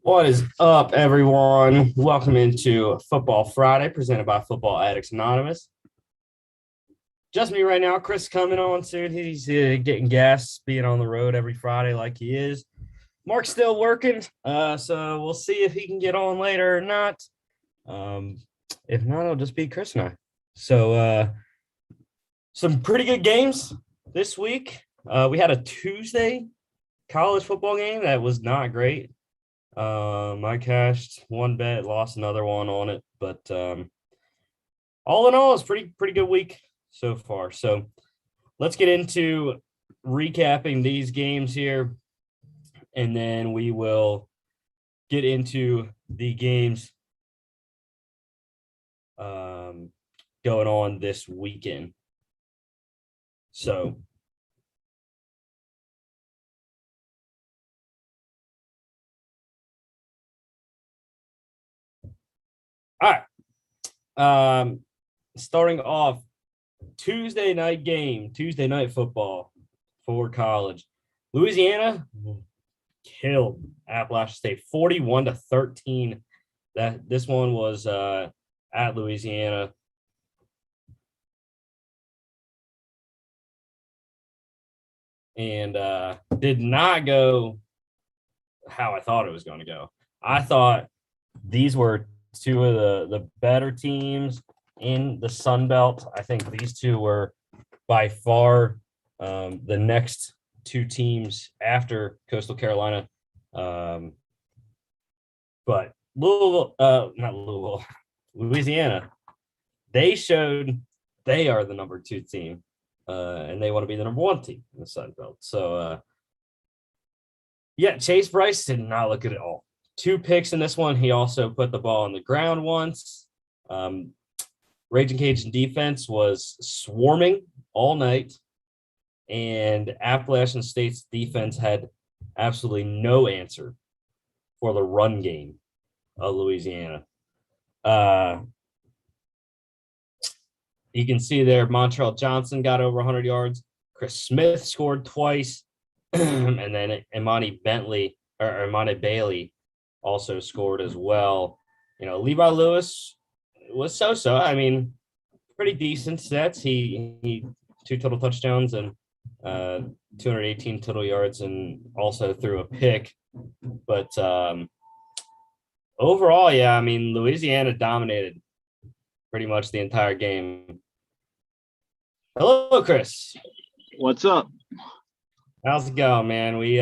What is up, everyone? Welcome into Football Friday, presented by Football Addicts Anonymous. Just me right now. Chris coming on soon. He's getting gas, being on the road every Friday like he is. Mark's still working, so we'll see if he can get on later or not. If not, it'll just be Chris and I. So, some pretty good games this week. We had a Tuesday college football game that was not great. I cashed one bet, lost another one on it, but all in all, it's pretty good week so far. So let's get into recapping these games here, and then we will get into the games going on this weekend. So all right. Starting off Tuesday night football for college. Louisiana killed Appalachian State 41-13. This one was at Louisiana. And did not go how I thought it was going to go. I thought these were two of the better teams in the Sun Belt. I think these two were by far the next two teams after Coastal Carolina. But Louisiana, they showed they are the number two team, and they want to be the number one team in the Sun Belt. So, Chase Bryce did not look good at all. 2 picks in this one. He also put the ball on the ground once. Raging Cajun defense was swarming all night, and Appalachian State's defense had absolutely no answer for the run game of Louisiana. You can see there, Montrell Johnson got over 100 yards. Chris Smith scored twice, and then Imani Bailey also scored as well. Levi Lewis was so. I mean, pretty decent stats. He 2 total touchdowns and 218 total yards, and also threw a pick. But overall, I mean, Louisiana dominated pretty much the entire game. Hello, Chris. What's up? How's it going, man? We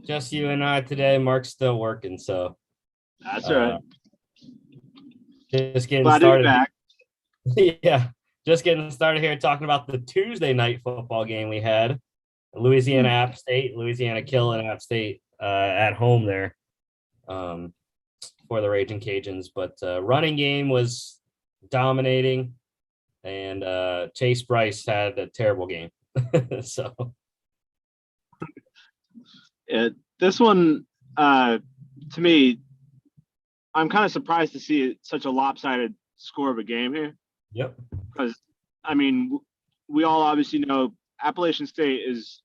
just you and I today. Mark's still working, so that's all right. Just getting Glad started. Back. Yeah, just getting started here talking about the Tuesday night football game we had. Louisiana App State. Louisiana killing App State at home there for the Raging Cajuns, but running game was dominating, and Chase Bryce had a terrible game. So. This one, to me, I'm kind of surprised to see such a lopsided score of a game here. Yep. Because, I mean, we all obviously know Appalachian State is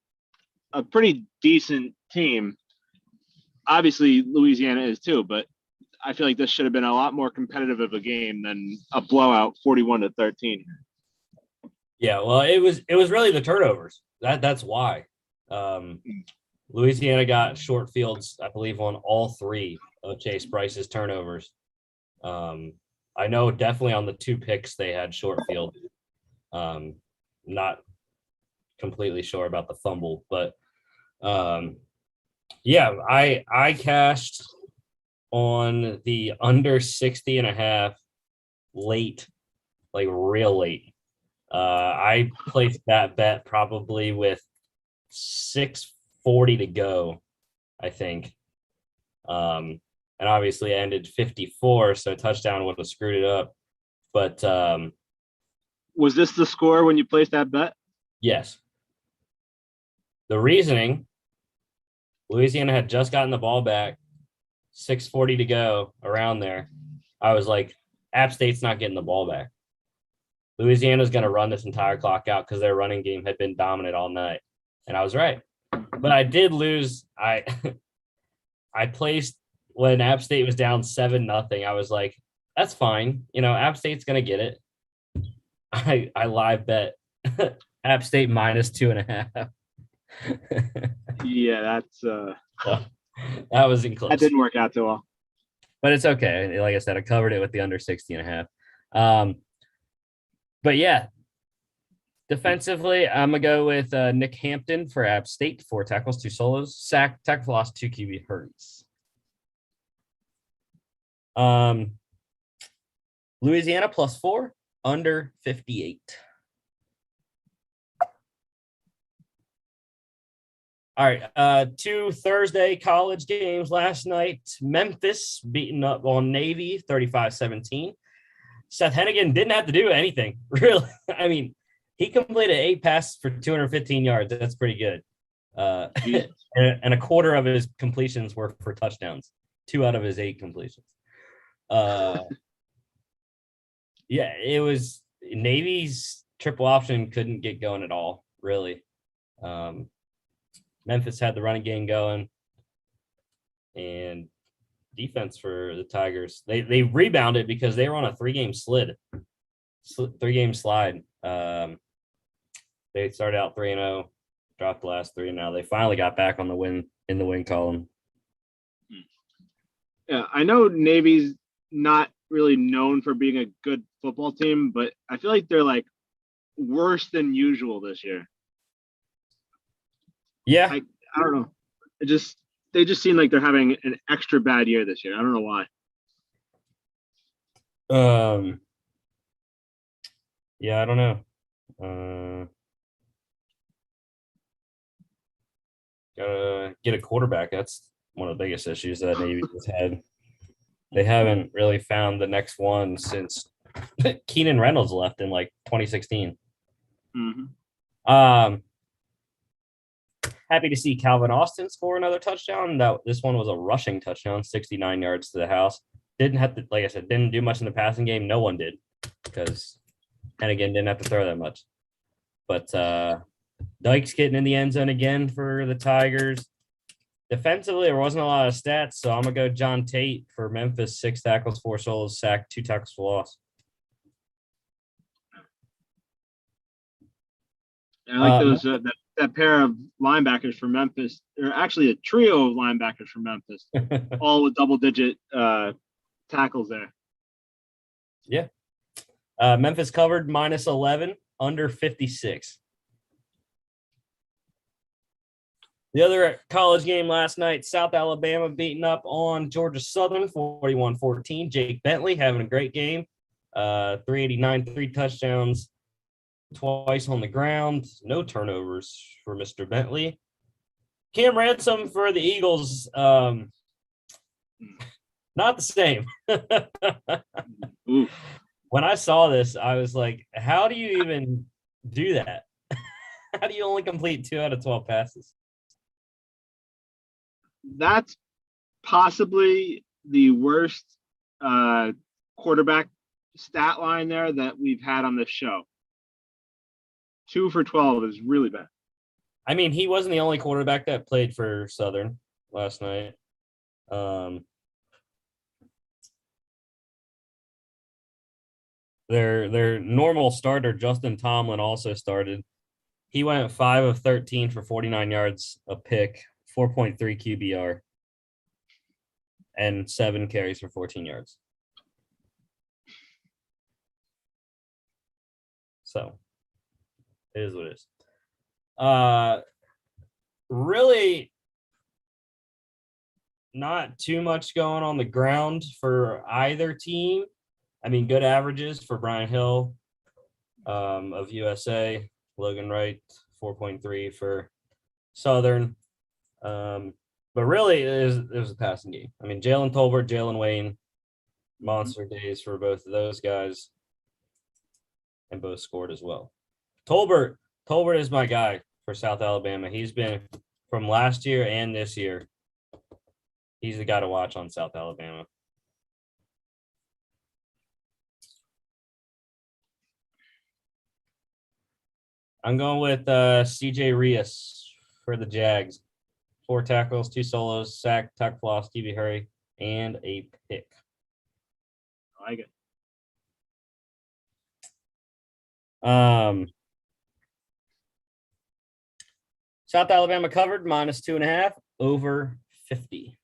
a pretty decent team. Obviously, Louisiana is too, but I feel like this should have been a lot more competitive of a game than a blowout 41-13. Yeah, well, it was really the turnovers. That's why. Louisiana got short fields, I believe, on all 3 of Chase Bryce's turnovers. I know definitely on the 2 picks they had short field. Not completely sure about the fumble, but I cashed on the under 60.5 late, like real late. I placed that bet probably with 6:40 to go, I think. And obviously ended 54, so a touchdown would have screwed it up. But was this the score when you placed that bet? Yes. The reasoning, Louisiana had just gotten the ball back, 6:40 to go, around there. I was like, App State's not getting the ball back. Louisiana's going to run this entire clock out because their running game had been dominant all night. And I was right. But I did lose. I placed when App State was down 7-0, I was like, that's fine. App State's gonna get it. I live bet App State -2.5. Yeah, that's So, that was in that close. didn't work out too well. But it's okay. Like I said, I covered it with the under 60.5. But yeah, defensively, I'm going to go with Nick Hampton for App State, 4 tackles, 2 solos, sack, tackle for loss, 2 QB hurries. Louisiana +4, under 58. All right, 2 Thursday college games last night. Memphis beating up on Navy 35-17. Seth Hennigan didn't have to do anything, really. I mean, he completed 8 passes for 215 yards. That's pretty good. And a quarter of his completions were for touchdowns. 2 out of his 8 completions. Yeah, it was Navy's triple option couldn't get going at all, really. Memphis had the running game going, and defense for the Tigers. They rebounded because they were on a 3-game slide. They started out 3-0, dropped the last 3. Now they finally got back on the win column. Yeah, I know Navy's not really known for being a good football team, but I feel like they're like worse than usual this year. Yeah, I don't know. They just seem like they're having an extra bad year this year. I don't know why. Yeah, I don't know. Gotta get a quarterback. That's one of the biggest issues that Navy has had. They haven't really found the next one since Keenan Reynolds left in like 2016. Mm-hmm. Happy to see Calvin Austin score another touchdown. This one was a rushing touchdown, 69 yards to the house. Didn't have to, like I said, didn't do much in the passing game. No one did because Hennigan didn't have to throw that much. But Dyke's getting in the end zone again for the Tigers. Defensively, there wasn't a lot of stats, so I'm going to go John Tate for Memphis, 6 tackles, 4 solos, sack, 2 tackles for loss. I like those that pair of linebackers for Memphis, or actually a trio of linebackers for Memphis, all with double-digit tackles there. Yeah. Memphis covered -11, under 56. The other college game last night, South Alabama beating up on Georgia Southern 41-14. Jake Bentley having a great game. 389, 3 touchdowns, twice on the ground. No turnovers for Mr. Bentley. Cam Ransom for the Eagles. Not the same. When I saw this, I was like, how do you even do that? How do you only complete 2 out of 12 passes? That's possibly the worst quarterback stat line there that we've had on this show. 2 for 12 is really bad. I mean, he wasn't the only quarterback that played for Southern last night. Their normal starter, Justin Tomlin, also started. He went 5 of 13 for 49 yards, a pick, 4.3 QBR, and 7 carries for 14 yards. So it is what it is. Really not too much going on the ground for either team. I mean, good averages for Brian Hill of USA, Logan Wright, 4.3 for Southern. But really, it was a passing game. I mean, Jalen Tolbert, Jalen Wayne, monster days for both of those guys, and both scored as well. Tolbert is my guy for South Alabama. He's been from last year and this year. He's the guy to watch on South Alabama. I'm going with CJ Rios for the Jags. 4 tackles, 2 solos, sack, tackle for loss, QB hurry, and a pick. I like it. South Alabama covered -2.5 over 50.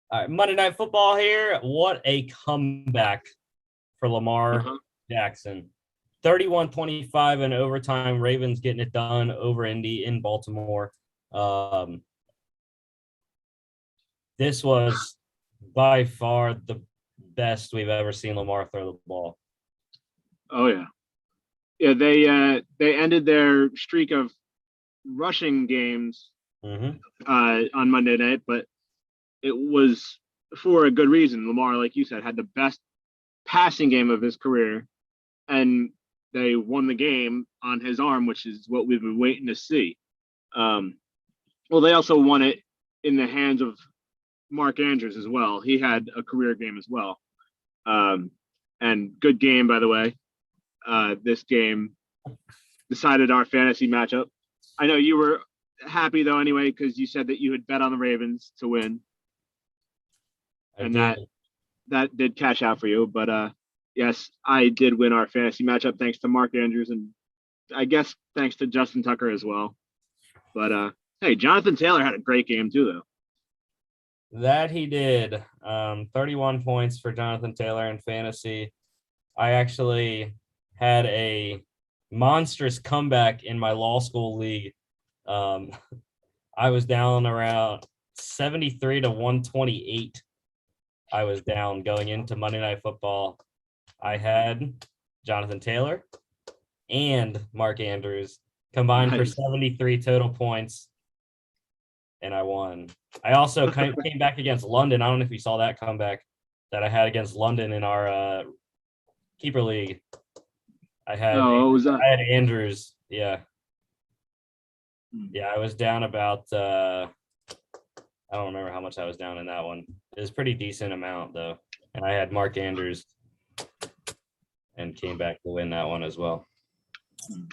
All right, Monday Night Football here. What a comeback for Lamar Jackson. 31-25 in overtime. Ravens getting it done over Indy in Baltimore. This was by far the best we've ever seen Lamar throw the ball. Oh yeah. Yeah, they ended their streak of rushing games on Monday night, but it was for a good reason. Lamar, like you said, had the best passing game of his career, and they won the game on his arm, which is what we've been waiting to see. Well, they also won it in the hands of Mark Andrews as well. He had a career game as well. And good game, by the way. This game decided our fantasy matchup. I know you were happy though anyway, because you said that you had bet on the Ravens to win. And that did cash out for you. But yes, I did win our fantasy matchup thanks to Mark Andrews, and I guess thanks to Justin Tucker as well. But hey, Jonathan Taylor had a great game too, though. That he did. 31 points for Jonathan Taylor in fantasy. I actually had a monstrous comeback in my law school league. I was down around 73 to 128. I was down going into Monday Night Football. I had Jonathan Taylor and Mark Andrews combined for 73 total points, and I won. I also came back against London. I don't know if you saw that comeback that I had against London in our keeper league. I had Andrews. Yeah. Yeah, I was down about I don't remember how much I was down in that one. It was a pretty decent amount though. And I had Mark Andrews and came back to win that one as well.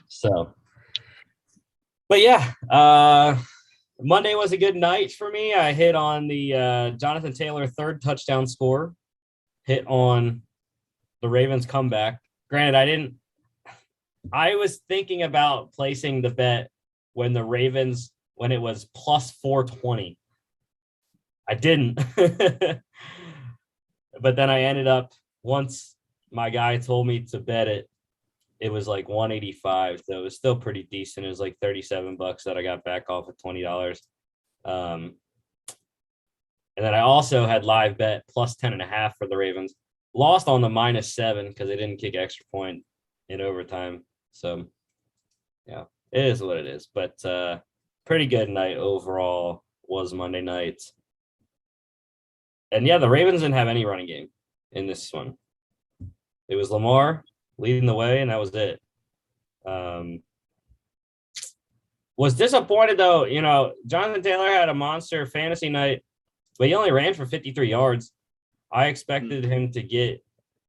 So, but yeah, Monday was a good night for me. I hit on the Jonathan Taylor third touchdown score, hit on the Ravens comeback. Granted, I was thinking about placing the bet when the Ravens, when it was plus 420. I didn't. But then I ended up, once my guy told me to bet it, it was like 185. So it was still pretty decent. It was like $37 that I got back off of $20. And then I also had live bet plus 10.5 for the Ravens. Lost on the -7 because they didn't kick extra point in overtime. So yeah, it is what it is. But pretty good night overall was Monday night. And yeah, the Ravens didn't have any running game in this one. It was Lamar leading the way, and that was it. Was disappointed though. You know, Jonathan Taylor had a monster fantasy night, but he only ran for 53 yards. I expected him to get,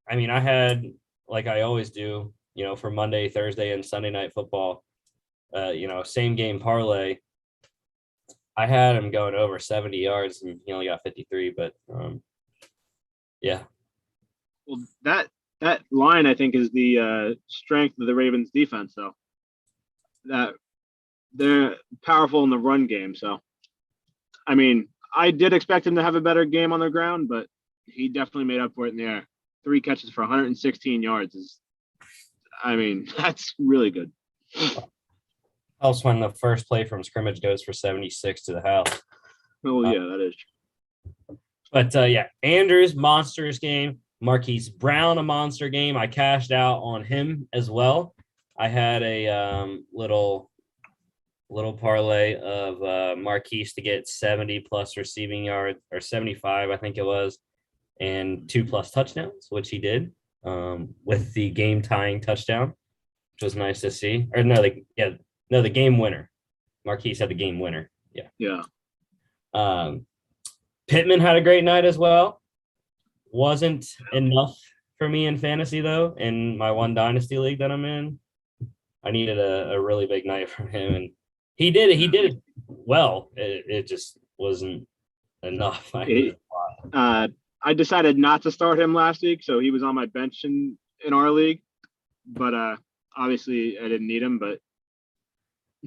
I mean, I had, like I always do, you know, for Monday, Thursday, and Sunday Night Football, you know, same game parlay. I had him going over 70 yards, and he only got 53. But yeah. Well, that line I think is the strength of the Ravens defense, though. That they're powerful in the run game. So, I mean, I did expect him to have a better game on the ground, but he definitely made up for it in the air. 3 catches for 116 yards is, I mean, that's really good. Helps when the first play from scrimmage goes for 76 to the house. Oh, yeah, that is. But yeah, Andrews, monsters game. Marquise Brown, a monster game. I cashed out on him as well. I had a little parlay of Marquise to get 70 plus receiving yards, or 75, I think it was, and 2+ touchdowns, which he did with the game tying touchdown, which was nice to see. Or no, the game winner. Marquise had the game winner. Yeah. Yeah. Pittman had a great night as well. Wasn't enough for me in fantasy though. In my one dynasty league that I'm in, I needed a really big night from him, and He did it well. It just wasn't enough. I decided not to start him last week, so he was on my bench in our league. But obviously, I didn't need him. But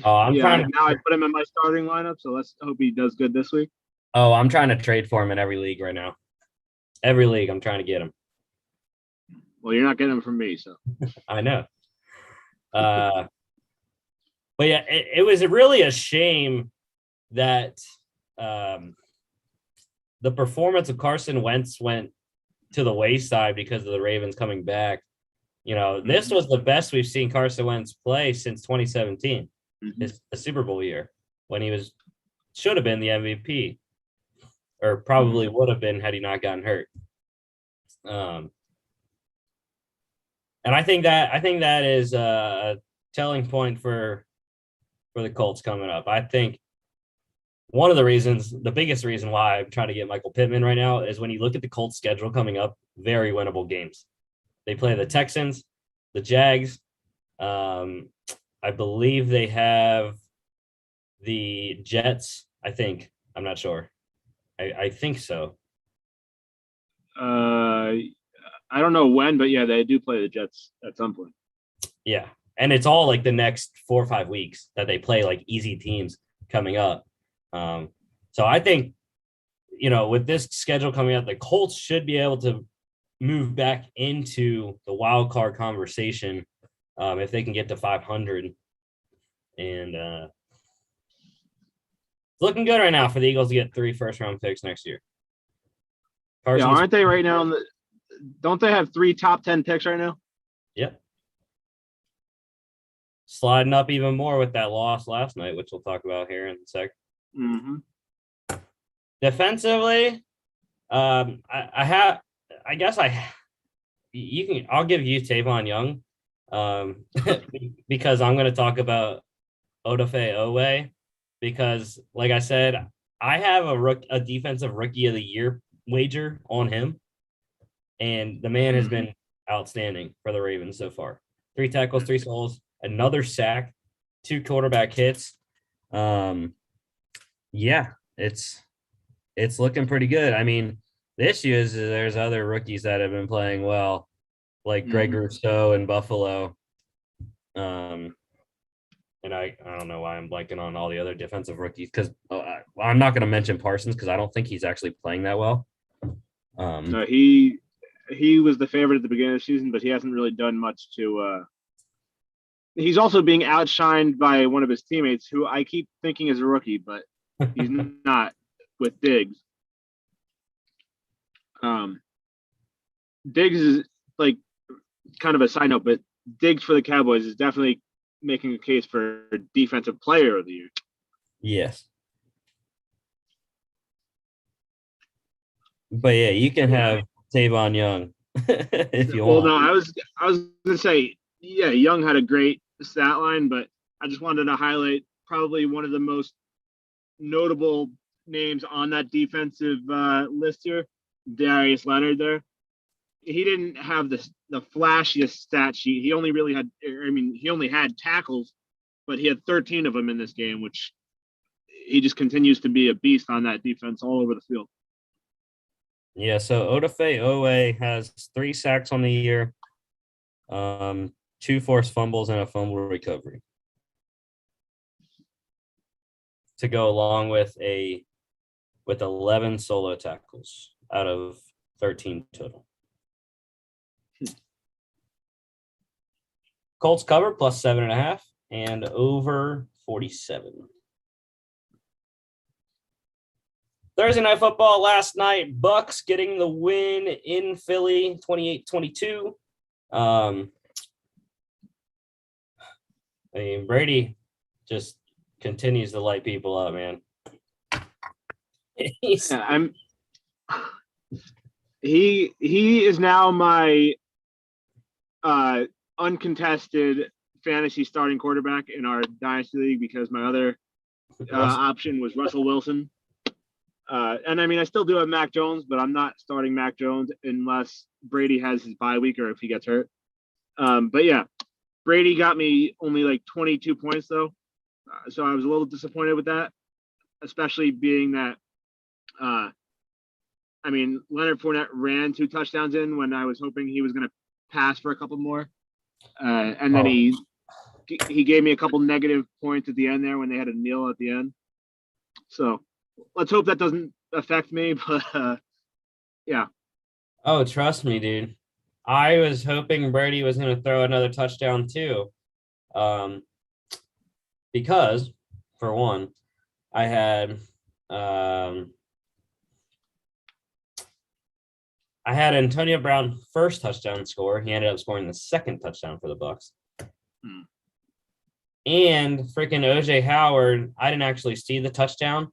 I'm trying to. now I put him in my starting lineup, so let's hope he does good this week. I'm trying to trade for him in every league right now. Every league, I'm trying to get him. Well, you're not getting him from me, so I know. But yeah, it was really a shame that the performance of Carson Wentz went to the wayside because of the Ravens coming back. This was the best we've seen Carson Wentz play since 2017, the Super Bowl year, when he should have been the MVP, or probably would have been had he not gotten hurt. And I think that is a telling point for the Colts coming up. I think one of the biggest reason why I'm trying to get Michael Pittman right now is when you look at the Colts schedule coming up, very winnable games. They play the Texans, the Jags. I believe they have the Jets. I'm not sure. I think so. I don't know when, but yeah, they do play the Jets at some point. Yeah. And it's all like the next 4 or 5 weeks that they play like easy teams coming up. So I think, with this schedule coming up, the Colts should be able to move back into the wild card conversation if they can get to 500. And it's looking good right now for the Eagles to get 3 first-round picks next year. Aren't they right now? Don't they have 3 top 10 picks right now? Yep. Sliding up even more with that loss last night, which we'll talk about here in a sec. Defensively, I'll give you Tavon Young, because I'm going to talk about Odafe Owe, because like I said, I have a defensive rookie of the year wager on him, and the man has been outstanding for the Ravens so far. 3 tackles, 3 solos, another sack, 2 quarterback hits. It's looking pretty good. I mean, the issue is there's other rookies that have been playing well, like Greg Rousseau in Buffalo. And I don't know why I'm blanking on all the other defensive rookies, because I'm not going to mention Parsons because I don't think he's actually playing that well. No, he was the favorite at the beginning of the season, but he hasn't really done much to. He's also being outshined by one of his teammates, who I keep thinking is a rookie, but he's not, with Diggs. Diggs is like kind of a side note, but Diggs for the Cowboys is definitely making a case for defensive player of the year. Yes. But yeah, you can have Tavon Young if you want. Well, no, I was gonna say, yeah, Young had a great stat line, but I just wanted to highlight probably one of the most notable names on that defensive list here, Darius Leonard. There, he didn't have the flashiest stat sheet. He only had tackles, but he had 13 of them in this game, which he just continues to be a beast on that defense all over the field. Yeah, so Odafe Owe has 3 sacks on the year, 2 forced fumbles, and a fumble recovery, to go along with 11 solo tackles out of 13 total. Colts cover plus 7.5 and over 47. Thursday Night Football last night, Bucks getting the win in Philly, 28-22. Brady just continues to light people up, man. He is now my uncontested fantasy starting quarterback in our dynasty league, because my other option was Russell Wilson. And I mean, I still do have Mac Jones, but I'm not starting Mac Jones unless Brady has his bye week or if he gets hurt. But yeah, Brady got me only like 22 points though. So I was a little disappointed with that, especially being that, Leonard Fournette ran 2 touchdowns in when I was hoping he was going to pass for a couple more. And then he gave me a couple negative points at the end there when they had a kneel at the end. So let's hope that doesn't affect me. But yeah. Oh, trust me, dude. I was hoping Brady was going to throw another touchdown too. Because, for one, I had Antonio Brown first touchdown score. He ended up scoring the second touchdown for the Bucs. And freaking OJ Howard, I didn't actually see the touchdown,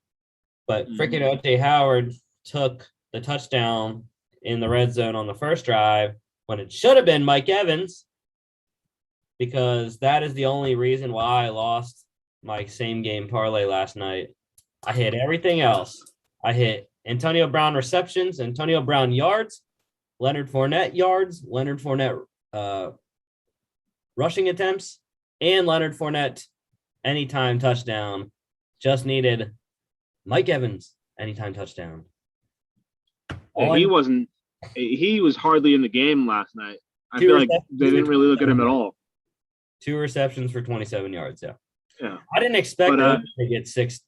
but freaking OJ Howard took the touchdown in the red zone on the first drive when it should have been Mike Evans, because that is the only reason why I lost my same game parlay last night. I hit everything else. I hit Antonio Brown receptions, Antonio Brown yards, Leonard Fournette yards, Leonard Fournette rushing attempts, and Leonard Fournette anytime touchdown. Just needed Mike Evans anytime touchdown. Yeah, he was hardly in the game last night. I feel like they didn't really look at him at all. 2 receptions for 27 yards. Yeah. I didn't expect to get six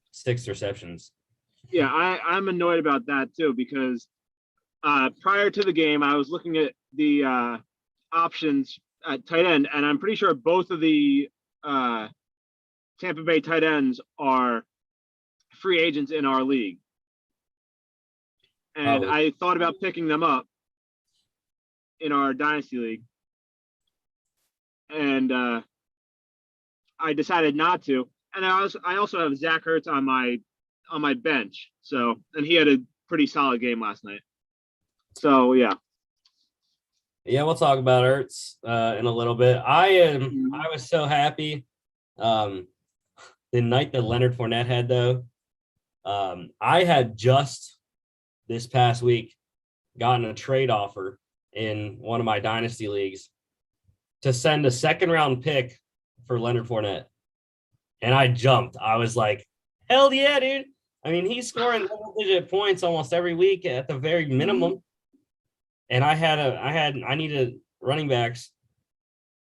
receptions. Yeah, I'm annoyed about that too, because prior to the game, I was looking at the options at tight end, and I'm pretty sure both of the Tampa Bay tight ends are free agents in our league. And I thought about picking them up in our dynasty league, and I decided not to. And I also have Zach Ertz on my bench. So, and he had a pretty solid game last night. So yeah. Yeah, we'll talk about Ertz in a little bit. I was so happy the night that Leonard Fournette had, though. I had just this past week gotten a trade offer in one of my dynasty leagues to send a second-round pick for Leonard Fournette. And I jumped. I was like, hell yeah, dude. I mean, he's scoring double-digit points almost every week at the very minimum. And I needed running backs.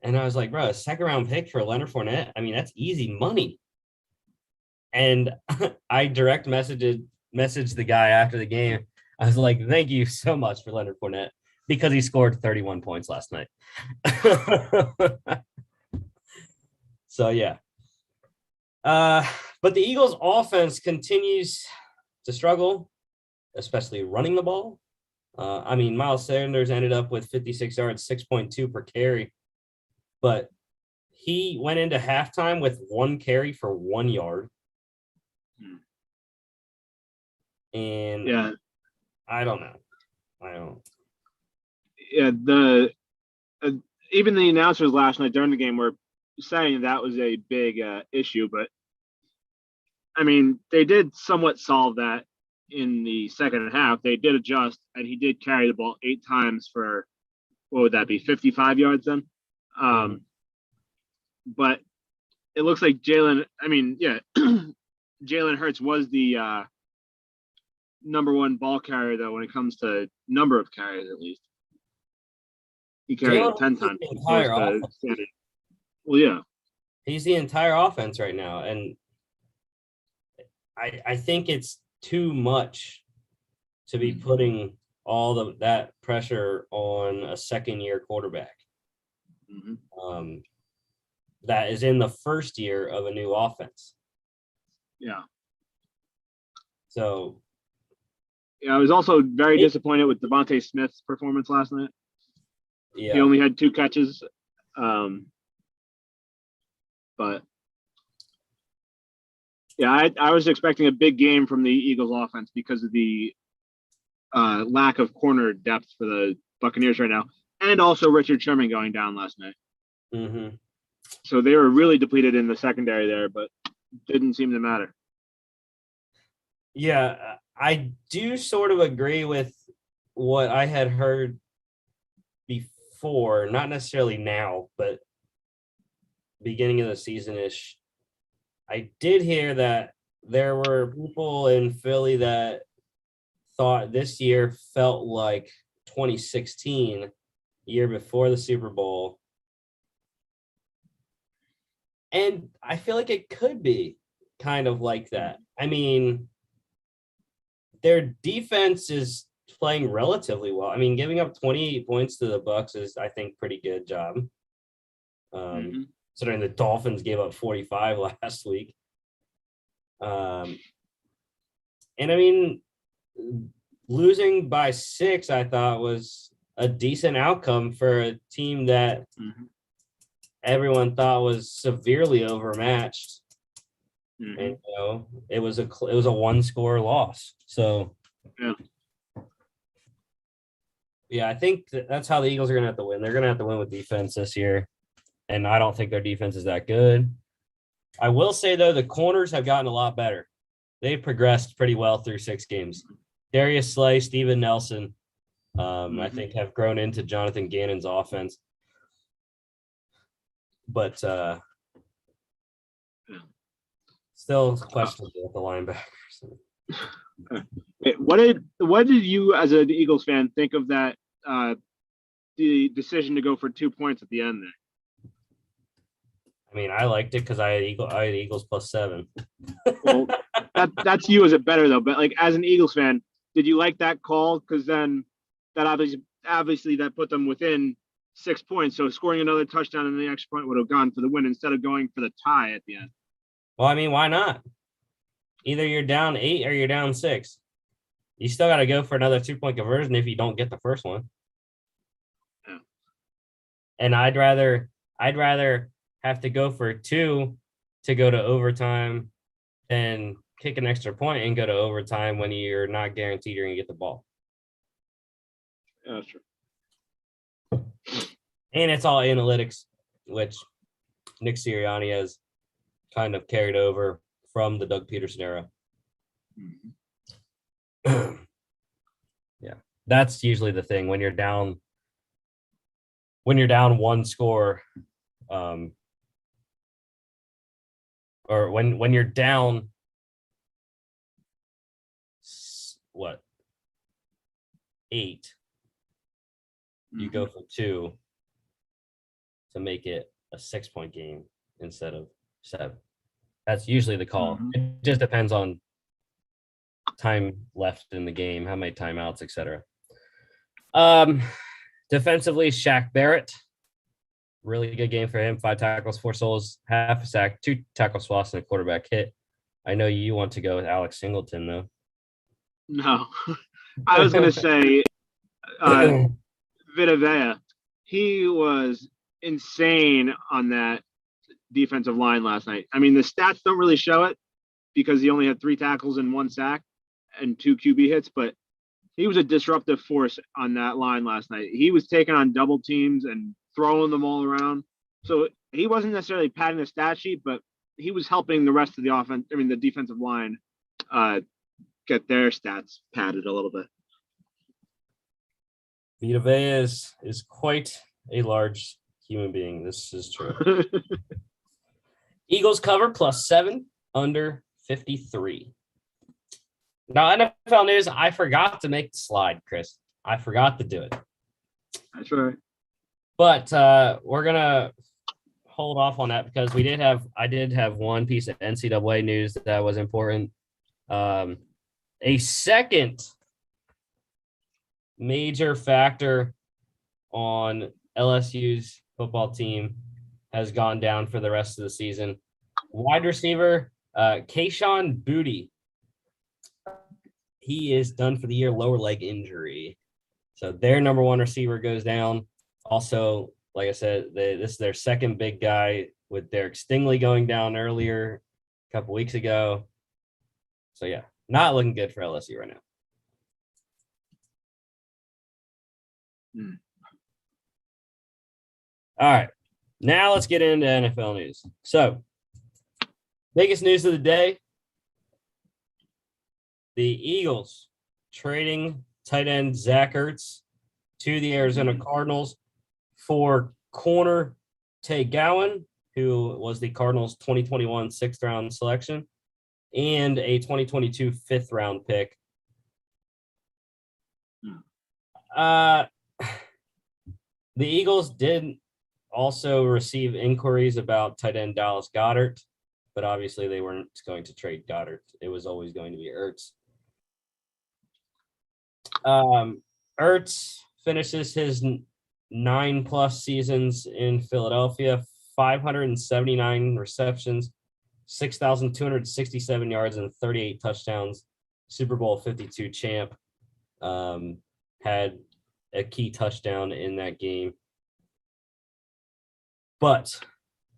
And I was like, bro, a second-round pick for Leonard Fournette? I mean, that's easy money. And I direct messaged the guy after the game. I was like, thank you so much for Leonard Fournette, because he scored 31 points last night. So, yeah. But the Eagles' offense continues to struggle, especially running the ball. Miles Sanders ended up with 56 yards, 6.2 per carry. But he went into halftime with 1 carry for 1 yard. And yeah, I don't know. Yeah, even the announcers last night during the game were saying that was a big issue, but I mean, they did somewhat solve that in the second half. They did adjust, and he did carry the ball 8 times for, what would that be, 55 yards then? But it looks like Jalen Hurts was the number 1 ball carrier, though, when it comes to number of carries, at least. He carried it 10 times. Well, yeah. He's the entire offense right now, and I think it's too much to be putting all that pressure on a second-year quarterback that is in the first year of a new offense. Yeah. So. Yeah, I was also very disappointed with Devontae Smith's performance last night. Yeah. He only had 2 catches. But yeah, I was expecting a big game from the Eagles offense because of the lack of corner depth for the Buccaneers right now, and also Richard Sherman going down last night. So they were really depleted in the secondary there, but didn't seem to matter. Yeah, I do sort of agree with what I had heard before, not necessarily now, but beginning of the season-ish, I did hear that there were people in Philly that thought this year felt like 2016, year before the Super Bowl. And I feel like it could be kind of like that. I mean, their defense is playing relatively well. I mean, giving up 28 points to the Bucks is, I think, pretty good job. Considering the Dolphins gave up 45 last week. And I mean, losing by 6, I thought was a decent outcome for a team that everyone thought was severely overmatched. And it was a 1-score loss. So yeah, I think that's how the Eagles are going to have to win. They're going to have to win with defense this year, and I don't think their defense is that good. I will say though, the corners have gotten a lot better. They've progressed pretty well through 6 games. Darius Slay, Steven Nelson, I think have grown into Jonathan Gannon's offense. But still questionable with the linebackers. What did you, as an Eagles fan, think of that the decision to go for 2 points at the end there? I mean, I liked it because I had Eagles +7. Well, that's you as a better though. But like as an Eagles fan, did you like that call? Because then that obviously that put them within 6 points. So scoring another touchdown and the extra point would have gone for the win instead of going for the tie at the end. Well, I mean, why not? Either you're down 8 or you're down 6. You still got to go for another 2-point conversion if you don't get the first one. Yeah. And I'd rather have to go for 2 to go to overtime than kick an extra point and go to overtime when you're not guaranteed you're going to get the ball. Yeah, that's true. And it's all analytics, which Nick Sirianni has kind of carried over from the Doug Peterson era. Yeah, that's usually the thing when you're down 1 score, or when you're down 8, you go for 2 to make it a 6-point game instead of 7. That's usually the call. It just depends on time left in the game, how many timeouts, etc. Defensively, Shaq Barrett, really good game for him. 5 tackles, 4 souls, half a sack, 2 tackle swaps, and a quarterback hit. I know you want to go with Alex Singleton, though. No, I was going to say Vita Vea. He was insane on that defensive line last night. I mean, the stats don't really show it because he only had 3 tackles and 1 sack and 2 QB hits, but he was a disruptive force on that line last night. He was taking on double teams and throwing them all around. So he wasn't necessarily padding the stat sheet, but he was helping the rest of the offense. I mean, the defensive line get their stats padded a little bit. Vita Vea is quite a large human being. This is true. Eagles cover +7, under 53. Now, NFL news, I forgot to make the slide, Chris. I forgot to do it. That's right. But we're going to hold off on that because I did have one piece of NCAA news that was important. A second major factor on LSU's football team has gone down for the rest of the season. Wide receiver, Kayshon Boutte. He is done for the year, lower leg injury. So their number 1 receiver goes down. Also, like I said, this is their second big guy with Derek Stingley going down earlier a couple weeks ago. So, yeah, not looking good for LSU right now. All right. Now let's get into NFL news. So, biggest news of the day. The Eagles trading tight end Zach Ertz to the Arizona Cardinals for corner Tay Gowan who was the Cardinals 2021 sixth round selection, and a 2022 fifth round pick. The Eagles did also receive inquiries about tight end Dallas Goedert, but obviously they weren't going to trade Goedert. It was always going to be Ertz. Ertz finishes his 9+ seasons in Philadelphia, 579 receptions, 6,267 yards, and 38 touchdowns. Super Bowl 52 champ. Had a key touchdown in that game. But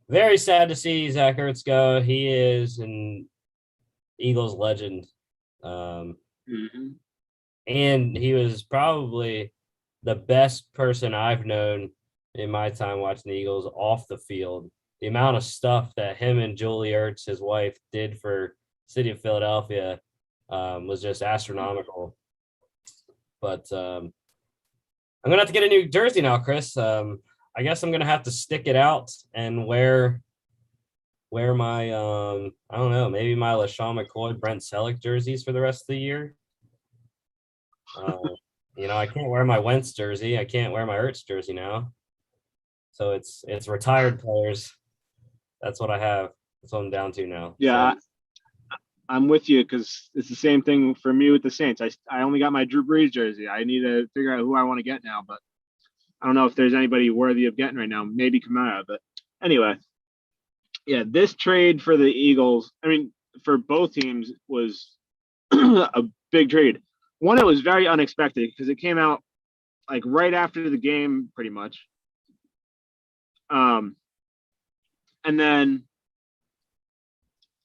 very sad to see Zach Ertz go. He is an Eagles legend. And he was probably the best person I've known in my time watching the Eagles off the field. The amount of stuff that him and Julie Ertz, his wife, did for city of Philadelphia was just astronomical. But I'm going to have to get a new jersey now, Chris. I guess I'm going to have to stick it out and wear my, I don't know, maybe my LaShawn McCoy, Brent Selleck jerseys for the rest of the year. I can't wear my Wentz jersey. I can't wear my Ertz jersey now. So it's retired players. That's what I have. That's what I'm down to now. Yeah, so. I'm with you because it's the same thing for me with the Saints. I only got my Drew Brees jersey. I need to figure out who I want to get now, but I don't know if there's anybody worthy of getting right now. Maybe Kamara, but anyway. Yeah, this trade for the Eagles, I mean, for both teams was a big trade. One, it was very unexpected because it came out like right after the game, pretty much. And then,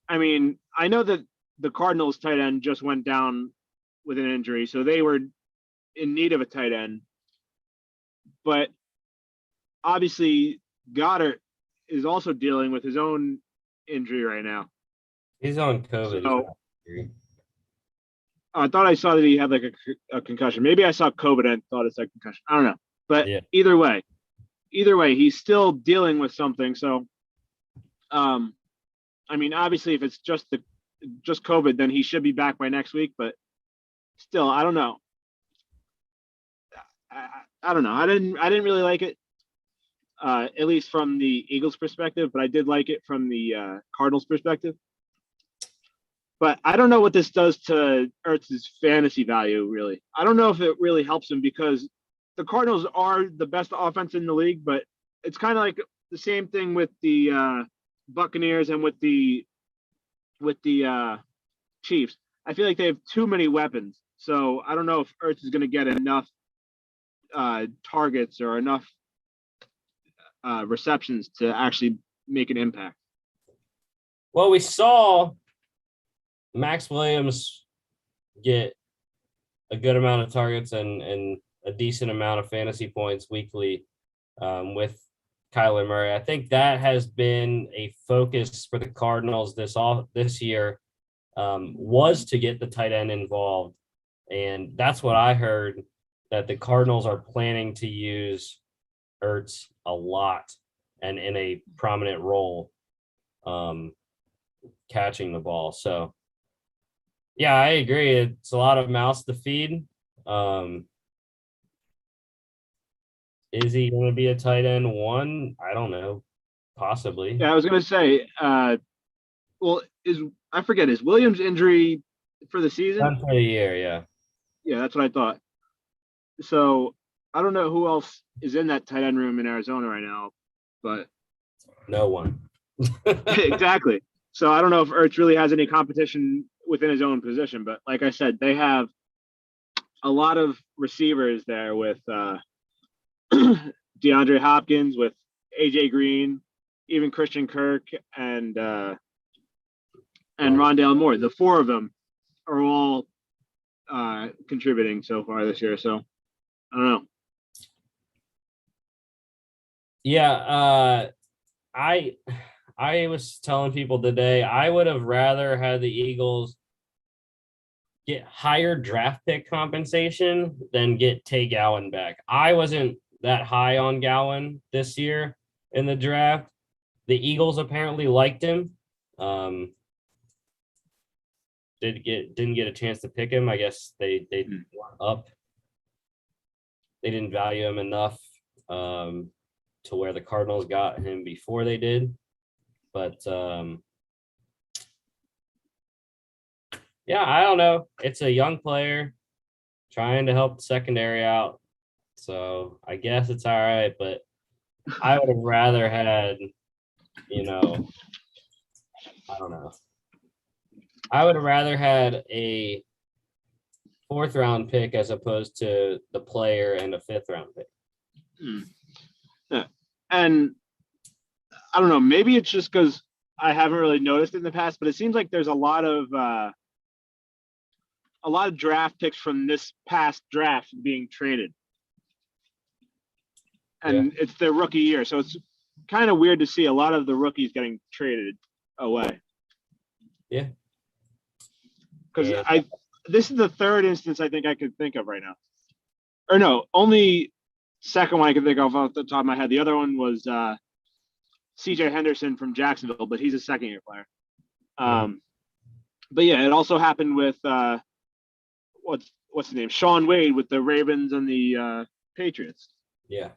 I mean, I know that the Cardinals tight end just went down with an injury, so they were in need of a tight end. But obviously, Goddard is also dealing with his own injury right now. He's on COVID. So, I thought I saw that he had like a concussion. Maybe I saw COVID and thought it's a concussion. I don't know. But either way, he's still dealing with something. So, I mean, obviously, if it's just COVID, then he should be back by next week. But still, I don't know. I don't know. I didn't really like it, at least from the Eagles' perspective. But I did like it from the Cardinals' perspective. But I don't know what this does to Ertz's fantasy value, really. I don't know if it really helps him because the Cardinals are the best offense in the league, but it's kind of like the same thing with the Buccaneers and with the Chiefs. I feel like they have too many weapons. So I don't know if Ertz is going to get enough targets or enough receptions to actually make an impact. Well, we saw Max Williams get a good amount of targets and a decent amount of fantasy points weekly with Kyler Murray. I think that has been a focus for the Cardinals this year, was to get the tight end involved. And that's what I heard, that the Cardinals are planning to use Ertz a lot and in a prominent role catching the ball. So, yeah, I agree. It's a lot of mouths to feed. Is he going to be a tight end one? I don't know. Possibly. Yeah, I was going to say, is Williams' injury for the season? Done for the year, yeah. Yeah, that's what I thought. So I don't know who else is in that tight end room in Arizona right now, but no one. Exactly. So I don't know if Ertz really has any competition within his own position, but like I said, they have a lot of receivers there with DeAndre Hopkins, with AJ Green, even Christian Kirk and Rondale Moore. The four of them are all contributing so far this year. So I don't know. Yeah, I was telling people today, I would have rather had the Eagles get higher draft pick compensation than get Tay Gowan back. I wasn't that high on Gowan this year in the draft. the Eagles apparently liked him. Didn't get a chance to pick him. I guess they weren't up. They didn't value him enough to where the Cardinals got him before they did. But yeah, I don't know. It's a young player trying to help the secondary out. So I guess it's all right, but I would have rather had, I don't know. I would have rather had a 4th round pick as opposed to the player and a 5th round pick. Yeah. And I don't know, maybe it's just because I haven't really noticed it in the past, but it seems like there's a lot of draft picks from this past draft being traded. And it's their rookie year. So it's kind of weird to see a lot of the rookies getting traded away. Yeah. Because this is the 3rd instance I think I could think of right now. Or no, only second one I can think of off the top of my head. The other one was CJ Henderson from Jacksonville, but he's a 2nd-year player. But yeah, it also happened with what's his name? Sean Wade with the Ravens and the Patriots. Yeah.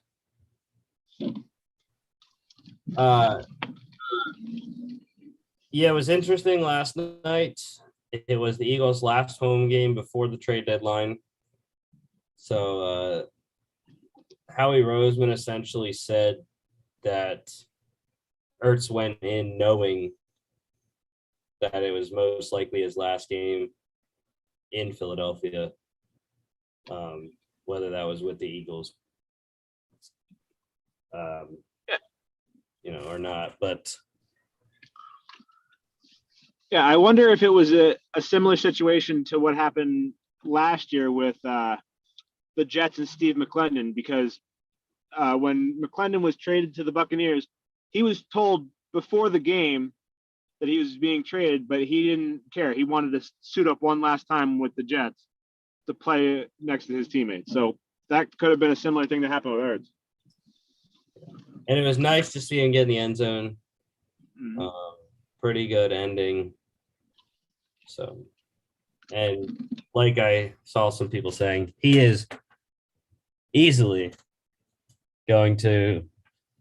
Yeah, it was interesting last night. It was the Eagles' last home game before the trade deadline. So Howie Roseman essentially said that Ertz went in knowing that it was most likely his last game in Philadelphia, whether that was with the Eagles, or not. But yeah, I wonder if it was a similar situation to what happened last year with the Jets and Steve McClendon, because when McClendon was traded to the Buccaneers, he was told before the game that he was being traded, but he didn't care. He wanted to suit up one last time with the Jets to play next to his teammates. So that could have been a similar thing that happened with Ertz. And it was nice to see him get in the end zone. Pretty good ending. So, and like I saw some people saying, he is easily going to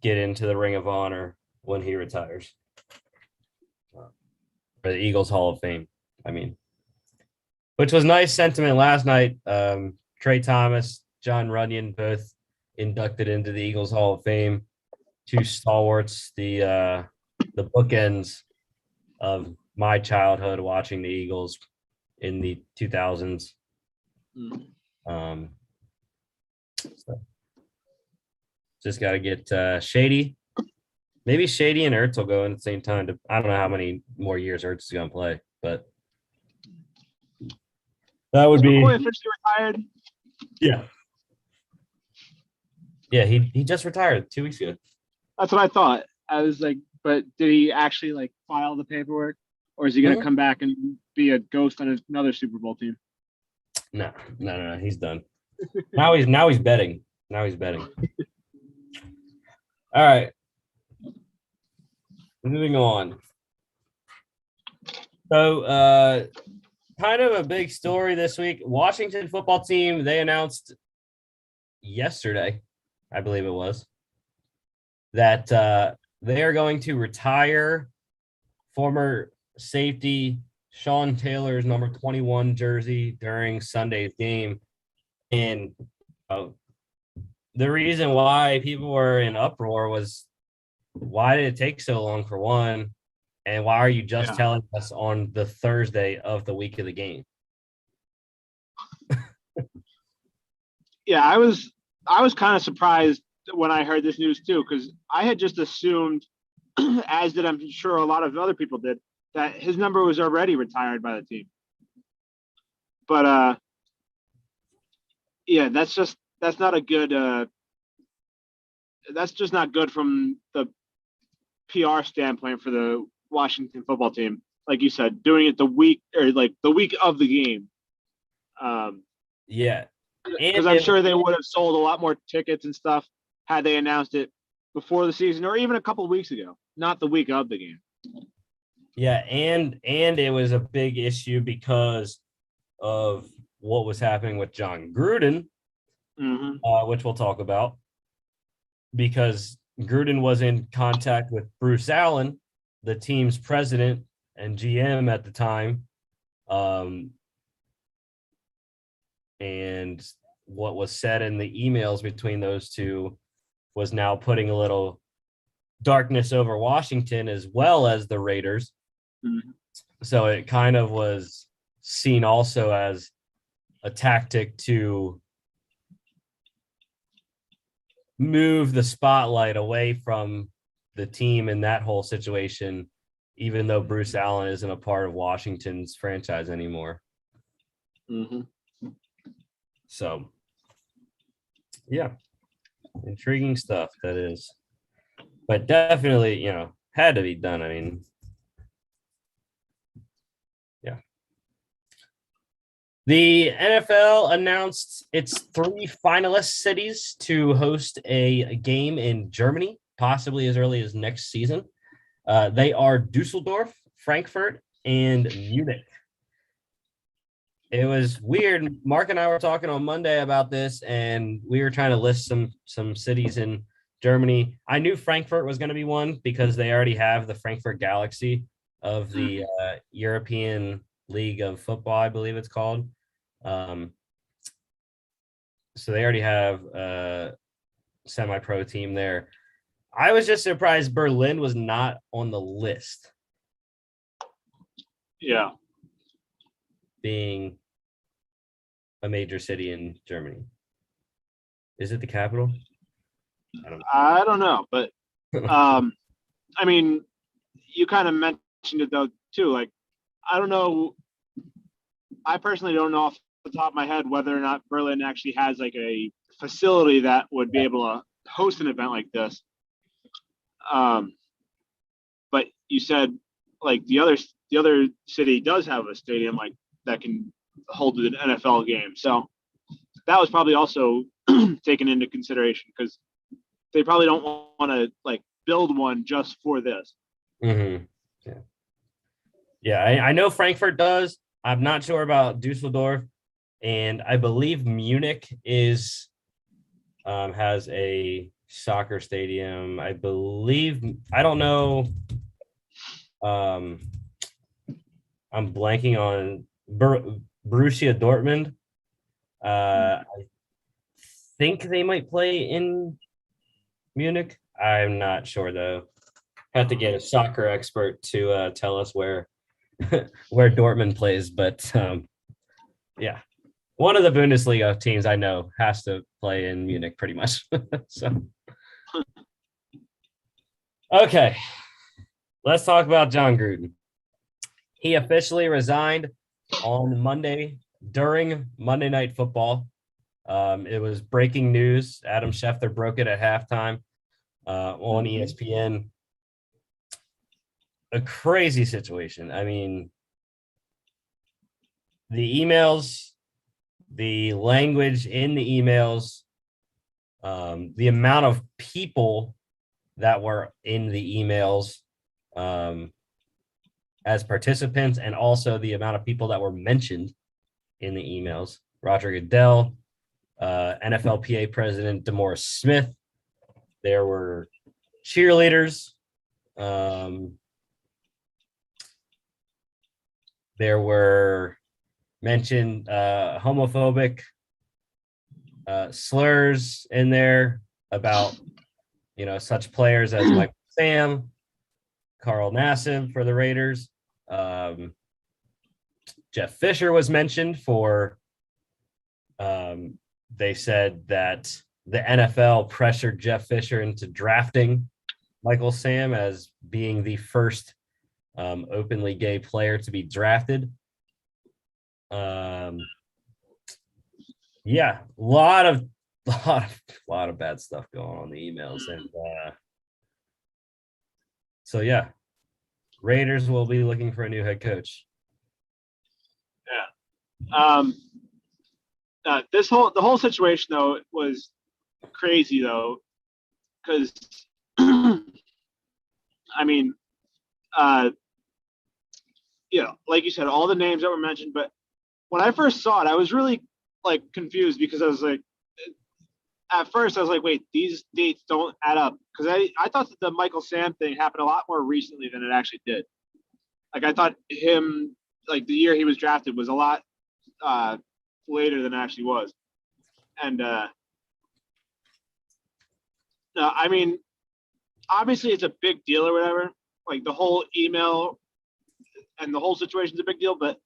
get into the Ring of Honor when he retires. For the Eagles Hall of Fame, which was nice sentiment last night. Trey Thomas, John Runyon, both inducted into the Eagles Hall of Fame. 2 stalwarts, the bookends of my childhood watching the Eagles in the 2000s. So just got to get Shady. Maybe Shady and Ertz will go in at the same time. I don't know how many more years Ertz is going to play, but that would be. McCoy officially retired. Yeah. Yeah, he just retired 2 weeks ago. That's what I thought. I was like, but did he actually file the paperwork, or is he going to come back and be a ghost on another Super Bowl team? No, he's done. Now he's betting. All right. Moving on. So, kind of a big story this week. Washington football team, they announced yesterday, I believe it was, that they are going to retire former safety Sean Taylor's number 21 jersey during Sunday's game. And the reason why people were in uproar was, why did it take so long, for one? And why are you just telling us on the Thursday of the week of the game? Yeah, I was kind of surprised when I heard this news too, because I had just assumed, as did I'm sure a lot of other people did, that his number was already retired by the team. But yeah, that's not a good. That's just not good from the PR standpoint for the Washington football team. Like you said, doing it the week of the game. Yeah. Because I'm sure they would have sold a lot more tickets and stuff had they announced it before the season, or even a couple of weeks ago. not the week of the game. Yeah, and it was a big issue because of what was happening with Jon Gruden, which we'll talk about, because Gruden was in contact with Bruce Allen, the team's president and GM at the time. And what was said in the emails between those two was now putting a little darkness over Washington as well as the Raiders. So it kind of was seen also as a tactic to move the spotlight away from the team in that whole situation, even though Bruce Allen isn't a part of Washington's franchise anymore. So, yeah, intriguing stuff, that is. But definitely, had to be done. I mean, yeah. The NFL announced its 3 finalist cities to host a game in Germany, possibly as early as next season. They are Dusseldorf, Frankfurt, and Munich. It was weird. Mark and I were talking on Monday about this, and we were trying to list some cities in Germany. I knew Frankfurt was going to be one because they already have the Frankfurt Galaxy of the European League of Football, I believe it's called. So they already have a semi-pro team there. I was just surprised Berlin was not on the list. Yeah. Being a major city in Germany. Is it the capital? I don't know, but I mean, you kind of mentioned it though too. Like, I don't know. I personally don't know off the top of my head whether or not Berlin actually has like a facility that would be able to host an event like this. But you said like the other city does have a stadium like that can hold an NFL game. So that was probably also taken into consideration because they probably don't want to like build one just for this. Yeah, I know Frankfurt does. I'm not sure about Dusseldorf, and I believe Munich has a soccer stadium. I don't know. I'm blanking on Borussia Dortmund. I think they might play in Munich. I'm not sure though. Have to get a soccer expert to tell us where Dortmund plays, but yeah, one of the Bundesliga teams I know has to play in Munich pretty much. So, okay, let's talk about Jon Gruden. He officially resigned on Monday during Monday Night Football. It was breaking news. Adam Schefter broke it at halftime on ESPN. A crazy situation. I mean, the emails, the language in the emails, the amount of people that were in the emails as participants, and also the amount of people that were mentioned in the emails. Roger Goodell, NFLPA President DeMaurice Smith. There were cheerleaders. There were mentioned homophobic slurs in there about, such players as Michael Sam, Carl Nassib for the Raiders. Jeff Fisher was mentioned for, they said that the NFL pressured Jeff Fisher into drafting Michael Sam as being the first openly gay player to be drafted. Yeah, a lot of bad stuff going on in the emails, and so yeah, Raiders will be looking for a new head coach. Yeah. The whole situation though was crazy though, because I I mean, like you said, all the names that were mentioned. But when I first saw it, I was really like confused because I was like, at first I was like, wait, these dates don't add up because I thought that the Michael Sam thing happened a lot more recently than it actually did. Like I thought him like the year he was drafted was a lot later than it actually was. And no, I mean, obviously it's a big deal or whatever. Like the whole email and the whole situation's a big deal. But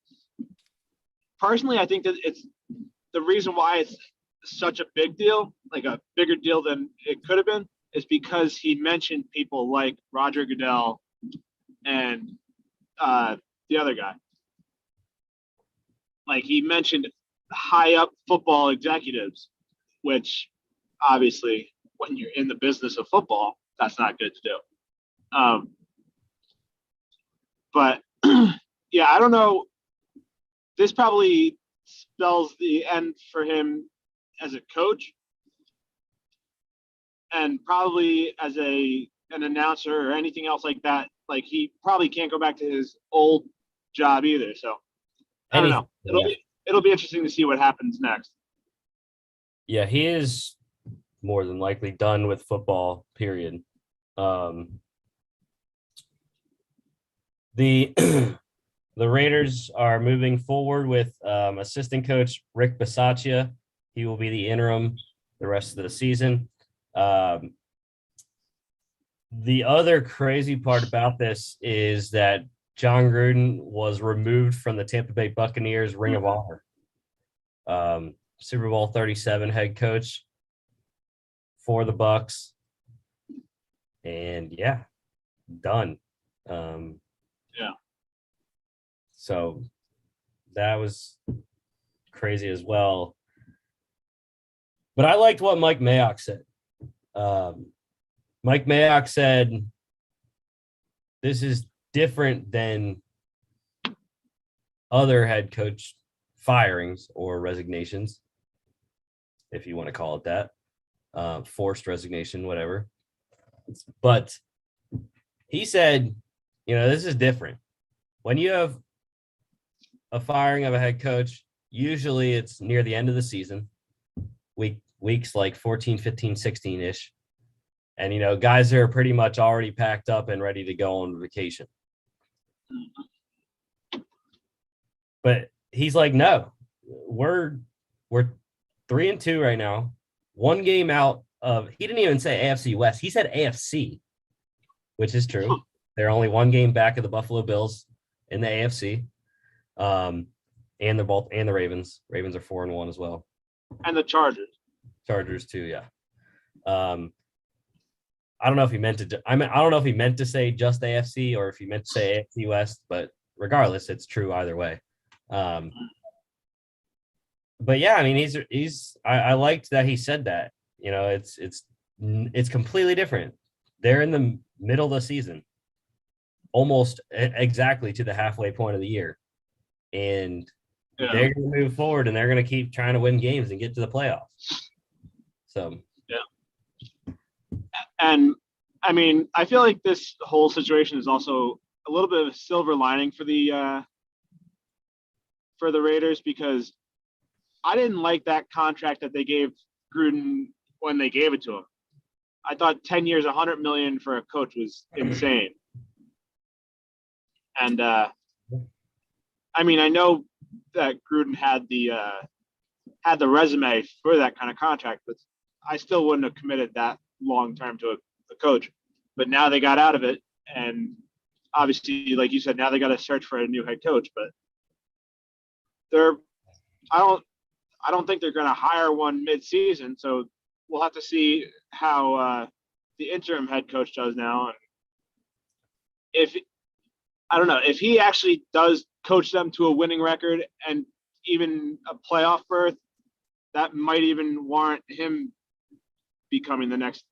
personally, I think that it's the reason why it's such a big deal, like a bigger deal than it could have been, is because he mentioned people like Roger Goodell and the other guy. Like he mentioned high up football executives, which obviously when you're in the business of football, that's not good to do. But yeah, I don't know. This probably spells the end for him as a coach and probably as an announcer or anything else like that. Like he probably can't go back to his old job either. So I don't know. It'll be interesting to see what happens next. Yeah, he is more than likely done with football, period. The the Raiders are moving forward with assistant coach Rick Bisaccia. He will be the interim the rest of the season. The other crazy part about this is that Jon Gruden was removed from the Tampa Bay Buccaneers Ring of Honor. Super Bowl 37 head coach for the Bucs. And yeah, done. Yeah. So that was crazy as well. But I liked what Mike Mayock said. Mike Mayock said, this is different than other head coach firings or resignations, if you want to call it that, forced resignation, whatever. But he said, this is different. When you have a firing of a head coach, usually it's near the end of the season, weeks like 14, 15, 16-ish. And, guys are pretty much already packed up and ready to go on vacation. But he's like, no, we're 3-2 right now. One game out of, he didn't even say AFC West. He said AFC, which is true. They're only one game back of the Buffalo Bills in the AFC. And the Ravens. Ravens are 4-1 as well. And the Chargers. Chargers too, yeah. I don't know if he meant to. I don't know if he meant to say just AFC or if he meant to say AFC West, but regardless, it's true either way. But yeah, I mean, I liked that he said that. It's completely different. They're in the middle of the season, almost exactly to the halfway point of the year, and they're going to move forward and they're going to keep trying to win games and get to the playoffs. So yeah. And I mean, I feel like this whole situation is also a little bit of a silver lining for the Raiders, because I didn't like that contract that they gave Gruden when they gave it to him. I thought 10 years, $100 million for a coach was insane. And I mean, I know that Gruden had the resume for that kind of contract, but I still wouldn't have committed that long term to a coach. But now they got out of it, and obviously, like you said, now they got to search for a new head coach. But I don't think they're going to hire one mid-season. So we'll have to see how the interim head coach does now, and if he actually does coach them to a winning record and even a playoff berth, that might even warrant him becoming the next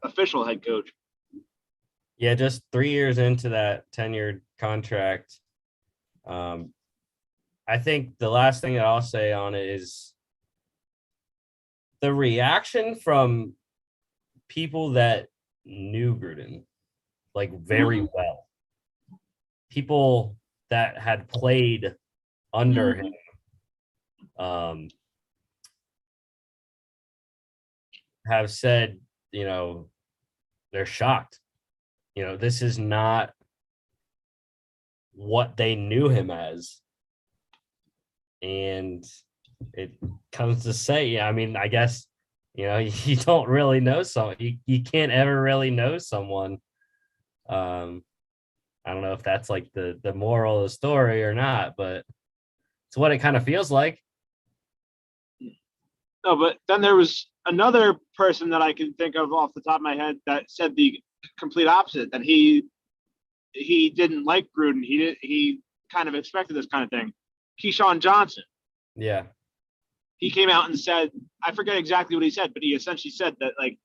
official head coach. Yeah, just 3 years into that 10-year contract. I think the last thing that I'll say on it is the reaction from people that knew Gruden like very well. People that had played under him have said, they're shocked. This is not what they knew him as. And it comes to say, I guess, you don't really know someone. You can't ever really know someone. I don't know if that's like the moral of the story or not, but it's what it kind of feels like. No, but then there was another person that I can think of off the top of my head that said the complete opposite, that he didn't like Gruden. He kind of expected this kind of thing. Keyshawn Johnson. Yeah. He came out and said, I forget exactly what he said, but he essentially said that like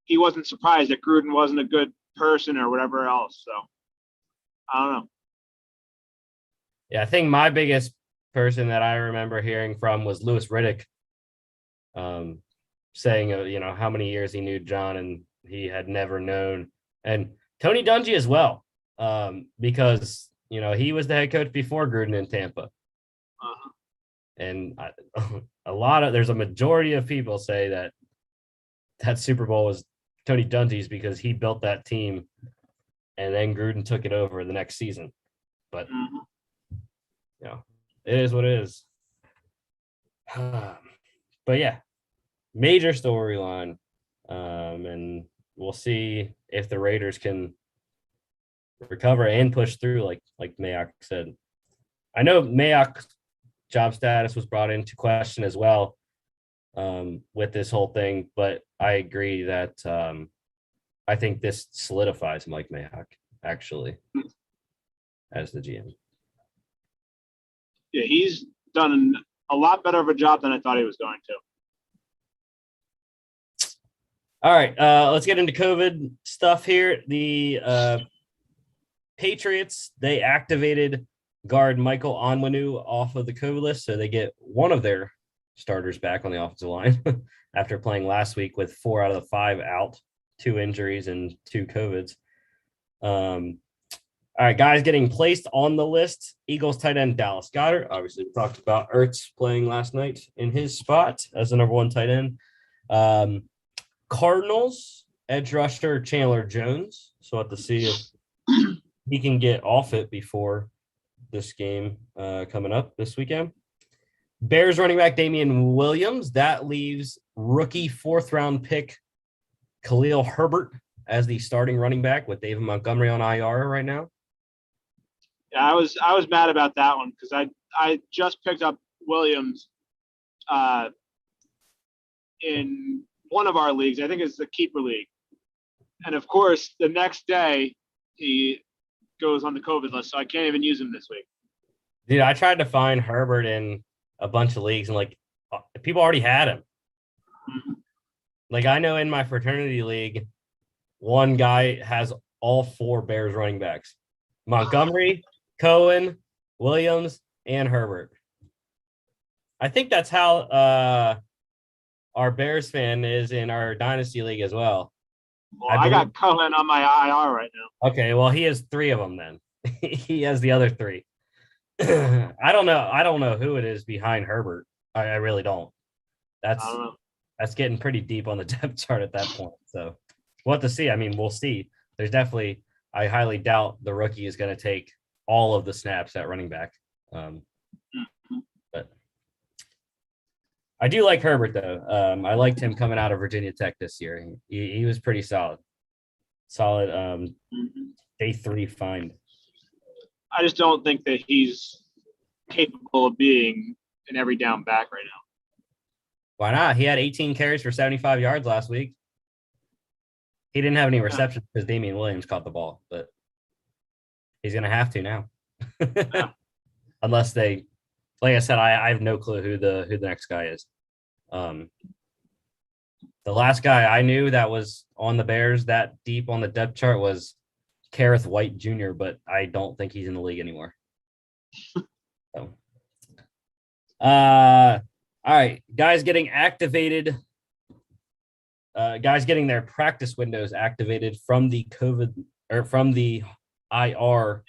he wasn't surprised that Gruden wasn't a good person or whatever else. So I don't know. Yeah, I think my biggest person that I remember hearing from was Louis Riddick, saying, how many years he knew John and he had never known. And Tony Dungy as well, because, he was the head coach before Gruden in Tampa. Uh-huh. And there's a majority of people say that Super Bowl was Tony Dungy's because he built that team and then Gruden took it over the next season. But, it is what it is. But yeah, major storyline. And we'll see if the Raiders can recover and push through, like Mayock said. I know Mayock's job status was brought into question as well with this whole thing, but I agree that I think this solidifies Mike Mayock actually as the GM. Yeah, he's done a lot better of a job than I thought he was going to. All right, let's get into COVID stuff here. The Patriots, they activated guard Michael Onwenu off of the COVID list, so they get one of their starters back on the offensive line after playing last week with 4 out of the 5 out, 2 injuries and 2 COVIDs. All right, guys getting placed on the list. Eagles tight end Dallas Goedert. Obviously, we talked about Ertz playing last night in his spot as the number 1 tight end. Cardinals edge rusher Chandler Jones. So we'll have to see if he can get off it before this game coming up this weekend. Bears running back Damian Williams. That leaves rookie 4th-round pick Khalil Herbert as the starting running back with David Montgomery on IR right now. Yeah, I was mad about that one because I just picked up Williams in one of our leagues. I think it's the keeper league. And of course, the next day he goes on the COVID list, so I can't even use him this week. Dude, I tried to find Herbert in a bunch of leagues and people already had him. Mm-hmm. I know in my fraternity league, one guy has all 4 Bears running backs: Montgomery, Cohen, Williams, and Herbert. I think that's how our Bears fan is in our dynasty league as well. Well, I got Cohen on my IR right now. Okay, well, he has 3 of them then. He has the other 3. I don't know who it is behind Herbert. I really don't. That's getting pretty deep on the depth chart at that point. So we'll have to see. We'll see. There's definitely, I highly doubt the rookie is going to take all of the snaps at running back. But I do like Herbert, though. I liked him coming out of Virginia Tech this year. He was pretty solid. Day 3 find. I just don't think that he's capable of being an every down back right now. Why not? He had 18 carries for 75 yards last week. He didn't have any receptions because Damian Williams caught the ball, but he's going to have to now. Unless they, like I said, I have no clue who the next guy is. The last guy I knew that was on the Bears that deep on the depth chart was Kareth White Jr., but I don't think he's in the league anymore. So, all right, guys getting activated. Guys getting their practice windows activated from the COVID or from the IR.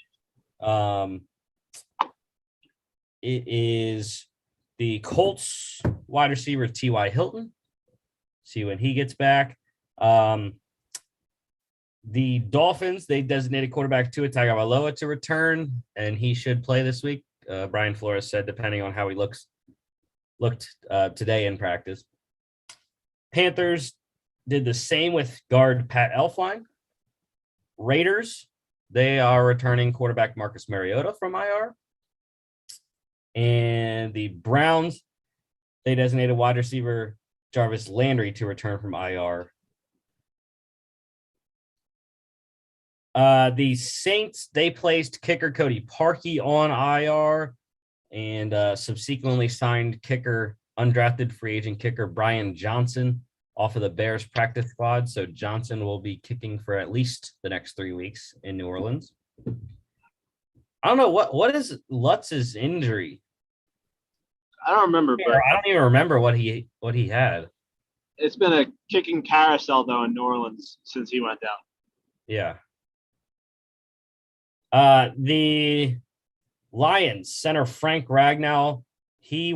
It is the Colts wide receiver T.Y. Hilton. See when he gets back. The Dolphins, they designated quarterback Tua Tagovailoa to return, and he should play this week. Brian Flores said, depending on how he looked today in practice. Panthers did the same with guard Pat Elflein. Raiders, they are returning quarterback Marcus Mariota from IR. And the Browns, they designated wide receiver Jarvis Landry to return from IR. The Saints, they placed kicker Cody Parkey on IR and subsequently signed kicker, undrafted free agent kicker Brian Johnson off of the Bears practice squad. So Johnson will be kicking for at least the next 3 weeks in New Orleans. I don't know what is Lutz's injury. I don't remember, but I don't even remember what he had. It's been a kicking carousel though in New Orleans since he went down. Yeah. The Lions center Frank Ragnow, he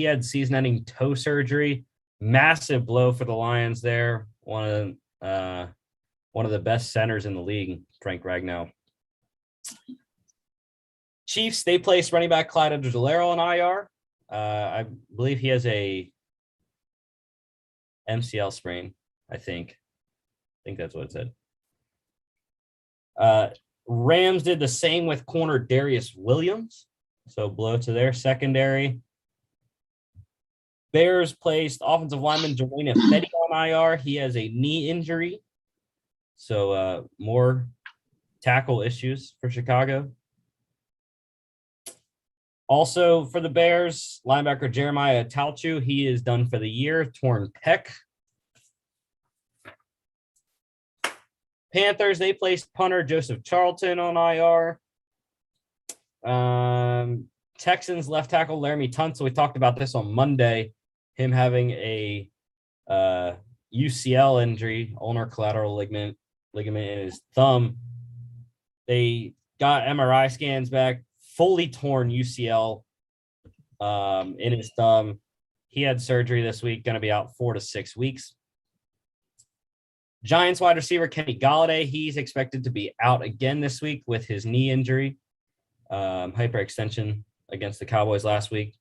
had season-ending toe surgery. Massive blow for the Lions there. One of the best centers in the league, Frank Ragnow. Chiefs, they placed running back Clyde Edwards-Helaire on IR. I believe he has a MCL sprain, I think. That's what it said. Rams did the same with corner Darius Williams. So blow to their secondary. Bears placed offensive lineman Jermaine Ifedi on IR. He has a knee injury. So more tackle issues for Chicago. Also for the Bears, linebacker Jeremiah Talchu, he is done for the year, torn pec. Panthers, they placed punter Joseph Charlton on IR. Texans left tackle Laramie Tunsil. We talked about this on Monday, him having a UCL injury, ulnar collateral ligament in his thumb. They got MRI scans back, fully torn UCL in his thumb. He had surgery this week, going to be out 4 to 6 weeks. Giants wide receiver Kenny Golladay, he's expected to be out again this week with his knee injury, hyperextension against the Cowboys last week.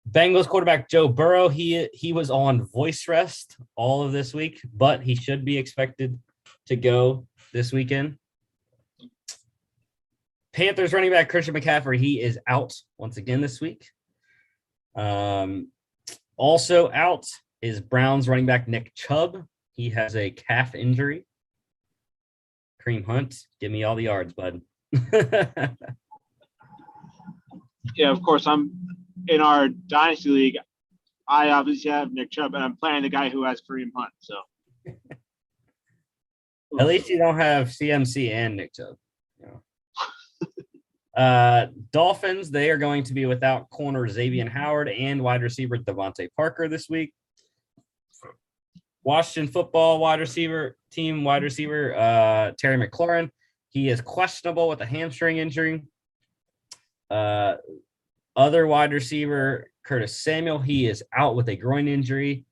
Bengals quarterback Joe Burrow, he was on voice rest all of this week, but he should be expected to go this weekend. Panthers running back Christian McCaffrey, he is out once again this week. Also out is Browns running back Nick Chubb. He has a calf injury. Kareem Hunt, give me all the yards, bud. Yeah, of course. I'm in our Dynasty League. I obviously have Nick Chubb, and I'm playing the guy who has Kareem Hunt. So at least you don't have CMC and Nick Chubb. Dolphins, they are going to be without corner Xavier Howard and wide receiver Devontae Parker this week. Washington football wide receiver Terry McLaurin, he is questionable with a hamstring injury. Other wide receiver Curtis Samuel, he is out with a groin injury,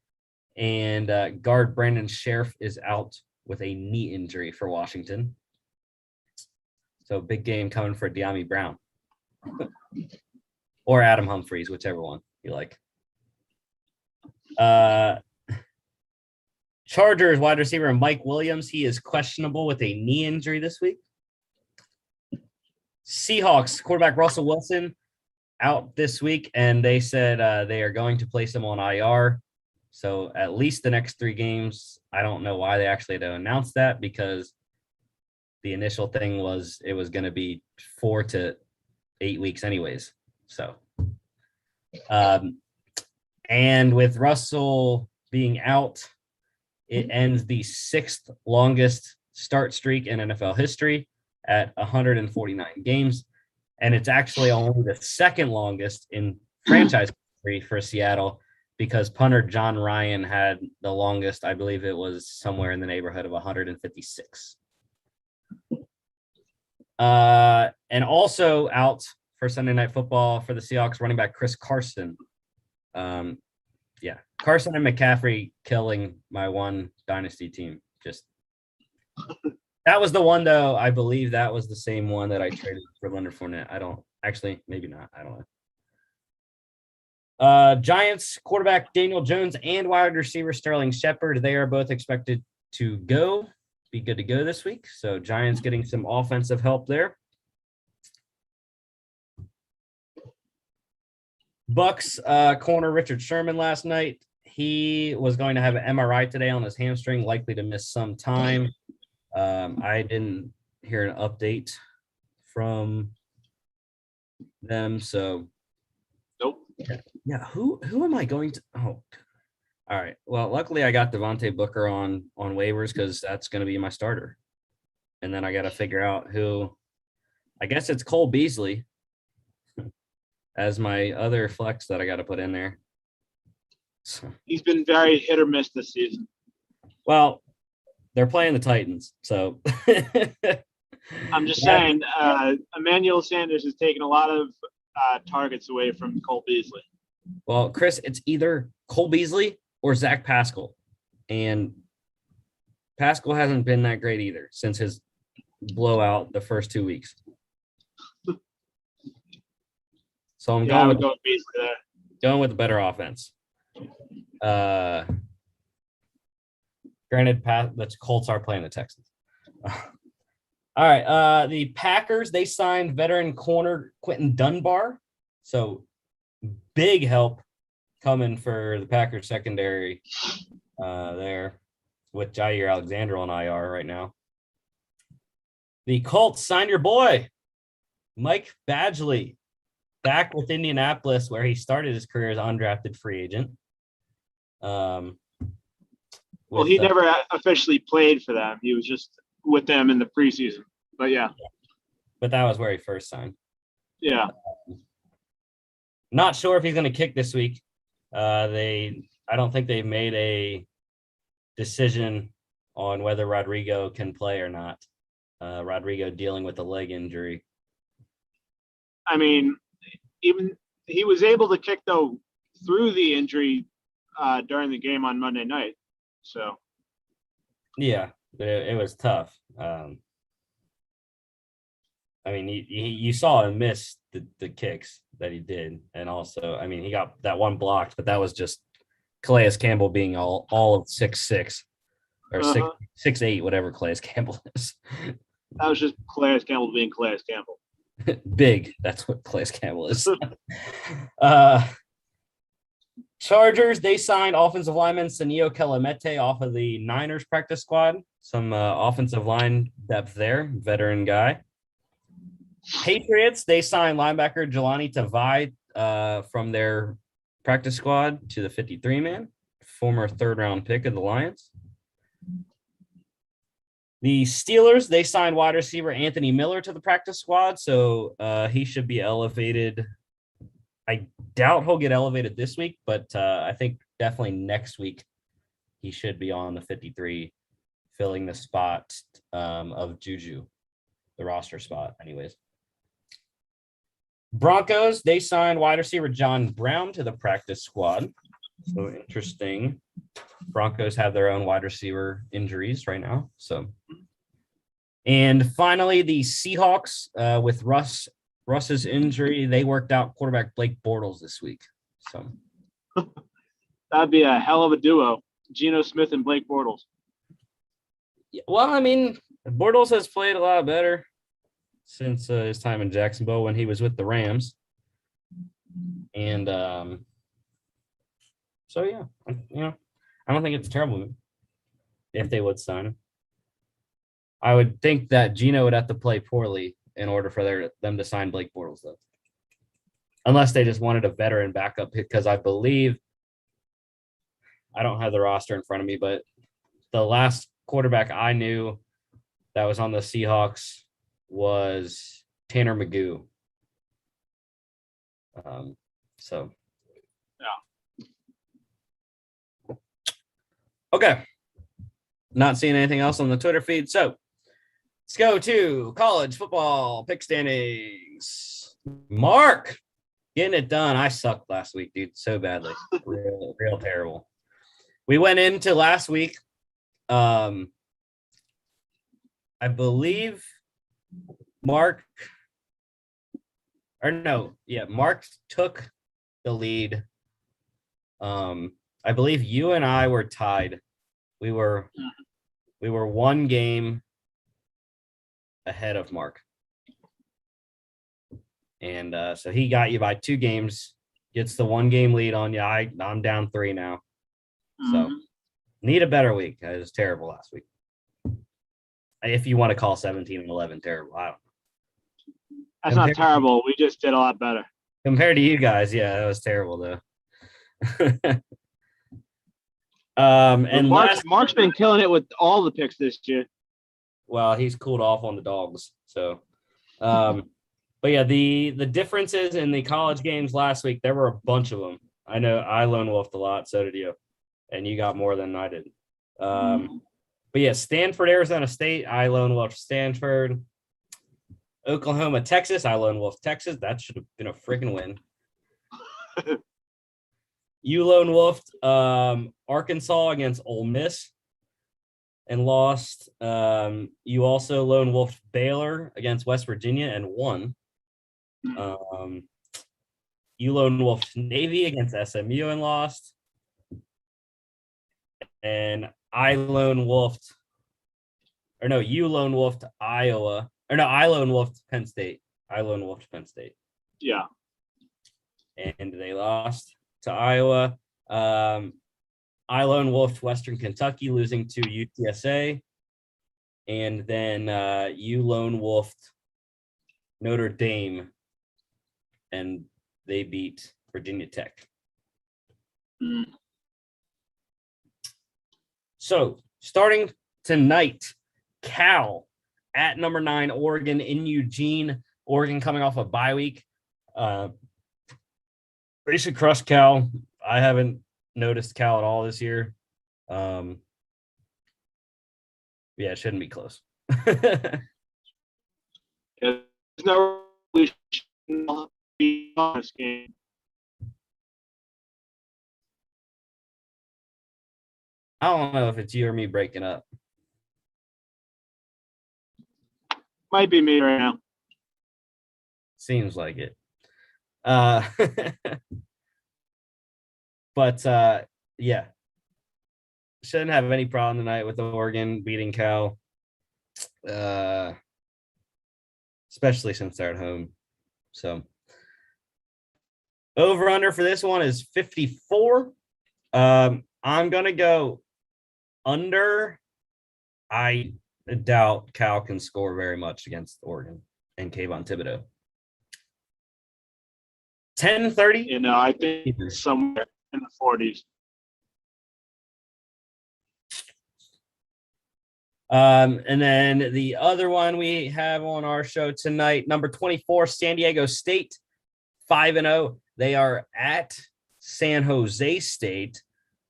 and guard Brandon Sheriff is out with a knee injury for Washington. So big game coming for De'Ami Brown or Adam Humphries, whichever one you like. Chargers wide receiver Mike Williams, he is questionable with a knee injury this week. Seahawks quarterback Russell Wilson out this week, and they said they are going to place him on IR. So at least the next 3 games. I don't know why they actually had to announce that, because the initial thing was it was going to be 4 to 8 weeks anyways. So, and with Russell being out, it ends the 6th longest start streak in NFL history at 149 games. And it's actually only the 2nd longest in franchise history for Seattle, because punter John Ryan had the longest. I believe it was somewhere in the neighborhood of 156. And also out for Sunday Night Football for the Seahawks, running back Chris Carson. Carson and McCaffrey killing my one dynasty team. Just that was the one, though. I believe that was the same one that I traded for Leonard Fournette. I don't actually, maybe not. I don't know. Giants quarterback Daniel Jones and wide receiver Sterling Shepard. They are both expected to be good to go this week. So Giants getting some offensive help there. Bucks corner Richard Sherman last night. He was going to have an MRI today on his hamstring, likely to miss some time. I didn't hear an update from them, so Nope. Yeah, who am I going to? Oh, all right. Well, luckily I got Devontae Booker on waivers because that's going to be my starter, and then I got to figure out who. I guess it's Cole Beasley as my other flex that I got to put in there. So, He's been very hit or miss this season. well, they're playing the Titans, so I'm just saying, Emmanuel Sanders has taken a lot of targets away from Cole Beasley. Well, Chris, it's either Cole Beasley or Zach Pascal, and Pascal hasn't been that great either since his blowout the first 2 weeks. So I'm I would go with Beasley there. Going with a better offense. Granted, the Colts are playing the Texans. All right. The Packers, they signed veteran corner Quentin Dunbar. So big help coming for the Packers secondary there with Jair Alexander on IR right now. The Colts signed your boy, Mike Badgley, back with Indianapolis, where he started his career as undrafted free agent. Well, he never officially played for them. He was just with them in the preseason. But yeah. But that was where he first signed. Yeah. Not sure if he's going to kick this week. I don't think they've made a decision on whether Rodrigo can play or not. Rodrigo dealing with a leg injury. I mean, even he was able to kick though through the injury during the game on Monday night. So yeah, it was tough. I mean, you saw him miss the kicks that he did, and also, I mean, he got that one blocked, but that was just Calais Campbell being all of 6'6" or 6'8", whatever Calais Campbell is. That was just Calais Campbell being Calais Campbell. Big. That's what Calais Campbell is. Chargers, they signed offensive lineman Sanio Kelemete off of the Niners practice squad. Some offensive line depth there, veteran guy. Patriots, they signed linebacker Jelani Tavai from their practice squad to the 53-man, former third-round pick of the Lions. The Steelers, they signed wide receiver Anthony Miller to the practice squad, so he should be elevated. I doubt he'll get elevated this week, but I think definitely next week he should be on the 53, filling the spot of Juju, the roster spot anyways. Broncos, they signed wide receiver John Brown to the practice squad. So interesting. Broncos have their own wide receiver injuries right now. So, and finally, the Seahawks with Russ's injury, they worked out quarterback Blake Bortles this week. So that'd be a hell of a duo, Geno Smith and Blake Bortles. Well, I mean, Bortles has played a lot better since his time in Jacksonville when he was with the Rams. And so, yeah, I don't think it's terrible if they would sign him. I would think that Geno would have to play poorly in order for them to sign Blake Bortles, though. Unless they just wanted a veteran backup, because I believe – I don't have the roster in front of me, but the last quarterback I knew that was on the Seahawks was Tanner Magoo. So – okay. Not seeing anything else on the Twitter feed. So Let's go to college football pick standings. Mark, getting it done. I sucked last week, dude, so badly. Real terrible. We went into last week. I believe Mark took the lead. I believe you and I were tied. We were one game ahead of Mark. And so he got you by 2 games, gets the 1 game lead on you. I'm down 3 now. So need a better week. I was terrible last week. If you want to call 17-11 terrible, I don't know. That's not terrible. We just did a lot better. Compared to you guys, yeah, that was terrible though. And Mark's been killing it with all the picks this year. Well, he's cooled off on the dogs. So, but yeah, the differences in the college games last week, there were a bunch of them. I know I lone wolfed a lot, so did you, and you got more than I did. But yeah, Stanford, Arizona State, I lone wolfed Stanford. Oklahoma, Texas, I lone wolfed Texas. That should have been a freaking win. You lone wolfed Arkansas against Ole Miss and lost. You also lone wolfed Baylor against West Virginia and won. You lone wolfed Navy against SMU and lost. And I lone wolfed, you lone wolfed Iowa. I lone wolfed Penn State. Yeah. And they lost to Iowa. I lone wolfed Western Kentucky, losing to UTSA. And then you lone wolfed Notre Dame, and they beat Virginia Tech. So, starting tonight, Cal at number 9, Oregon in Eugene. Oregon coming off a bye week. They should crush Cal. I haven't noticed Cal at all this year. Yeah, it shouldn't be close. There's no we should be on this game. I don't know if it's you or me breaking up. Might be me right now. Seems like it. But yeah, shouldn't have any problem tonight with Oregon beating Cal, especially since they're at home. So over under for this one is 54. I'm gonna go under. I doubt Cal can score very much against Oregon and Kayvon Thibodeau. 10:30. I think somewhere in the 40s. And then the other one we have on our show tonight, number 24, San Diego State, 5-0. They are at San Jose State.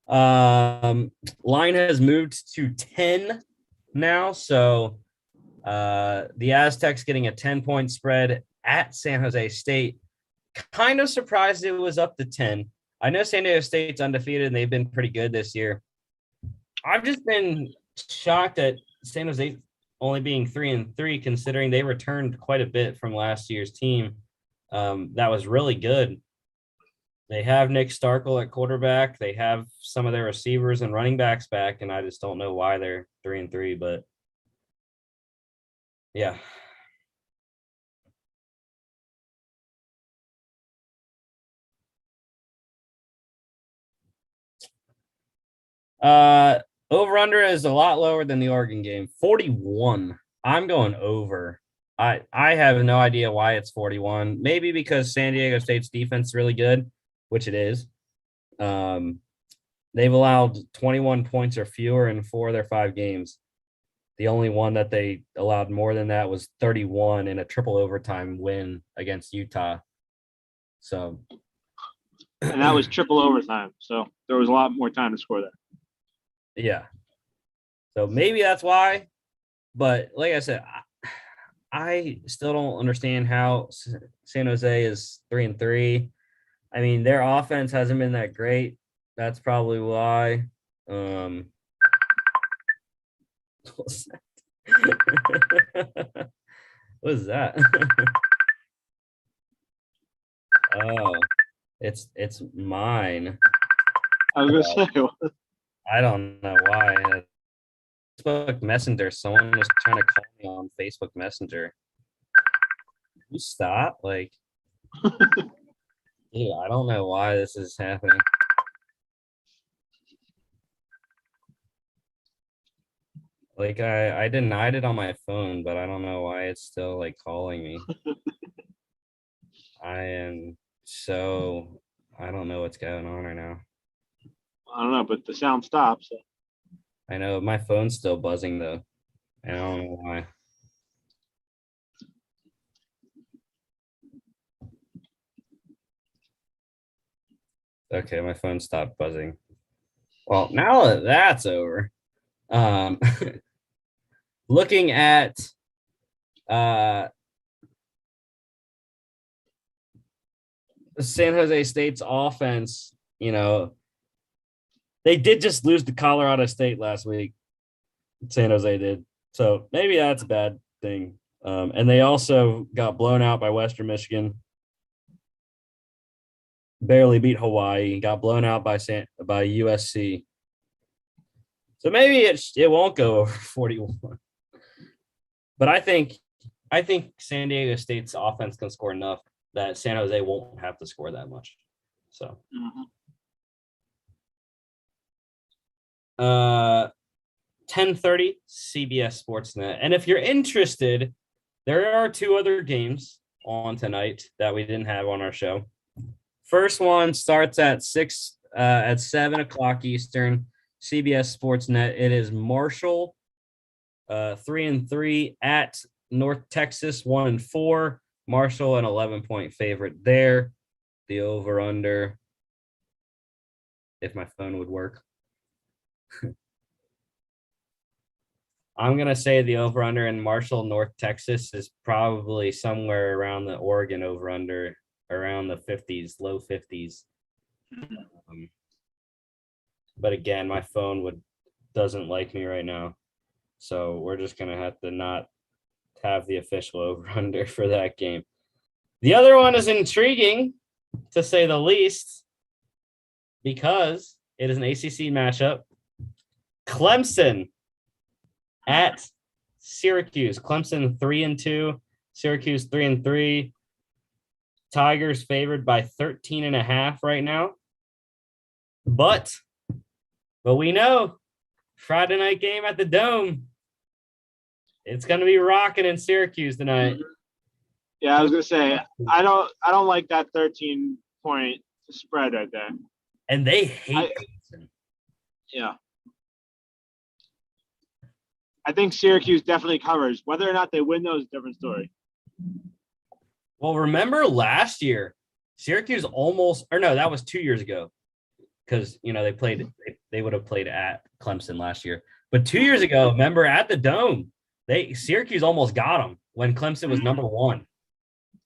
Line has moved to 10 now, so the Aztecs getting a 10-point spread at San Jose State. Kind of surprised it was up to 10. I know San Diego State's undefeated and they've been pretty good this year. I've just been shocked at San Jose only being 3-3, considering they returned quite a bit from last year's team. That was really good. They have Nick Starkel at quarterback. They have some of their receivers and running backs back, and I just don't know why they're 3-3, but yeah. Over under is a lot lower than the Oregon game. 41. I'm going over. I have no idea why it's 41. Maybe because San Diego State's defense is really good, which it is. They've allowed 21 points or fewer in 4 of their 5 games. The only one that they allowed more than that was 31 in a triple overtime win against Utah. So, and that was triple overtime. So there was a lot more time to score that. Yeah. So maybe that's why. But like I said, I still don't understand how San Jose is 3-3. I mean, their offense hasn't been that great. That's probably why. What's that? What is that? Oh, it's mine. I was gonna say, I don't know why. Facebook Messenger. Someone was trying to call me on Facebook Messenger. You stop? Like, yeah, I don't know why this is happening. Like, I denied it on my phone, but I don't know why it's still like calling me. I am so I don't know what's going on right now. I don't know, but the sound stops. I know my phone's still buzzing though. I don't know why. Okay, my phone stopped buzzing. Well, now that that's over, um, looking at San Jose State's offense, they did just lose to Colorado State last week. San Jose did. So maybe that's a bad thing. And they also got blown out by Western Michigan. Barely beat Hawaii. Got blown out by USC. So maybe it won't go over 41. But I think San Diego State's offense can score enough that San Jose won't have to score that much. So. 10:30 CBS Sportsnet. And if you're interested, there are two other games on tonight that we didn't have on our show. First one starts at 7 o'clock Eastern, CBS Sportsnet. It is Marshall, 3-3 at North Texas, 1-4. Marshall, an 11-point favorite there. The over/under, if my phone would work. I'm going to say the over/under in Marshall, North Texas is probably somewhere around the Oregon over/under, around the 50s, low 50s. But again, my phone doesn't like me right now. So we're just going to have to not have the official over/under for that game. The other one is intriguing, to say the least, because it is an ACC matchup. Clemson at Syracuse. Clemson 3-2, Syracuse 3-3. Tigers favored by 13.5 right now. But we know Friday night game at the Dome. It's going to be rocking in Syracuse tonight. Yeah, I was gonna say I don't like that 13-point spread right there. And they hate Clemson. Yeah. I think Syracuse definitely covers. Whether or not they win, though, is a different story. Well, remember last year, Syracuse that was 2 years ago, because they would have played at Clemson last year. But 2 years ago, remember at the Dome, Syracuse almost got them when Clemson was number one.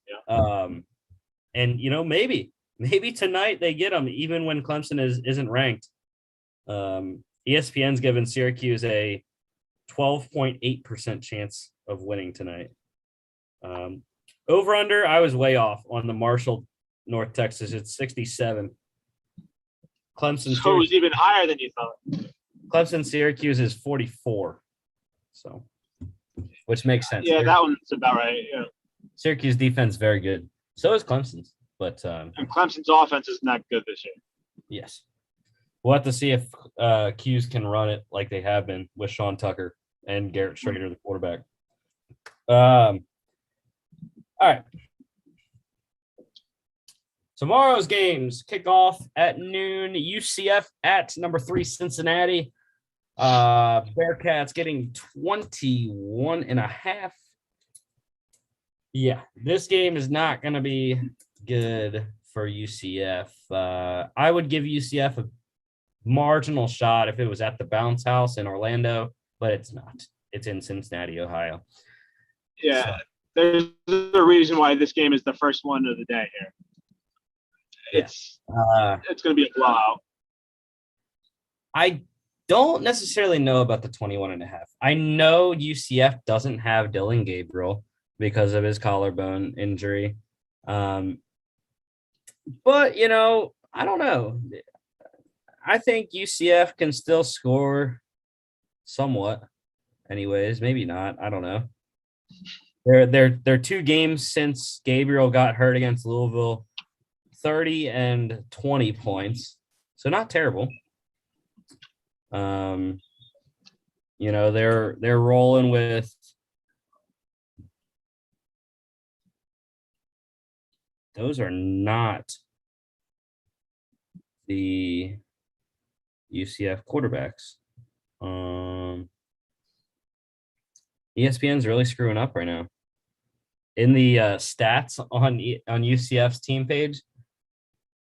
Yeah. And maybe tonight they get them even when Clemson isn't ranked. ESPN's given Syracuse a 12.8% chance of winning tonight. Over/under, I was way off on the Marshall, North Texas. It's 67. Clemson. So it was even higher than you thought. Clemson, Syracuse is 44. So, which makes sense. Yeah, that one's about right. Yeah. Syracuse defense very good. So is Clemson's, but and Clemson's offense is not good this year. Yes. We'll have to see if Q's can run it like they have been with Sean Tucker and Garrett Schrader, the quarterback. All right. Tomorrow's games kick off at noon. UCF at number 3 Cincinnati. Bearcats getting 21.5. Yeah, this game is not going to be good for UCF. I would give UCF a marginal shot if it was at the Bounce House in Orlando, but it's not. It's in Cincinnati, Ohio. Yeah, there's a reason why this game is the first one of the day here. Yeah. It's going to be a blowout. I don't necessarily know about the 21.5. I know UCF doesn't have Dylan Gabriel because of his collarbone injury. But, I don't know. I think UCF can still score somewhat. Anyways, maybe not. I don't know. They're 2 games since Gabriel got hurt against Louisville, 30 and 20 points. So not terrible. They're rolling with those are not the UCF quarterbacks. ESPN's really screwing up right now. In the stats on UCF's team page,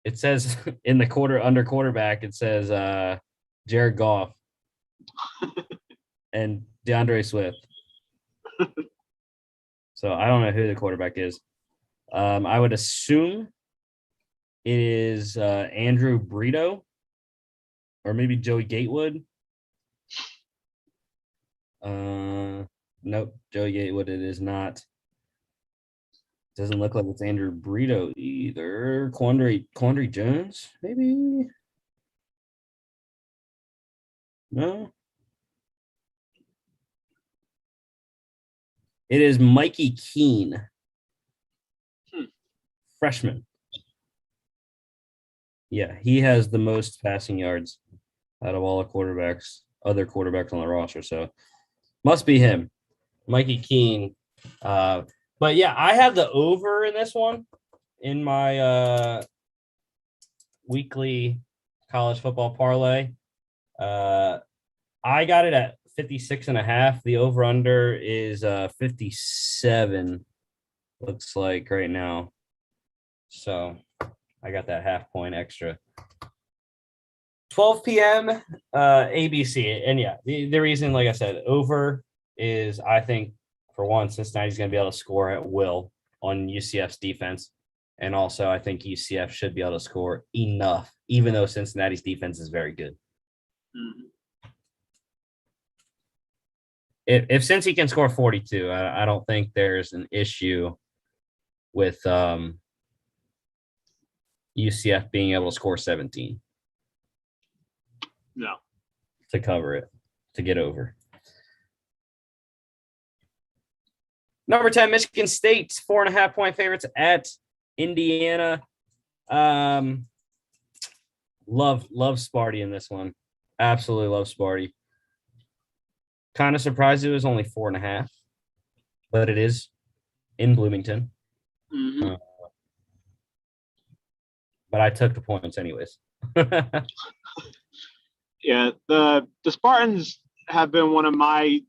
it says in the under quarterback, it says Jared Goff and DeAndre Swift. So I don't know who the quarterback is. I would assume it is Andrew Brito or maybe Joey Gatewood. Nope, Joey Gatewood it is not. Doesn't look like it's Andrew Brito either. Quandre Jones, maybe? No. It is Mikey Keene. Freshman. Yeah, he has the most passing yards out of all the other quarterbacks on the roster. So must be him. Mikey Keene. But yeah, I have the over in this one in my weekly college football parlay. I got it at 56.5. The over under is 57. Looks like right now. So I got that half point extra. 12 p.m. ABC. And yeah, the reason, like I said, over is I think for one, Cincinnati's going to be able to score at will on UCF's defense. And also, I think UCF should be able to score enough, even though Cincinnati's defense is very good. Mm-hmm. If Cincy can score 42, I don't think there's an issue with UCF being able to score 17. No. To cover it, to get over. Number 10, Michigan State, 4.5-point favorites at Indiana. Love Sparty in this one. Absolutely love Sparty. Kind of surprised it was only 4.5, but it is in Bloomington. Mm-hmm. But I took the points anyways. Yeah, the Spartans have been one of my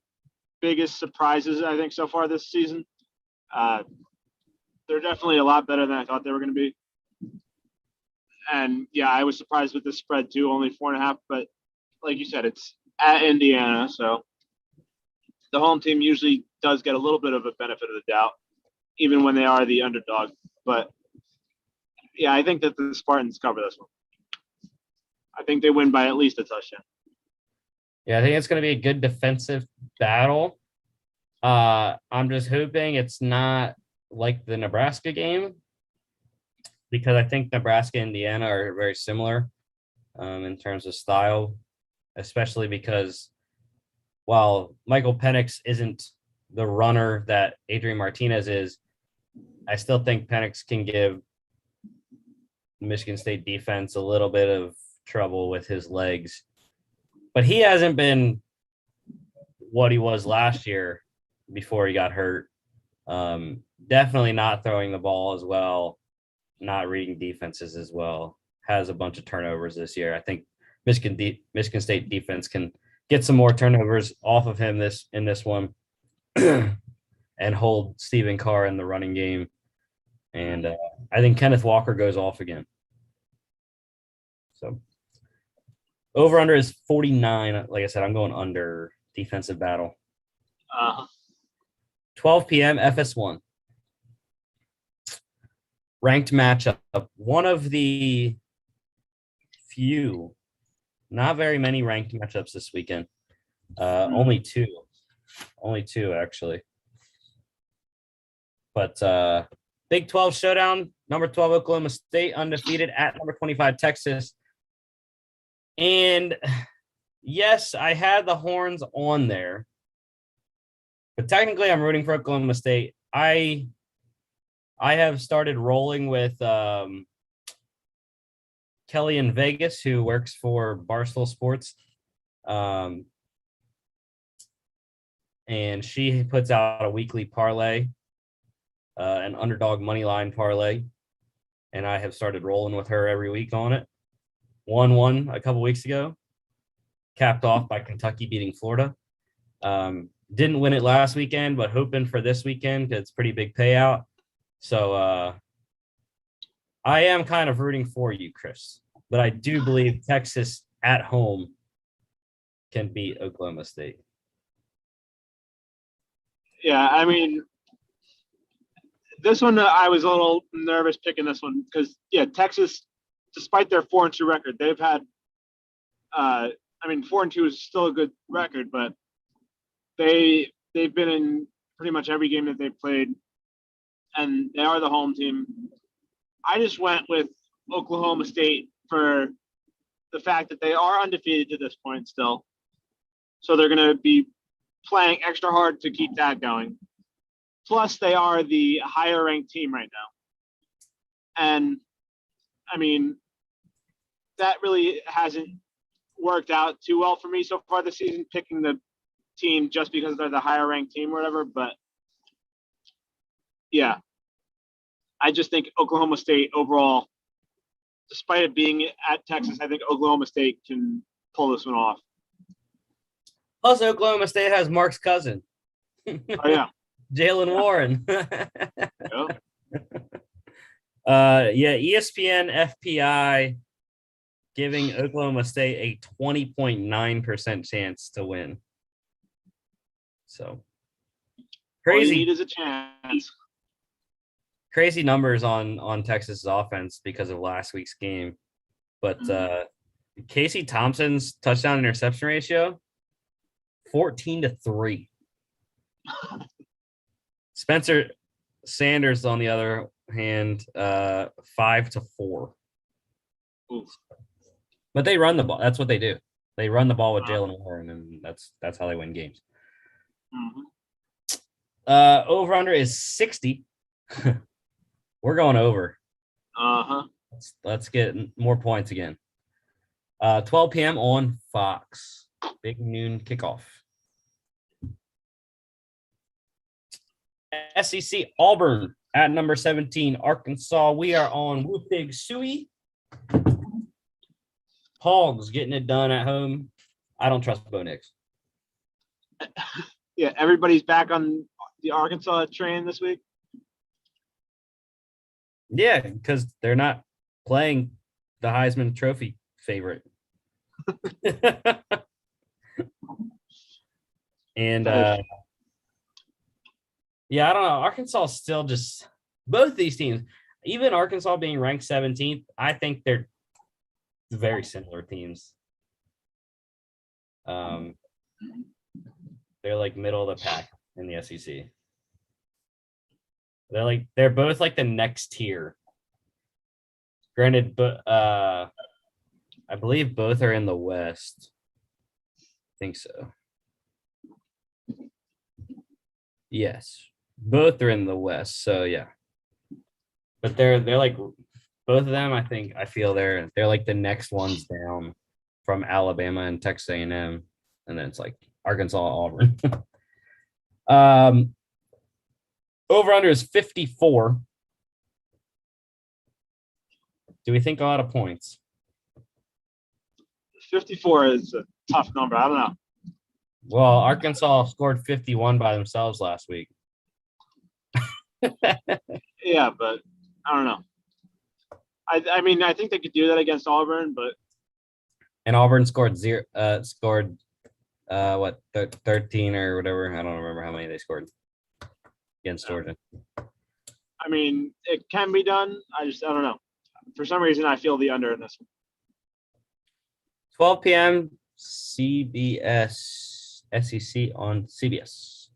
biggest surprises, I think, so far this season. They're definitely a lot better than I thought they were going to be. And yeah, I was surprised with the spread too, only 4.5. But like you said, it's at Indiana, so the home team usually does get a little bit of a benefit of the doubt, even when they are the underdog. But yeah, I think that the Spartans cover this one. I think they win by at least a touchdown. Yeah, I think it's going to be a good defensive battle. I'm just hoping it's not like the Nebraska game, because I think Nebraska and Indiana are very similar in terms of style, especially because while Michael Penix isn't the runner that Adrian Martinez is, I still think Penix can give the Michigan State defense a little bit of trouble with his legs. But he hasn't been what he was last year before he got hurt. Definitely not throwing the ball as well, not reading defenses as well. Has a bunch of turnovers this year. I think Michigan State defense can get some more turnovers off of him in this one and hold Stephen Carr in the running game. And I think Kenneth Walker goes off again. So over under is 49. Like I said, I'm going under defensive battle. 12 p.m. FS1. ranked matchup. One of the few, not very many ranked matchups this weekend. Only two actually. But Big 12 showdown, number 12 Oklahoma State undefeated at number 25 Texas. And yes, I had the Horns on there, but technically I'm rooting for Oklahoma State. I have started rolling with Kelly in Vegas, who works for Barstool Sports. And she puts out a weekly parlay, an underdog money line parlay. And I have started rolling with her every week on it. Won one a couple weeks ago, capped off by Kentucky beating Florida. Didn't win it last weekend, but hoping for this weekend because it's a pretty big payout. So I am kind of rooting for you, Chris. But I do believe Texas at home can beat Oklahoma State. Yeah, I mean, this one I was a little nervous picking this one because Texas, despite their 4-2 record, they've had 4-2 is still a good record, but they've been in pretty much every game that they've played, and they are the home team. I just went with Oklahoma State for the fact that they are undefeated to this point still. So they're going to be playing extra hard to keep that going. Plus, they are the higher ranked team right now. And I mean, that really hasn't worked out too well for me so far this season, picking the team just because they're the higher ranked team or whatever. But yeah, I just think Oklahoma State overall, despite it being at Texas, I think Oklahoma State can pull this one off. Plus, Oklahoma State has Mark's cousin. Oh, yeah. Jalen Warren. ESPN FPI giving Oklahoma State a 20.9% chance to win. So crazy. All you need is a chance. Crazy numbers on Texas's offense because of last week's game. But Casey Thompson's touchdown interception ratio, 14-3. Spencer Sanders, on the other hand, 5-4. Oof. But they run the ball. That's what they do. They run the ball with Jalen Warren, and that's how they win games. Mm-hmm. Over under is 60. We're going over. Let's get more points again. 12 p.m. on Fox. Big noon kickoff. SEC Auburn at number 17, Arkansas. We are on Woo Pig Suey. Hogs getting it done at home. I don't trust Bo Nix. Yeah, everybody's back on the Arkansas train this week. Yeah, because they're not playing the Heisman Trophy favorite. And yeah, I don't know. Arkansas is still just both these teams, even Arkansas being ranked 17th, I think they're very similar teams. They're like middle of the pack in the SEC. They're both like the next tier. Granted, but I believe both are in the West. I think so. Yes, both are in the West. So yeah, but they're like both of them. I feel they're like the next ones down from Alabama and Texas A&M, and then it's like Arkansas, Auburn. Over under is 54. Do we think a lot of points? 54 is a tough number. I don't know. Well, Arkansas scored 51 by themselves last week. Yeah, but I don't know. I mean, I think they could do that against Auburn, but and Auburn scored 13 or whatever. I don't remember how many they scored against Georgia. I mean, it can be done. I don't know. For some reason, I feel the under in this one. 12 p.m. CBS SEC on CBS.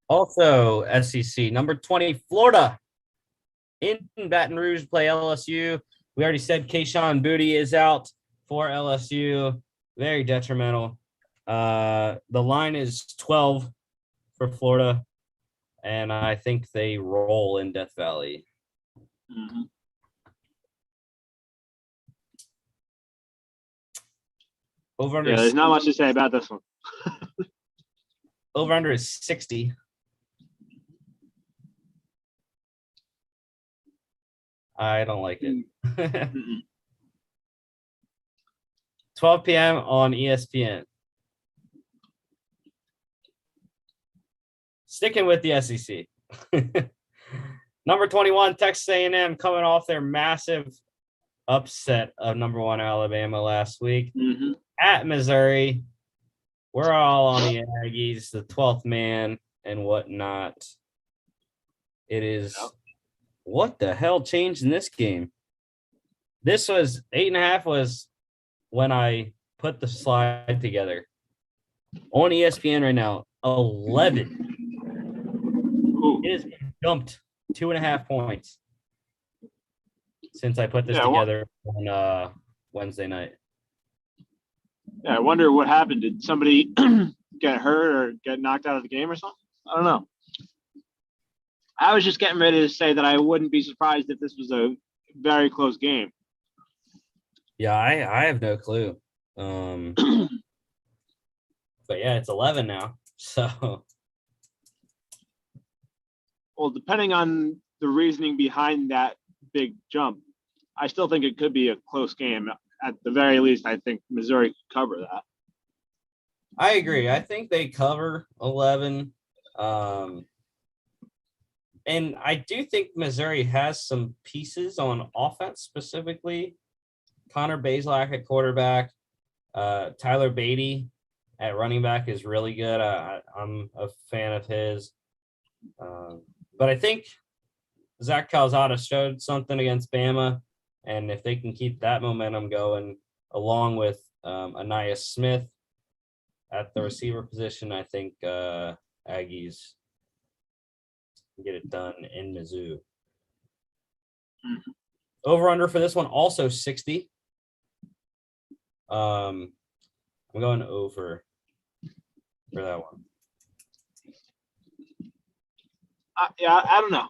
Also, SEC number 20, Florida in Baton Rouge play LSU. We already said Kayshon Boutte is out for LSU. Very detrimental. The line is 12 for Florida, and I think they roll in Death Valley. Mm-hmm. Over-under there's not much to say about this one. over-under is 60. I don't like it. 12 p.m. on ESPN. Sticking with the SEC. Number 21, Texas A&M coming off their massive upset of number 1 Alabama last week. Mm-hmm. At Missouri. We're all on the Aggies, the 12th man and whatnot. It is what the hell changed in this game? This was 8.5 was when I put the slide together. On ESPN right now, 11. Ooh. It is jumped 2.5 points since I put this together on Wednesday night. Yeah, I wonder what happened. Did somebody get hurt or get knocked out of the game or something? I don't know. I was just getting ready to say that I wouldn't be surprised if this was a very close game. Yeah, I have no clue. But yeah, it's 11 now. So well, depending on the reasoning behind that big jump, I still think it could be a close game. At the very least, I think Missouri could cover that. I agree. I think they cover 11. And I do think Missouri has some pieces on offense, specifically Connor Bazelak at quarterback. Tyler Beatty at running back is really good. I'm a fan of his. But I think Zach Calzada showed something against Bama. And if they can keep that momentum going, along with Anaya Smith at the receiver position, I think Aggies can get it done in Mizzou. Mm-hmm. Over-under for this one, also 60. I'm going over for that one. I don't know.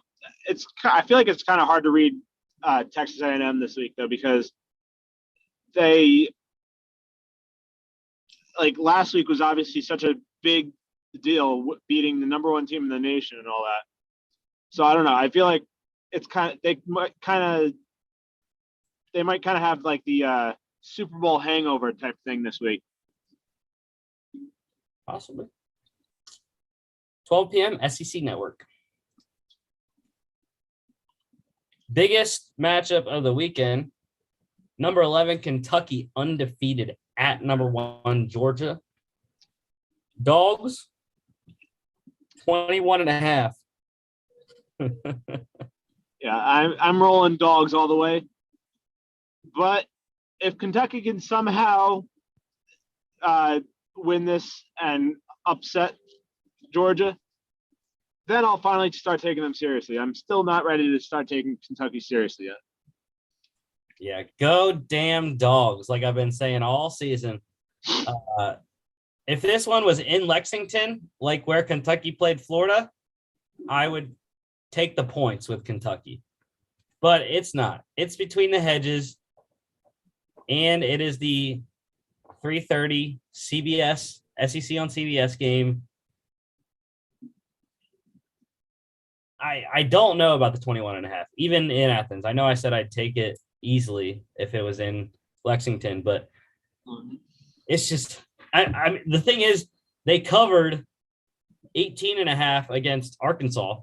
I feel like it's kind of hard to read Texas A&M this week, though, because they, like, last week was obviously such a big deal, beating the number 1 team in the nation and all that. So I don't know. I feel like it's they might kind of have like the Super Bowl hangover type thing this week. Possibly. 12 p.m. SEC Network. Biggest matchup of the weekend. Number 11, Kentucky, undefeated at number 1, Georgia. Dogs, 21.5. Yeah, I'm rolling dogs all the way. But if Kentucky can somehow win this and upset Georgia, then I'll finally start taking them seriously. I'm still not ready to start taking Kentucky seriously yet. Yeah, go damn dogs, like I've been saying all season. If this one was in Lexington, like where Kentucky played Florida, I would take the points with Kentucky. But it's not. It's between the hedges, and it is the 3:30 CBS, SEC on CBS game. I don't know about the 21.5, even in Athens. I know I said I'd take it easily if it was in Lexington, but it's just the thing is they covered 18.5 against Arkansas,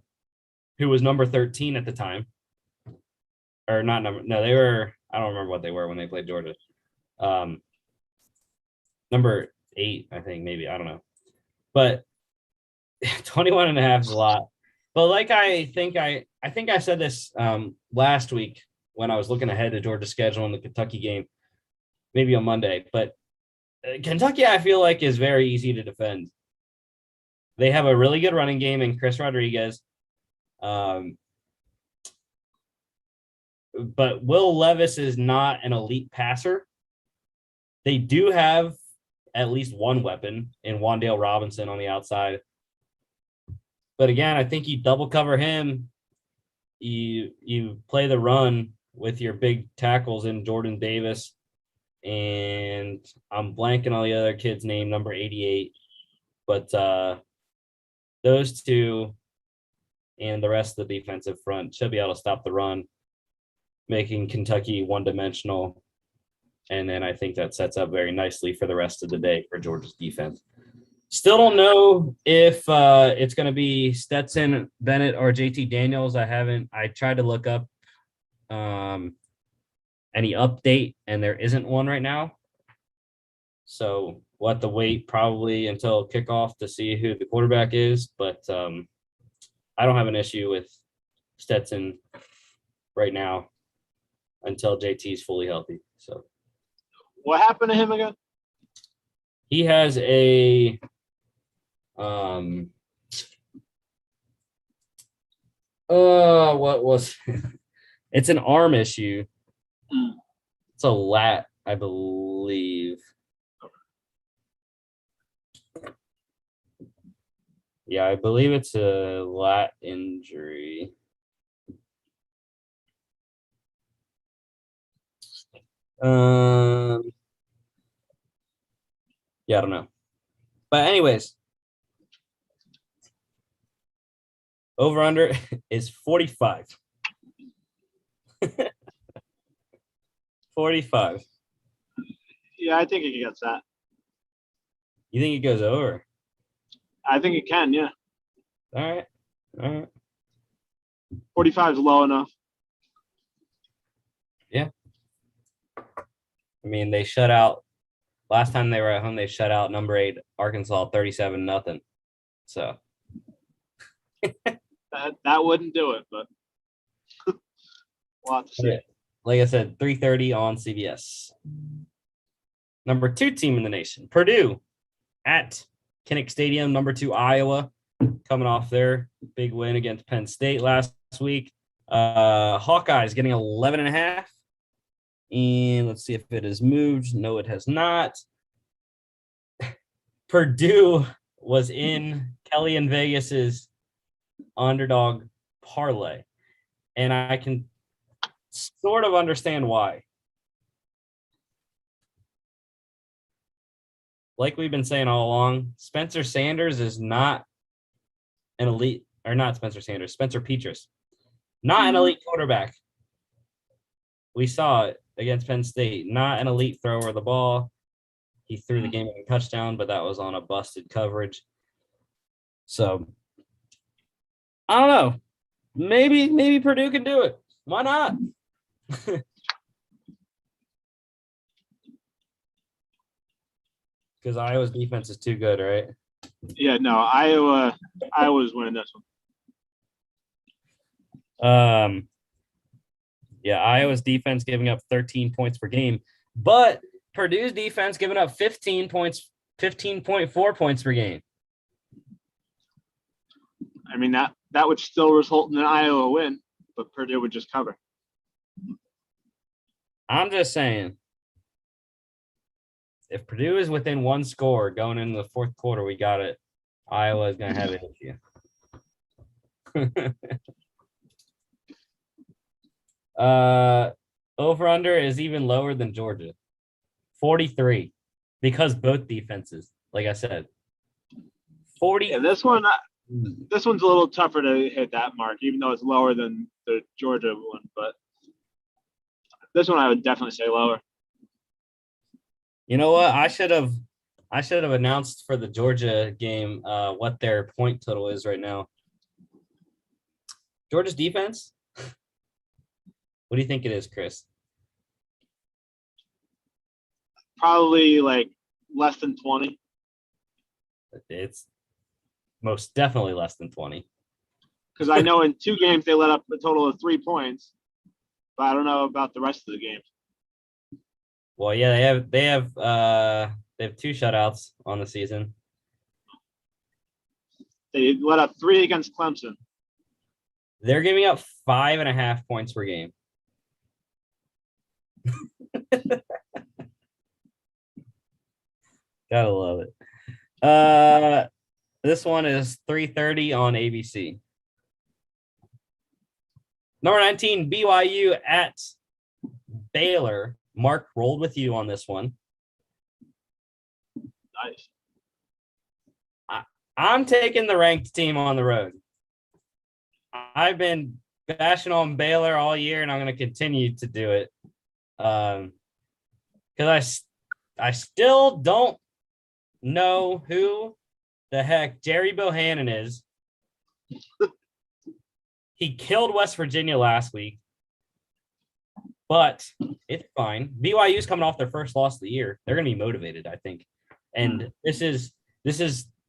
who was number 13 at the time. Or not number, no, they were, I don't remember what they were when they played Georgia. Number 8, I think, maybe, I don't know. But 21.5 is a lot. But like I think I said this last week when I was looking ahead to Georgia's schedule in the Kentucky game, maybe on Monday. But Kentucky, I feel like, is very easy to defend. They have a really good running game in Chris Rodriguez. But Will Levis is not an elite passer. They do have at least one weapon in Wandale Robinson on the outside. But again, I think you double cover him. You play the run with your big tackles in Jordan Davis, and I'm blanking on the other kid's name, number 88. But those two and the rest of the defensive front should be able to stop the run, making Kentucky one-dimensional. And then I think that sets up very nicely for the rest of the day for Georgia's defense. Still don't know if it's going to be Stetson Bennett or JT Daniels. I tried to look up any update, and there isn't one right now. So we'll have to wait probably until kickoff to see who the quarterback is. But I don't have an issue with Stetson right now until JT is fully healthy. So What happened to him again? he has a what was it's an arm issue. It's a lat, I believe. Yeah, I believe it's a lat injury. Yeah, I don't know. But anyways, over under is 45. 45. Yeah, I think he gets that. You think it goes over? I think it can, yeah. All right. 45 is low enough. Yeah. I mean, they shut out last time they were at home, they shut out number 8 Arkansas 37-0. So that wouldn't do it, but we'll have to see. Like I said, 3:30 on CBS. Number 2 team in the nation, Purdue at Kinnick Stadium. Number 2 Iowa, coming off their big win against Penn State last week. Hawkeyes getting 11.5. And let's see if it has moved. No, it has not. Purdue was in Kelly and Vegas's underdog parlay, and I can sort of understand why. Like we've been saying all along, Spencer Sanders is not an elite, or not Spencer Sanders, Spencer Petras, not an elite quarterback. We saw it against Penn State, not an elite thrower of the ball. He threw the game-winning touchdown, but that was on a busted coverage. So I don't know. Maybe Purdue can do it. Why not? Because Iowa's defense is too good, right? Yeah, no, Iowa's winning this one. Yeah, Iowa's defense giving up 13 points per game, but Purdue's defense giving up 15 points, 15.4 points per game. I mean, that would still result in an Iowa win, but Purdue would just cover. I'm just saying, if Purdue is within one score going into the fourth quarter, we got it. Iowa is going to have an issue. Over under is even lower than Georgia. 43, because both defenses, like I said. 40. Yeah, this one's a little tougher to hit that mark, even though it's lower than the Georgia one. But this one I would definitely say lower. You know what? I should have announced for the Georgia game what their point total is right now. Georgia's defense. What do you think it is, Chris? Probably like less than 20. It's most definitely less than 20. because I know in 2 games they let up a total of 3 points, but I don't know about the rest of the games. Well, yeah, they have 2 shutouts on the season. They let up 3 against Clemson. They're giving up 5.5 points per game. Gotta love it. This one is 3:30 on ABC. Number 19, BYU at Baylor. Mark rolled with you on this one. Nice. I'm taking the ranked team on the road. I've been bashing on Baylor all year, and I'm going to continue to do it. Because I still don't know who the heck Jerry Bohannon is. He killed West Virginia last week, but it's fine. BYU's coming off their first loss of the year. They're going to be motivated, I think. And this is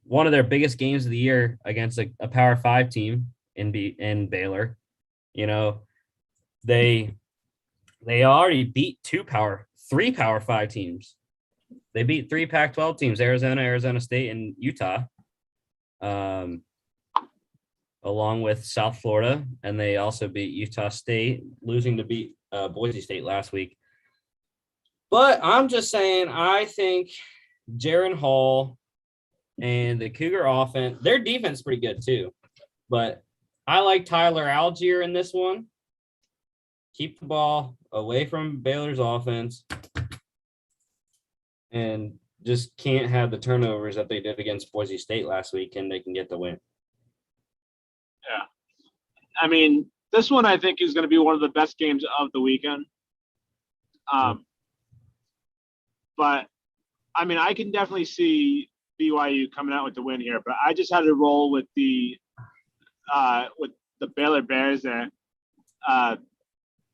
one of their biggest games of the year against a Power 5 team in Baylor. You know, they already beat 3 Power 5 teams. They beat 3 Pac-12 teams: Arizona State, and Utah, along with South Florida, and they also beat Utah State, losing to beat Boise State last week. But I'm just saying, I think Jaron Hall and the Cougar offense, their defense is pretty good too. But I like Tyler Algier in this one. Keep the ball away from Baylor's offense and just can't have the turnovers that they did against Boise State last week, and they can get the win. Yeah. I mean, this one I think is going to be one of the best games of the weekend. But, I mean, I can definitely see BYU coming out with the win here, but I just had to roll with the Baylor Bears there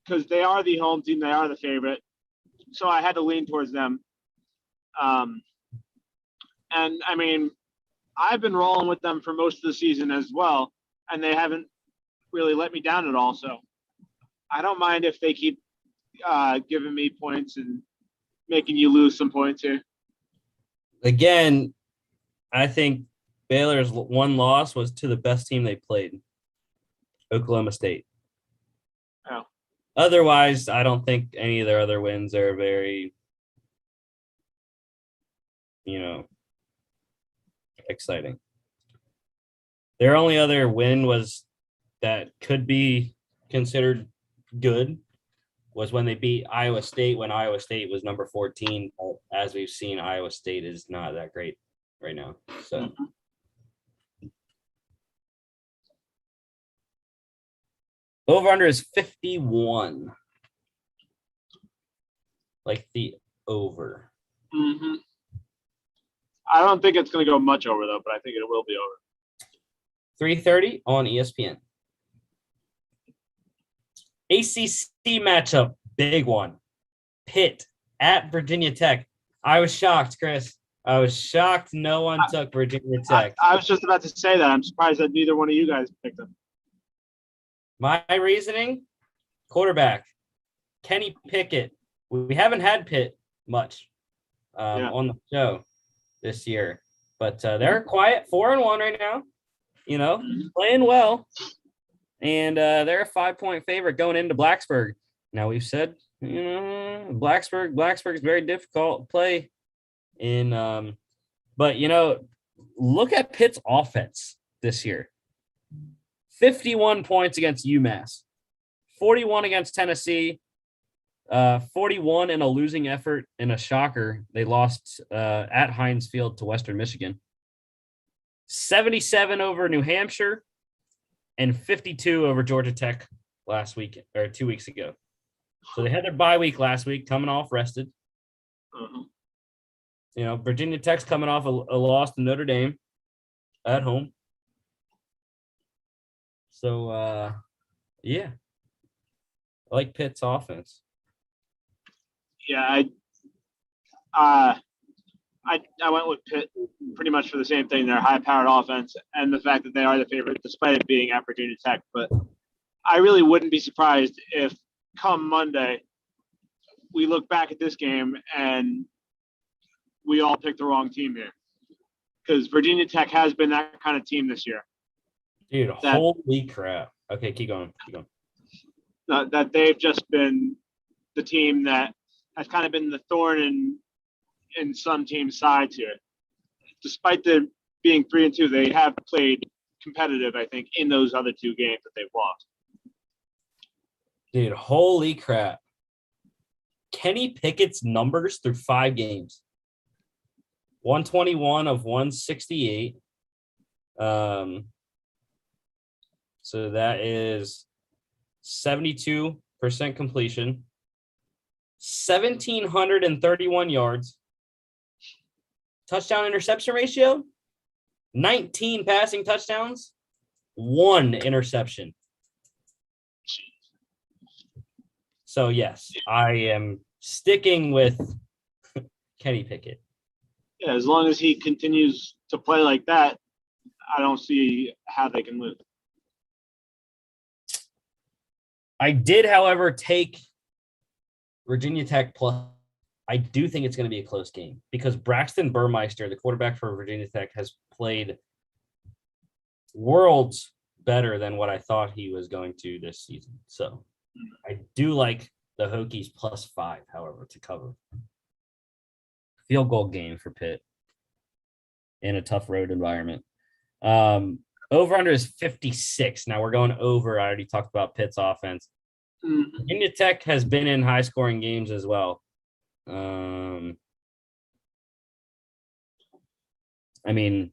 because they are the home team. They are the favorite. So I had to lean towards them. And, I mean, I've been rolling with them for most of the season as well, and they haven't really let me down at all. So I don't mind if they keep giving me points and making you lose some points here. Again, I think Baylor's one loss was to the best team they played, Oklahoma State. Oh. Otherwise, I don't think any of their other wins are very, exciting. Their only other win was that could be considered good was when they beat Iowa State when Iowa State was number 14. But as we've seen, Iowa State is not that great right now. So over under is 51. Like the over. Mm-hmm. I don't think it's going to go much over, though, but I think it will be over. 3:30 on ESPN. ACC matchup, big one. Pitt at Virginia Tech. I was shocked, Chris. I was shocked no one took Virginia Tech. I was just about to say that. I'm surprised that neither one of you guys picked them. My reasoning, quarterback, Kenny Pickett. We haven't had Pitt much on the show this year, but they're quiet, 4-1 right now, playing well. And they're a 5-point favorite going into Blacksburg. Now we've said, Blacksburg is very difficult to play in. But look at Pitt's offense this year. 51 points against UMass, 41 against Tennessee, 41 in a losing effort in a shocker. They lost at Heinz Field to Western Michigan. 77 over New Hampshire. And 52 over Georgia Tech last week or 2 weeks ago. So they had their bye week last week, coming off rested. Virginia Tech's coming off a loss to Notre Dame at home. So, I like Pitt's offense. Yeah, I went with Pitt pretty much for the same thing. Their high-powered offense and the fact that they are the favorite, despite it being at Virginia Tech. But I really wouldn't be surprised if come Monday we look back at this game and we all picked the wrong team here, because Virginia Tech has been that kind of team this year. Dude, holy crap. Okay, keep going. That they've just been the team that has kind of been the thorn in some teams' sides here. Despite them being 3-2, they have played competitive, I think, in those other two games that they've lost. Dude, holy crap. Kenny Pickett's numbers through 5 games. 121 of 168. So that is 72% completion. 1,731 yards. Touchdown interception ratio, 19 passing touchdowns, 1 interception. So, yes, I am sticking with Kenny Pickett. Yeah, as long as he continues to play like that, I don't see how they can lose. I did, however, take Virginia Tech plus. I do think it's going to be a close game because Braxton Burmeister, the quarterback for Virginia Tech, has played worlds better than what I thought he was going to this season. So I do like the Hokies +5, however, to cover. Field goal game for Pitt in a tough road environment. Over-under is 56. Now we're going over. I already talked about Pitt's offense. Virginia Tech has been in high-scoring games as well. I mean,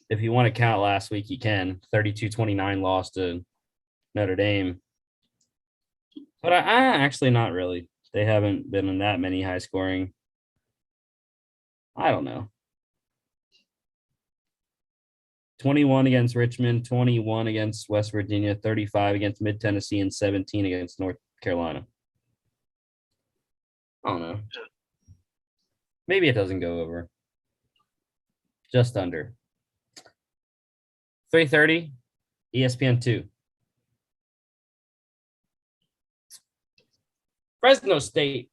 if you want to count last week, you can. 32-29 loss to Notre Dame. But I actually not really. They haven't been in that many high-scoring. I don't know. 21 against Richmond, 21 against West Virginia, 35 against Mid-Tennessee, and 17 against North Carolina. I don't know. Maybe it doesn't go over. Just under. 3:30, ESPN 2. Fresno State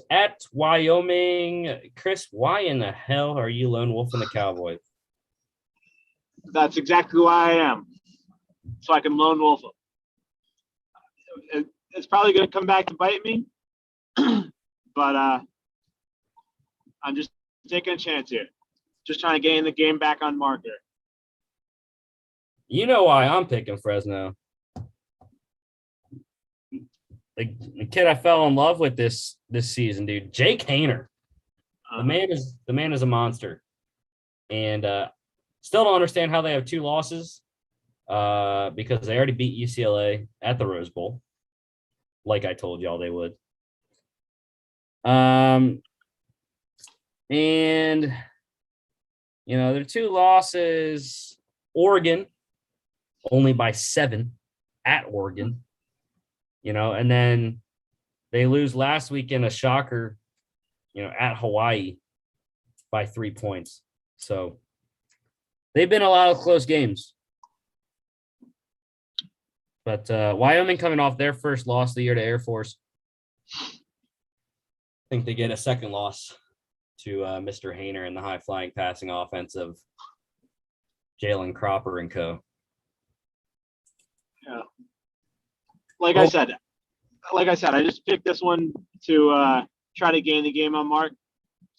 at Wyoming. Chris, why in the hell are you lone wolf in the Cowboys? That's exactly why I am. So I can lone wolf them. It's probably going to come back to bite me, but I'm just taking a chance here. Just trying to gain the game back on marker. You know why I'm picking Fresno. The kid I fell in love with this season, dude. Jake Haener. The man is a monster. And still don't understand how they have 2 losses because they already beat UCLA at the Rose Bowl, like I told y'all they would. And, you know, their 2 losses, Oregon, only by 7 at Oregon, you know, and then they lose last week in a shocker, you know, at Hawaii by 3 points. So they've been a lot of close games. But Wyoming coming off their first loss of the year to Air Force. I think they get a second loss to Mr. Haener and the high-flying passing offense of Jalen Cropper and co. Yeah. Like I said, I just picked this one to try to gain the game on mark.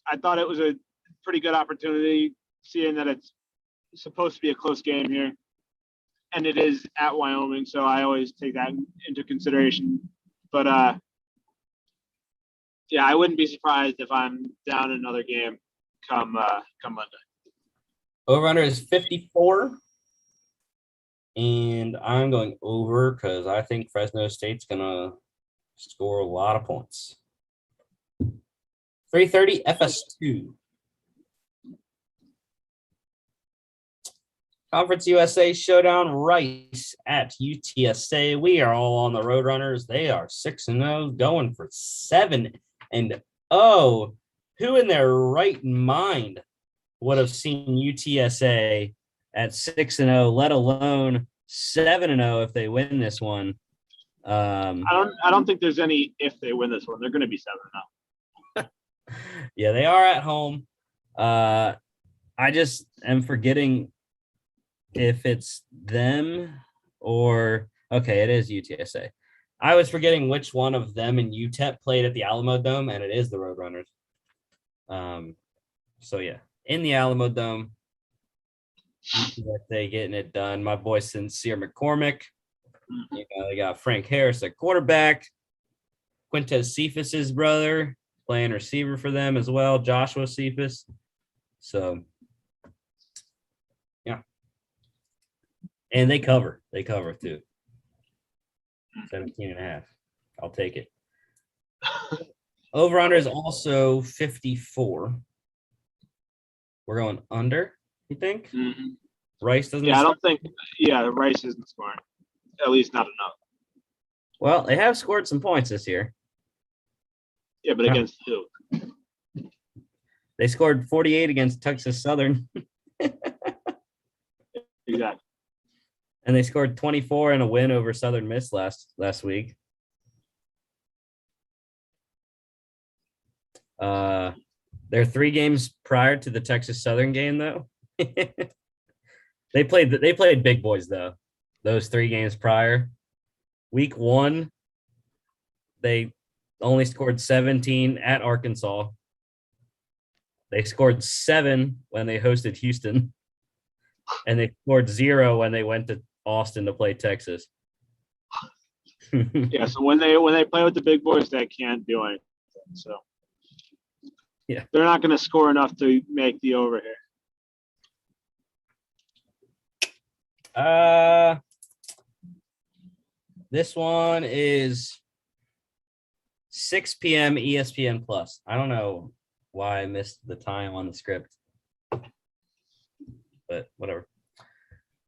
I thought it was a pretty good opportunity, seeing that it's supposed to be a close game here, and it is at Wyoming, so I always take that into consideration. But yeah, I wouldn't be surprised if I'm down another game come Monday. Over-under is 54. And I'm going over because I think Fresno State's going to score a lot of points. 3:30 FS2. Conference USA Showdown, Rice at UTSA. We are all on the Roadrunners. They are 6-0, going for 7-0 who in their right mind would have seen UTSA at 6-0, let alone 7-0 if they win this one? I don't think there's any if they win this one. They're going to be 7-0. Yeah, they are at home. I just am forgetting if it's them or okay, it is UTSA. I was forgetting which one of them and UTEP played at the Alamo Dome, and it is the Roadrunners. So yeah, in the Alamo Dome, UTSA getting it done. My boy Sincere McCormick. They got Frank Harris at quarterback. Quintez Cephas's brother playing receiver for them as well, Joshua Cephas. So yeah. And they cover. They cover too. 17.5. I'll take it. Over-under is also 54. We're going under, you think? Mm-hmm. Rice doesn't. Yeah, I don't think. Yeah, Rice isn't scoring. At least not enough. Well, they have scored some points this year. Yeah, but against who? They scored 48 against Texas Southern. Exactly. And they scored 24 in a win over Southern Miss last week. Their 3 games prior to the Texas Southern game, though. They played big boys though. Those 3 games prior. Week 1, they only scored 17 at Arkansas. They scored 7 when they hosted Houston, and they scored 0 when they went to Austin to play Texas. Yeah, so when they play with the big boys, they can't do anything. So yeah, they're not going to score enough to make the over here. This one is 6 p.m. ESPN Plus. I don't know why I missed the time on the script, but whatever.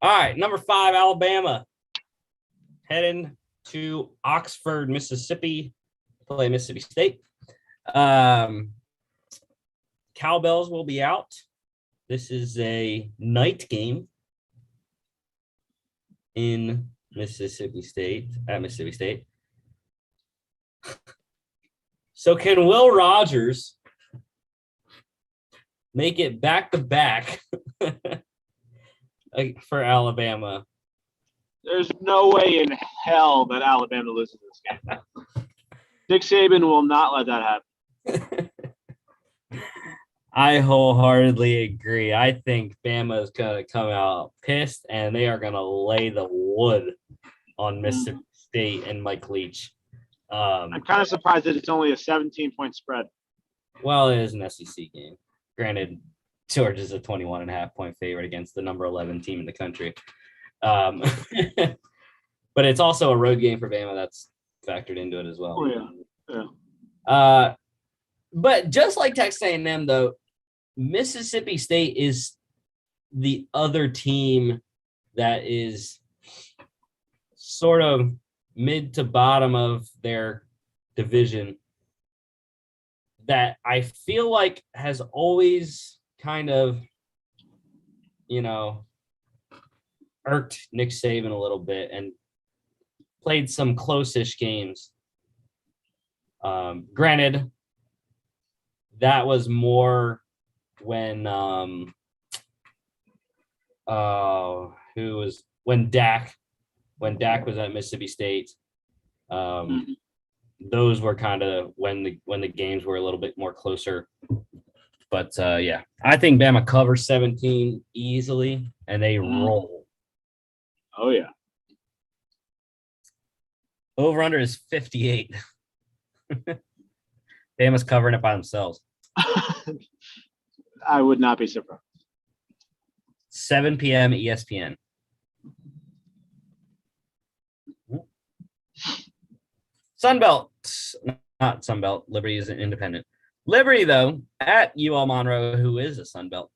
All right, number 5, Alabama, heading to Oxford, Mississippi, to play Mississippi State. Cowbells will be out. This is a night game in Mississippi State, at Mississippi State. So can Will Rogers make it back-to-back for Alabama? There's no way in hell that Alabama loses this game. Nick Saban will not let that happen. I wholeheartedly agree. I think Bama is going to come out pissed, and they are going to lay the wood on Mississippi State and Mike Leach. I'm kind of surprised that it's only a 17-point spread. Well, it is an SEC game. Granted, Georgia's a 21.5-point favorite against the number 11 team in the country. But it's also a road game for Bama. That's factored into it as well. Oh, yeah. But just like Texas A&M, though, Mississippi State is the other team that is sort of mid to bottom of their division that I feel like has always kind of, irked Nick Saban a little bit and played some close-ish games. Granted, that was more when when Dak was at Mississippi State. Those were kind of when the games were a little bit more closer. But yeah, I think Bama covers 17 easily and they roll. Oh yeah. Over under is 58. Bama's covering it by themselves. I would not be surprised. 7 p.m. ESPN. Sunbelt, not Sunbelt. Liberty is an independent. Liberty, though, at UL Monroe, who is a Sunbelt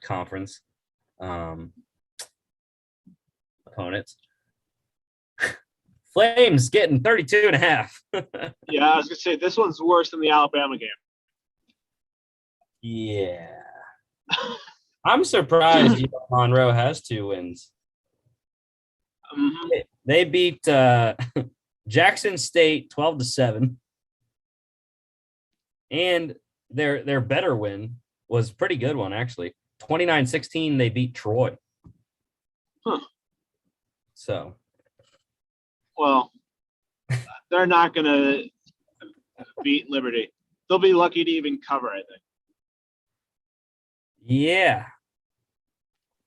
conference opponents. Flames getting 32.5. Yeah, I was going to say, this one's worse than the Alabama game. Yeah. I'm surprised Monroe has 2 wins. Mhm. They beat Jackson State 12-7. And their better win was a pretty good one, actually. 29-16, they beat Troy. Huh. So, Well, they're not going to beat Liberty. They'll be lucky to even cover, I think. yeah.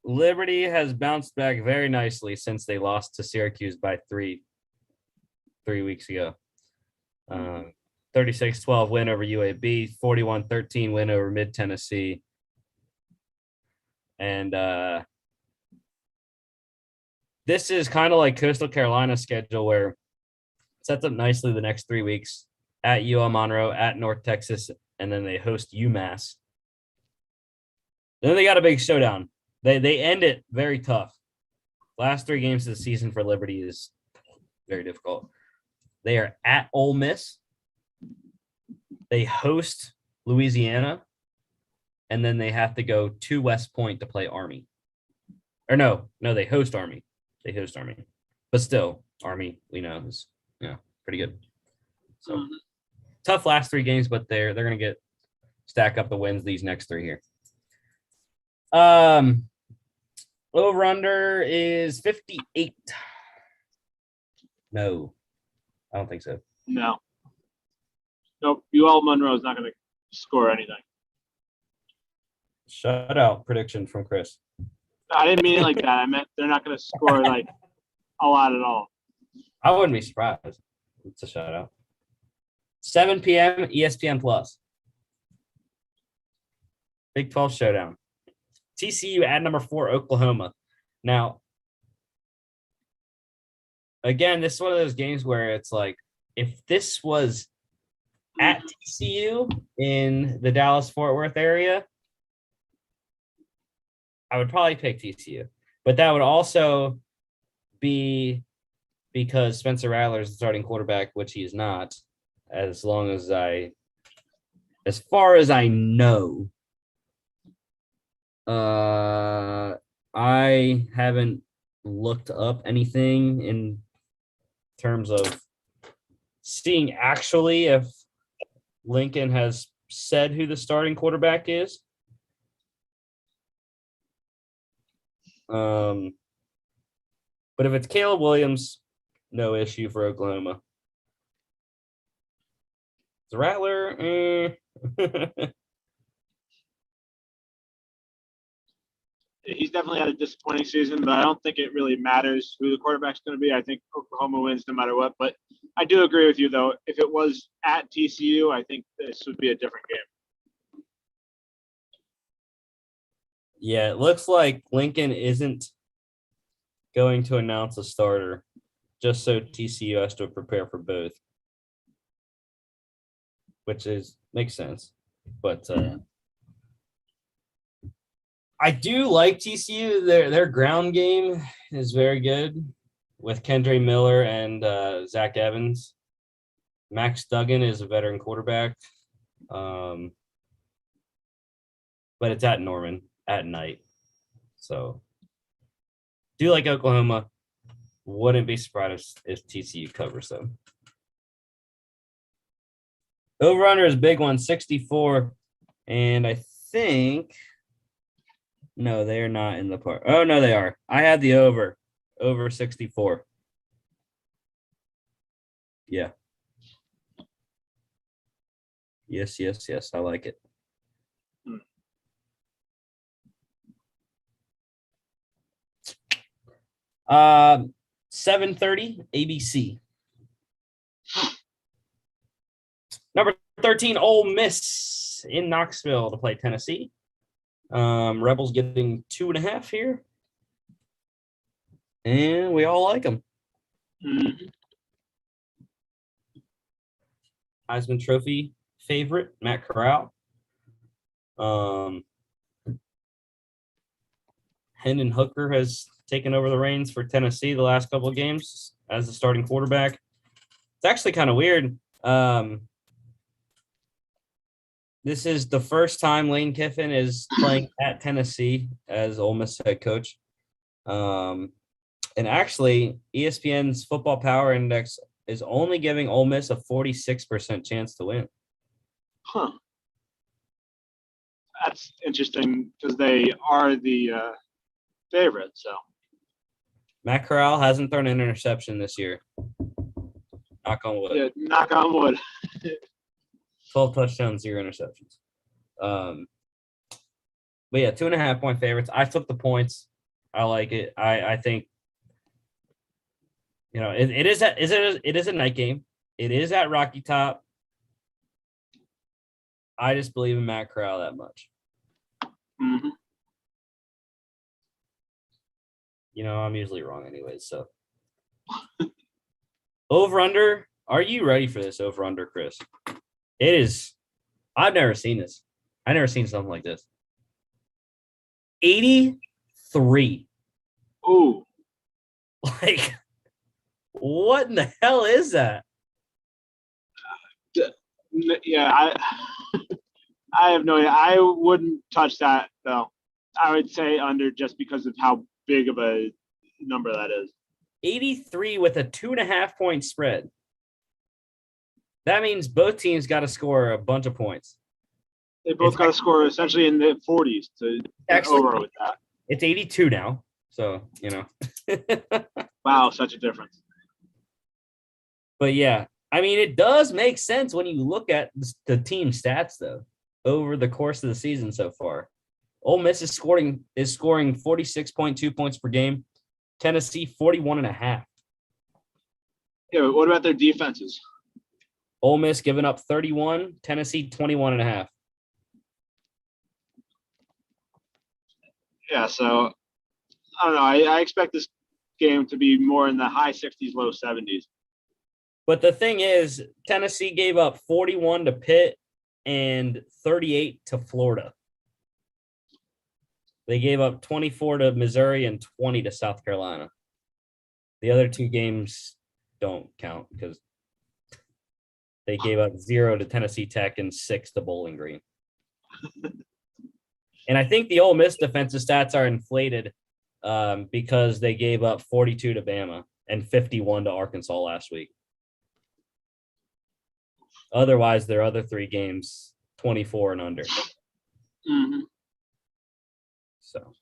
Liberty has bounced back very nicely since they lost to Syracuse by 3 weeks ago. 36-12 win over UAB, 41-13 win over Mid Tennessee. And this is kind of like Coastal Carolina's schedule where it sets up nicely the next 3 weeks at UL Monroe, at North Texas, and then they host UMass. Then they got a big showdown. They end it very tough. Last 3 games of the season for Liberty is very difficult. They are at Ole Miss. They host Louisiana. And then they have to go to West Point to play Army. Or no, they host Army. But still, Army, we know, is pretty good. So tough last 3 games, but they're gonna stack up the wins these next 3 here. Over under is 58. No, I don't think so. No. Nope. UL Monroe is not going to score anything. Shutout prediction from Chris. I didn't mean it like that. I meant they're not going to score like a lot at all. I wouldn't be surprised. It's a shutout. 7 p.m. ESPN Plus. Big 12 showdown. TCU at number 4, Oklahoma. Now, again, this is one of those games where it's like, if this was at TCU in the Dallas-Fort Worth area, I would probably pick TCU. But that would also be because Spencer Rattler is the starting quarterback, which he is not, as far as I know. I haven't looked up anything in terms of seeing actually if Lincoln has said who the starting quarterback is. But if it's Caleb Williams, no issue for Oklahoma. The Rattler, He's definitely had a disappointing season, but I don't think it really matters who the quarterback's going to be. I think Oklahoma wins no matter what. But I do agree with you, though. If it was at TCU, I think this would be a different game. Yeah, it looks like Lincoln isn't going to announce a starter just so TCU has to prepare for both, which makes sense. But I do like TCU. Their ground game is very good with Kendre Miller and Zach Evans. Max Duggan is a veteran quarterback. But it's at Norman at night. So do like Oklahoma. Wouldn't be surprised if TCU covers them. Over-under is a big one, 64. And I think no, they are not in the part. Oh, no, they are. I had the over 64. Yeah. Yes. I like it. 7:30 ABC. Number 13, Ole Miss in Knoxville to play Tennessee. Rebels getting 2.5 here. And we all like them. Mm-hmm. Heisman Trophy favorite, Matt Corral. Hendon Hooker has taken over the reins for Tennessee the last couple of games as the starting quarterback. It's actually kind of weird. This is the first time Lane Kiffin is playing at Tennessee as Ole Miss head coach. And actually, ESPN's Football Power Index is only giving Ole Miss a 46% chance to win. Huh. That's interesting because they are the favorite. So Matt Corral hasn't thrown an interception this year. Knock on wood. yeah, knock on wood. 12 touchdowns, 0 interceptions. But yeah, 2.5-point favorites. I took the points. I like it. I think, it is a night game. It is at Rocky Top. I just believe in Matt Corral that much. Mm-hmm. I'm usually wrong anyways. So over under. Are you ready for this over under, Chris? It is. I've never seen this. I've never seen something like this. 83. Ooh. Like, what in the hell is that? Yeah, I have no idea. I wouldn't touch that though. I would say under just because of how big of a number that is. 83 with a 2.5-point spread. That means both teams got to score a bunch of points. They both got to score essentially in the 40s to get over with that. It's 82 now. So, Wow, such a difference. But yeah, I mean, it does make sense when you look at the team stats, though, over the course of the season so far. Ole Miss is scoring 46.2 points per game. Tennessee, 41.5. Yeah, but what about their defenses? Ole Miss giving up 31, Tennessee 21.5. Yeah, so I don't know. I expect this game to be more in the high 60s, low 70s. But the thing is, Tennessee gave up 41 to Pitt and 38 to Florida. They gave up 24 to Missouri and 20 to South Carolina. The other two games don't count because they gave up 0 to Tennessee Tech and 6 to Bowling Green. And I think the Ole Miss defensive stats are inflated because they gave up 42 to Bama and 51 to Arkansas last week. Otherwise, their other three games, 24 and under. Mm-hmm. So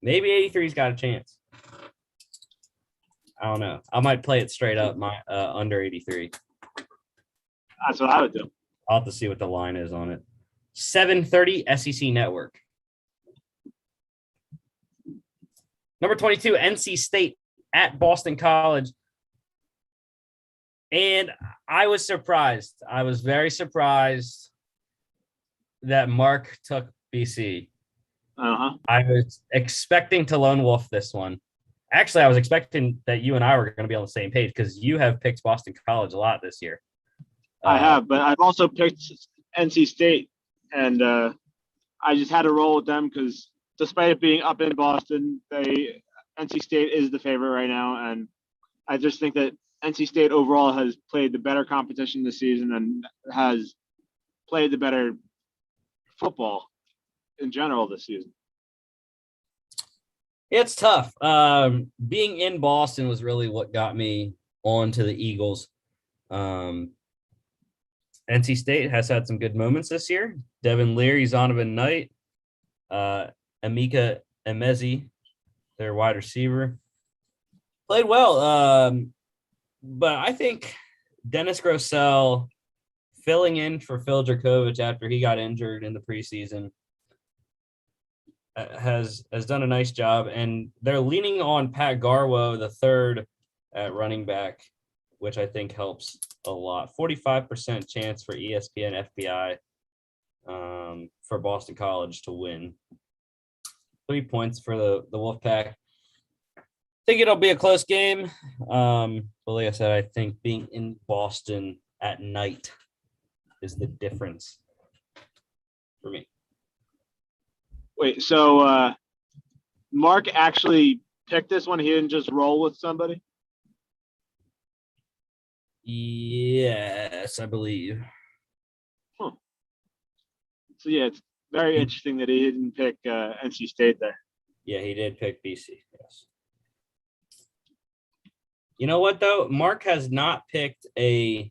maybe 83's got a chance. I don't know. I might play it straight up, my under 83. That's what I would do. I'll have to see what the line is on it. 7:30 SEC Network. Number 22, NC State at Boston College. And I was surprised. I was very surprised that Mark took BC. Uh-huh. I was expecting to lone wolf this one. Actually, I was expecting that you and I were going to be on the same page because you have picked Boston College a lot this year. I have, but I've also picked NC State, and I just had to roll with them because despite it being up in Boston, NC State is the favorite right now, and I just think that NC State overall has played the better competition this season and has played the better football in general this season. It's tough. Being in Boston was really what got me onto the Eagles. NC State has had some good moments this year. Devin Leary, Zonovan Knight, Emeka Emezi, their wide receiver, played well. But I think Dennis Grosel filling in for Phil Dracovic after he got injured in the preseason has done a nice job. And they're leaning on Pat Garwo, the third at running back, which I think helps a lot. 45% chance for ESPN FPI for Boston College to win. 3 points for the Wolfpack. I think it'll be a close game. But like I said, I think being in Boston at night is the difference for me. Wait, so Mark actually picked this one? He didn't just roll with somebody? Yes, I believe. Huh. So yeah, it's very interesting that he didn't pick NC State there. Yeah, he did pick BC. Yes. You know what though? Mark has not picked a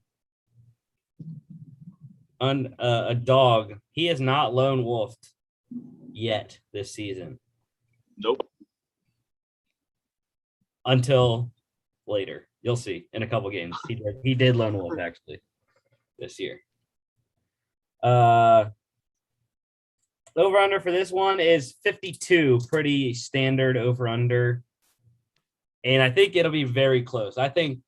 dog. He has not lone wolfed yet this season Nope. until later. You'll see in a couple games. He did lone wolf actually this year. Over under for this one is 52. Pretty standard over under. And I think it'll be very close. I think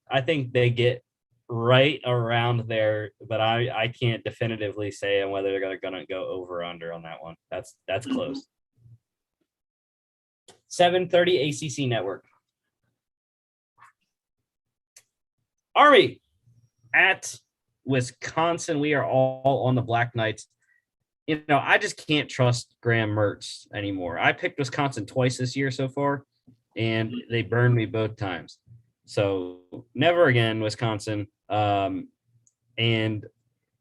they get right around there, but I can't definitively say on whether they're gonna go over or under on that one. That's close. 7:30 ACC network. Army at Wisconsin. We are all on the Black Knights. You know, I just can't trust Graham Mertz anymore. I picked Wisconsin twice this year so far, and they burned me both times. So never again, Wisconsin. And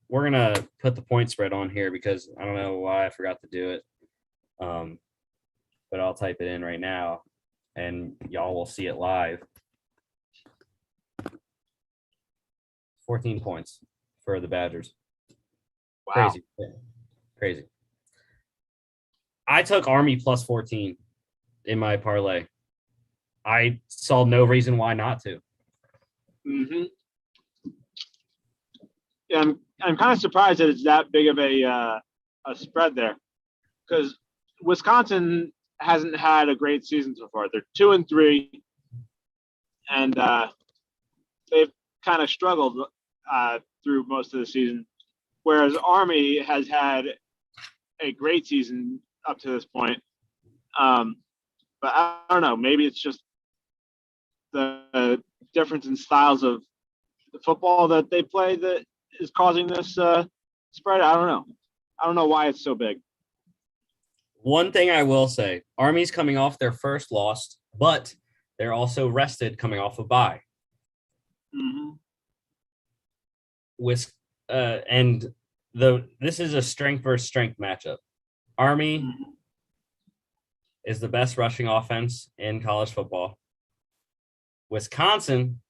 we're going to put the point spread on here because I don't know why I forgot to do it. But I'll type it in right now and y'all will see it live. 14 points for the Badgers. Wow. Crazy. I took Army plus 14 in my parlay. I saw no reason why not to. Mm-hmm. Yeah, I'm kind of surprised that it's that big of a spread there, because Wisconsin hasn't had a great season so far. They're 2-3, and they've kind of struggled through most of the season, whereas Army has had a great season up to this point. But I don't know. Maybe it's just the difference in styles of the football that they play that is causing this spread. I don't know. I don't know why it's so big. One thing I will say, Army's coming off their first loss, but they're also rested coming off a bye. Mm-hmm. This is a strength versus strength matchup. Army is the best rushing offense in college football. Wisconsin,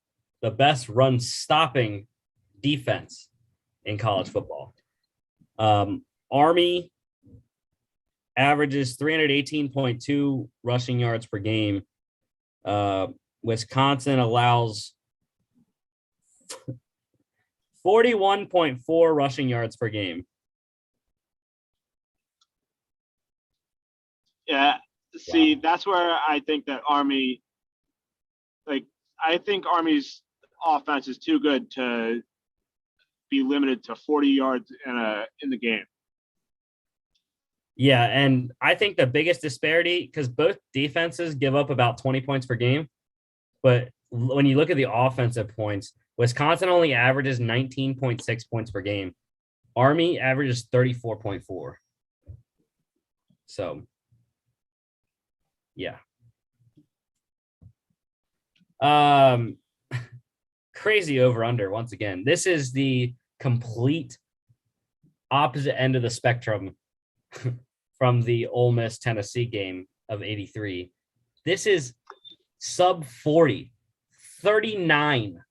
the best run stopping defense in college football. Army averages 318.2 rushing yards per game. Wisconsin allows 41.4 rushing yards per game. Yeah. See, that's where I think that Army, I think Army's offense is too good to be limited to 40 yards in the game. Yeah, and I think the biggest disparity, because both defenses give up about 20 points per game, but when you look at the offensive points, Wisconsin only averages 19.6 points per game. Army averages 34.4. So, yeah. Crazy over under once again. This is the complete opposite end of the spectrum from the Ole Miss Tennessee game of 83. This is sub 40, 39.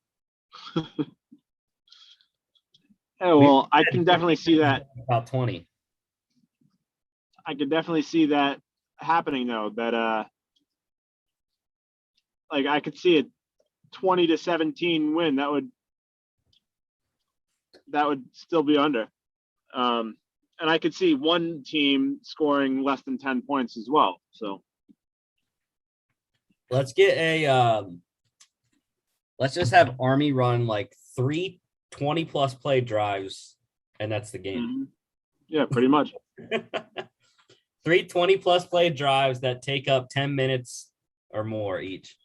Yeah, well, I can definitely see that. About 20. I could definitely see that happening, though. That I could see a 20-17 win. That would still be under. And I could see one team scoring less than 10 points as well. So let's get let's just have Army run like 3 20-plus play drives, and that's the game. Mm-hmm. Yeah, pretty much. 3 20-plus play drives that take up 10 minutes or more each.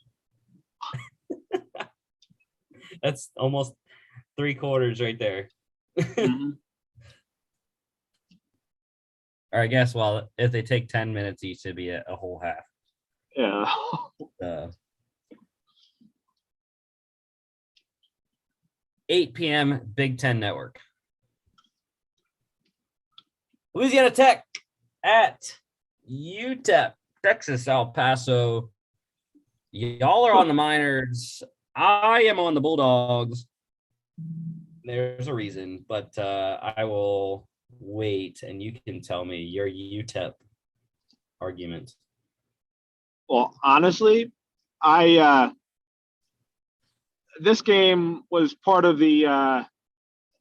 That's almost 3 quarters right there. Mm-hmm. Or I guess, well, if they take 10 minutes each, it'd be a whole half. Yeah. 8 p.m. Big Ten Network. Louisiana Tech at UTEP, Texas, El Paso. Y'all are on the Miners. I am on the Bulldogs. There's a reason, but I will wait, and you can tell me your UTEP argument. Well, honestly, I this game was part of the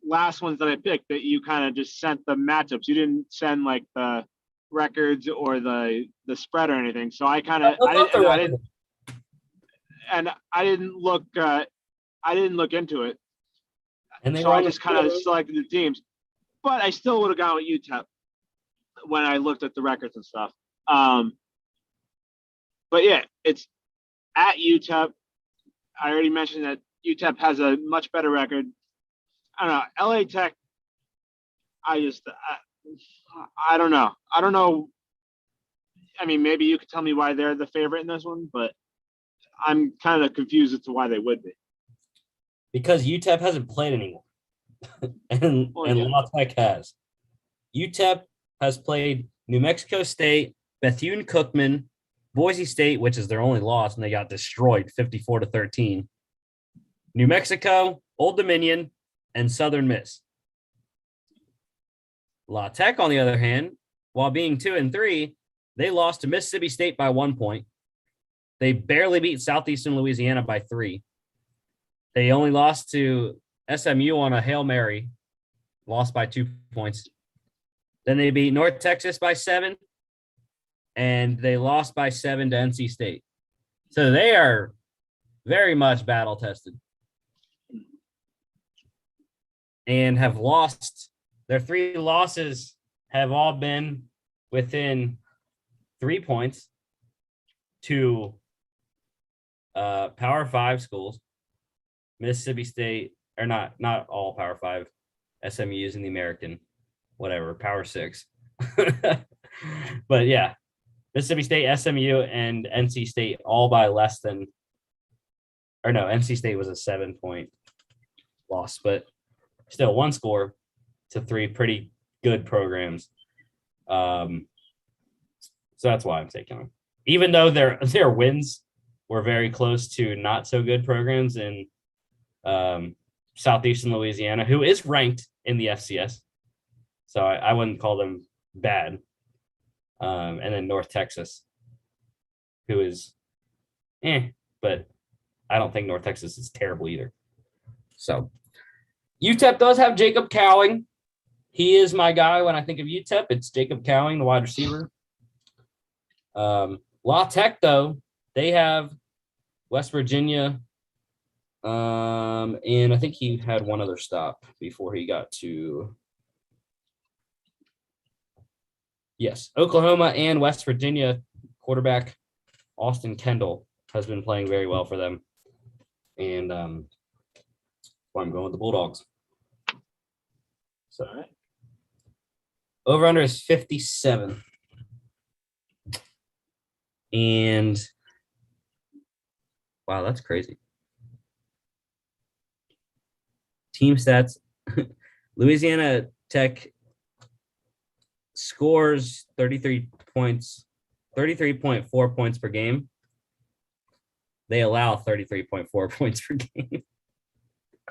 last ones that I picked that you kind of just sent the matchups. You didn't send like the records or the spread or anything. So I kind of I didn't look into it. And so I just kind of selected the teams. But I still would have gone with UTEP when I looked at the records and stuff. But yeah, it's at UTEP. I already mentioned that UTEP has a much better record. I don't know. LA Tech, I don't know. I don't know. I mean, maybe you could tell me why they're the favorite in this one, but I'm kind of confused as to why they would be. Because UTEP hasn't played anyone, and La Tech has. UTEP has played New Mexico State, Bethune-Cookman, Boise State, which is their only loss, and they got destroyed 54-13. New Mexico, Old Dominion, and Southern Miss. La Tech, on the other hand, while being 2-3, they lost to Mississippi State by 1 point. They barely beat Southeastern Louisiana by 3. They only lost to SMU on a Hail Mary, lost by 2 points. Then they beat North Texas by 7, and they lost by 7 to NC State. So they are very much battle-tested and have lost. Their 3 losses have all been within 3 points to Power 5 schools. Mississippi State, or not all Power 5, SMU's in the American, whatever, Power 6. But yeah, Mississippi State, SMU, and NC State all by less than, or no, NC State was a 7-point loss, but still 1 score to 3 pretty good programs. So that's why I'm taking them. Even though their wins were very close to not so good programs in Southeastern Louisiana, who is ranked in the FCS. So I wouldn't call them bad. And then North Texas, who is but I don't think North Texas is terrible either. So UTEP does have Jacob Cowing. He is my guy when I think of UTEP. It's Jacob Cowing, the wide receiver. La Tech, though, they have West Virginia. And I think he had one other stop before he got to, yes, Oklahoma and West Virginia. Quarterback Austin Kendall has been playing very well for them. And well, I'm going with the Bulldogs. So over under is 57. And wow, that's crazy. Team stats. Louisiana Tech scores 33 points, 33.4 points per game. They allow 33.4 points per game.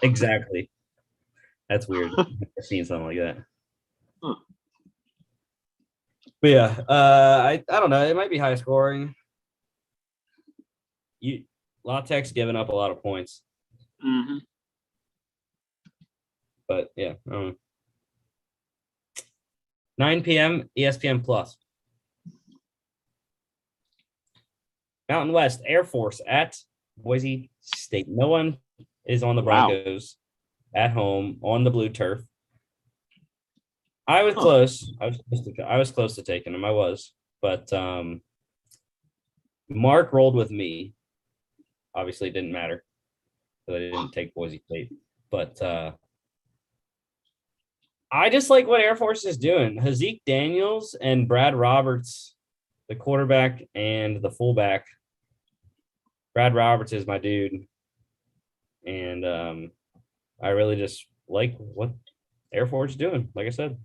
Exactly. That's weird. I've seen something like that. But yeah, I don't know. It might be high scoring. La Tech's giving up a lot of points. Mm-hmm. But yeah, 9 p.m. ESPN Plus. Mountain West Air Force at Boise State. No one is on the Broncos at home on the blue turf. I was close. I was close to taking him. I was, but Mark rolled with me. Obviously, it didn't matter because I didn't take Boise State. But I just like what Air Force is doing. Hazik Daniels and Brad Roberts, the quarterback and the fullback. Brad Roberts is my dude, and I really just like what Air Force is doing. Like I said.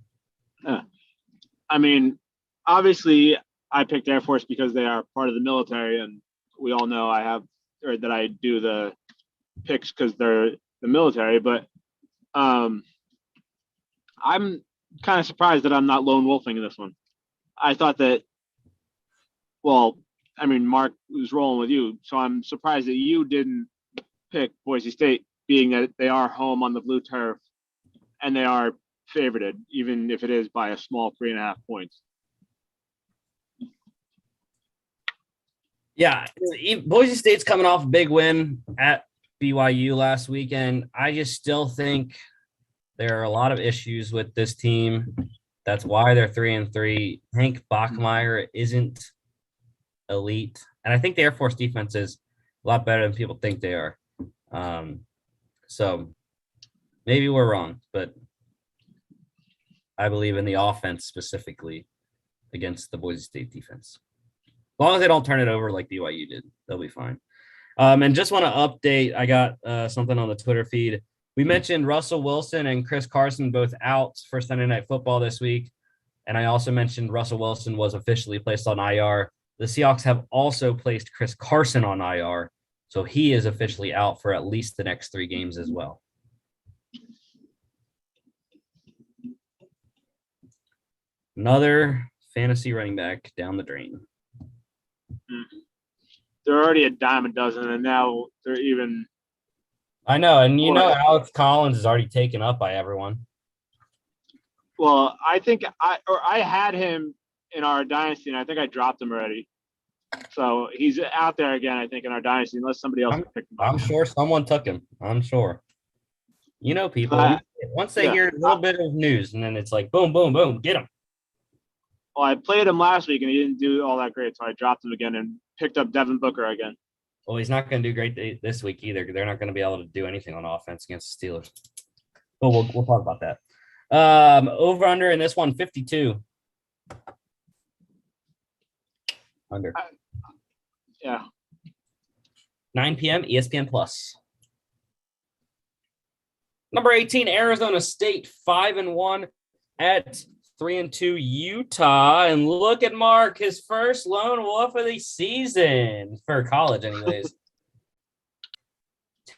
I mean, obviously, I picked Air Force because they are part of the military, and we all know that I do the picks because they're the military. But um, I'm kind of surprised that I'm not lone wolfing in this one. I thought that, well, I mean, Mark was rolling with you, so I'm surprised that you didn't pick Boise State, being that they are home on the blue turf and they are favorited, even if it is by a small 3.5 points. Yeah, Boise State's coming off a big win at BYU last weekend. I just still think there are a lot of issues with this team. That's why they're 3-3. Hank Bachmeier isn't elite, and I think the Air Force defense is a lot better than people think they are. So maybe we're wrong, but I believe in the offense specifically against the Boise State defense. As long as they don't turn it over like BYU did, they'll be fine. And just want to update, I got something on the Twitter feed. We mentioned Russell Wilson and Chris Carson both out for Sunday Night Football this week. And I also mentioned Russell Wilson was officially placed on IR. The Seahawks have also placed Chris Carson on IR. So he is officially out for at least the next 3 games as well. Another fantasy running back down the drain. They're already a dime a dozen, and now they're even. I know, and Alex Collins is already taken up by everyone. Well, I think I had him in our dynasty, and I think I dropped him already. So he's out there again, I think, in our dynasty, unless somebody else picked him up. I'm sure someone took him. I'm sure. People, once they hear a little bit of news, and then it's like, boom, boom, boom, get him. Well, I played him last week, and he didn't do all that great, so I dropped him again and picked up Devin Booker again. Well, he's not going to do great this week either. They're not going to be able to do anything on offense against the Steelers. But we'll talk about that. Over under in this one, 52. Under. Yeah. 9 p.m. ESPN Plus. Number 18, Arizona State, 5-1 at 3-2 Utah. And look at Mark, his first lone wolf of the season for college, anyways.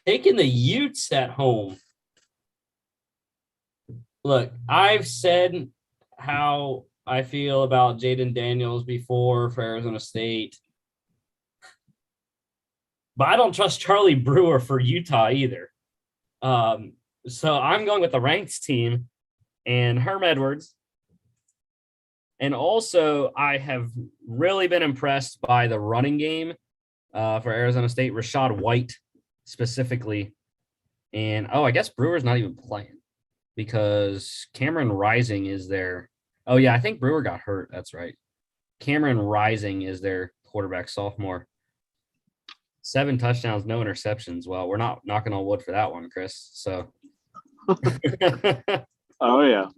Taking the Utes at home. Look, I've said how I feel about Jaden Daniels before for Arizona State. But I don't trust Charlie Brewer for Utah either. So I'm going with the ranked team and Herm Edwards. And also, I have really been impressed by the running game for Arizona State, Rashad White specifically. And, I guess Brewer's not even playing because Cameron Rising is there. Oh, yeah, I think Brewer got hurt. That's right. Cameron Rising is their quarterback sophomore. 7 touchdowns, no interceptions. Well, we're not knocking on wood for that one, Chris. So. Oh, yeah.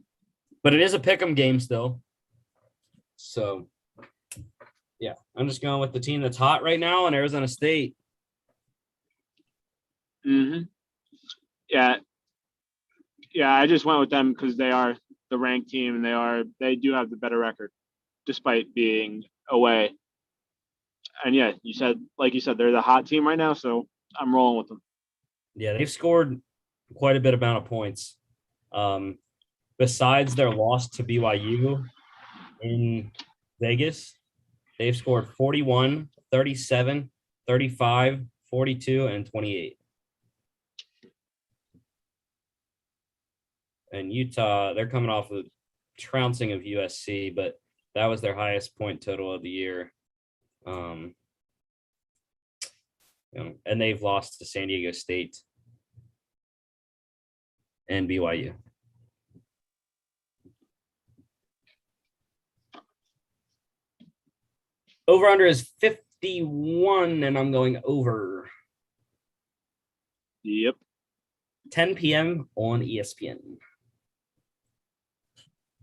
But it is a pick'em game still. So, yeah, I'm just going with the team that's hot right now in Arizona State. Mm-hmm. Yeah. Yeah, I just went with them because they are the ranked team and they do have the better record despite being away. And yeah, like you said, they're the hot team right now, so I'm rolling with them. Yeah, they've scored quite a bit amount of points. Besides their loss to BYU in Vegas, they've scored 41, 37, 35, 42, and 28. And Utah, they're coming off a trouncing of USC, but that was their highest point total of the year. And they've lost to San Diego State and BYU. Over under is 51, and I'm going over. Yep. 10 p.m. on ESPN.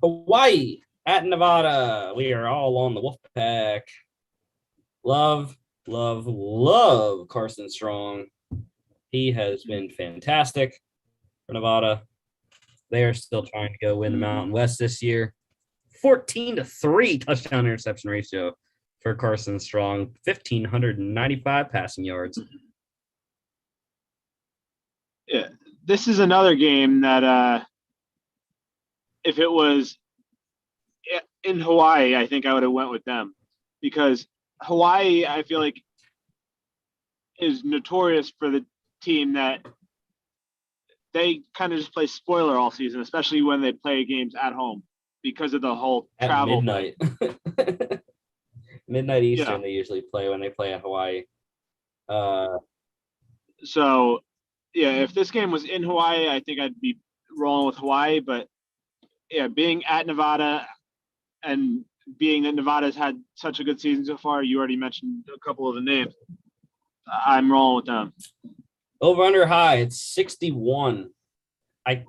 Hawaii at Nevada. We are all on the Wolfpack. Love Carson Strong. He has been fantastic for Nevada. They are still trying to go win the Mountain West this year. 14-3 touchdown interception ratio for Carson Strong, 1,595 passing yards. Yeah, this is another game that if it was in Hawaii, I think I would have went with them, because Hawaii, I feel like, is notorious for the team that they kind of just play spoiler all season, especially when they play games at home because of the whole At travel midnight. Midnight Eastern, Yeah. they usually play when they play at Hawaii. So, yeah, if this game was in Hawaii, I think I'd be rolling with Hawaii. But yeah, being at Nevada and being that Nevada's had such a good season so far, you already mentioned a couple of the names. I'm rolling with them. Over under high, it's 61. I'm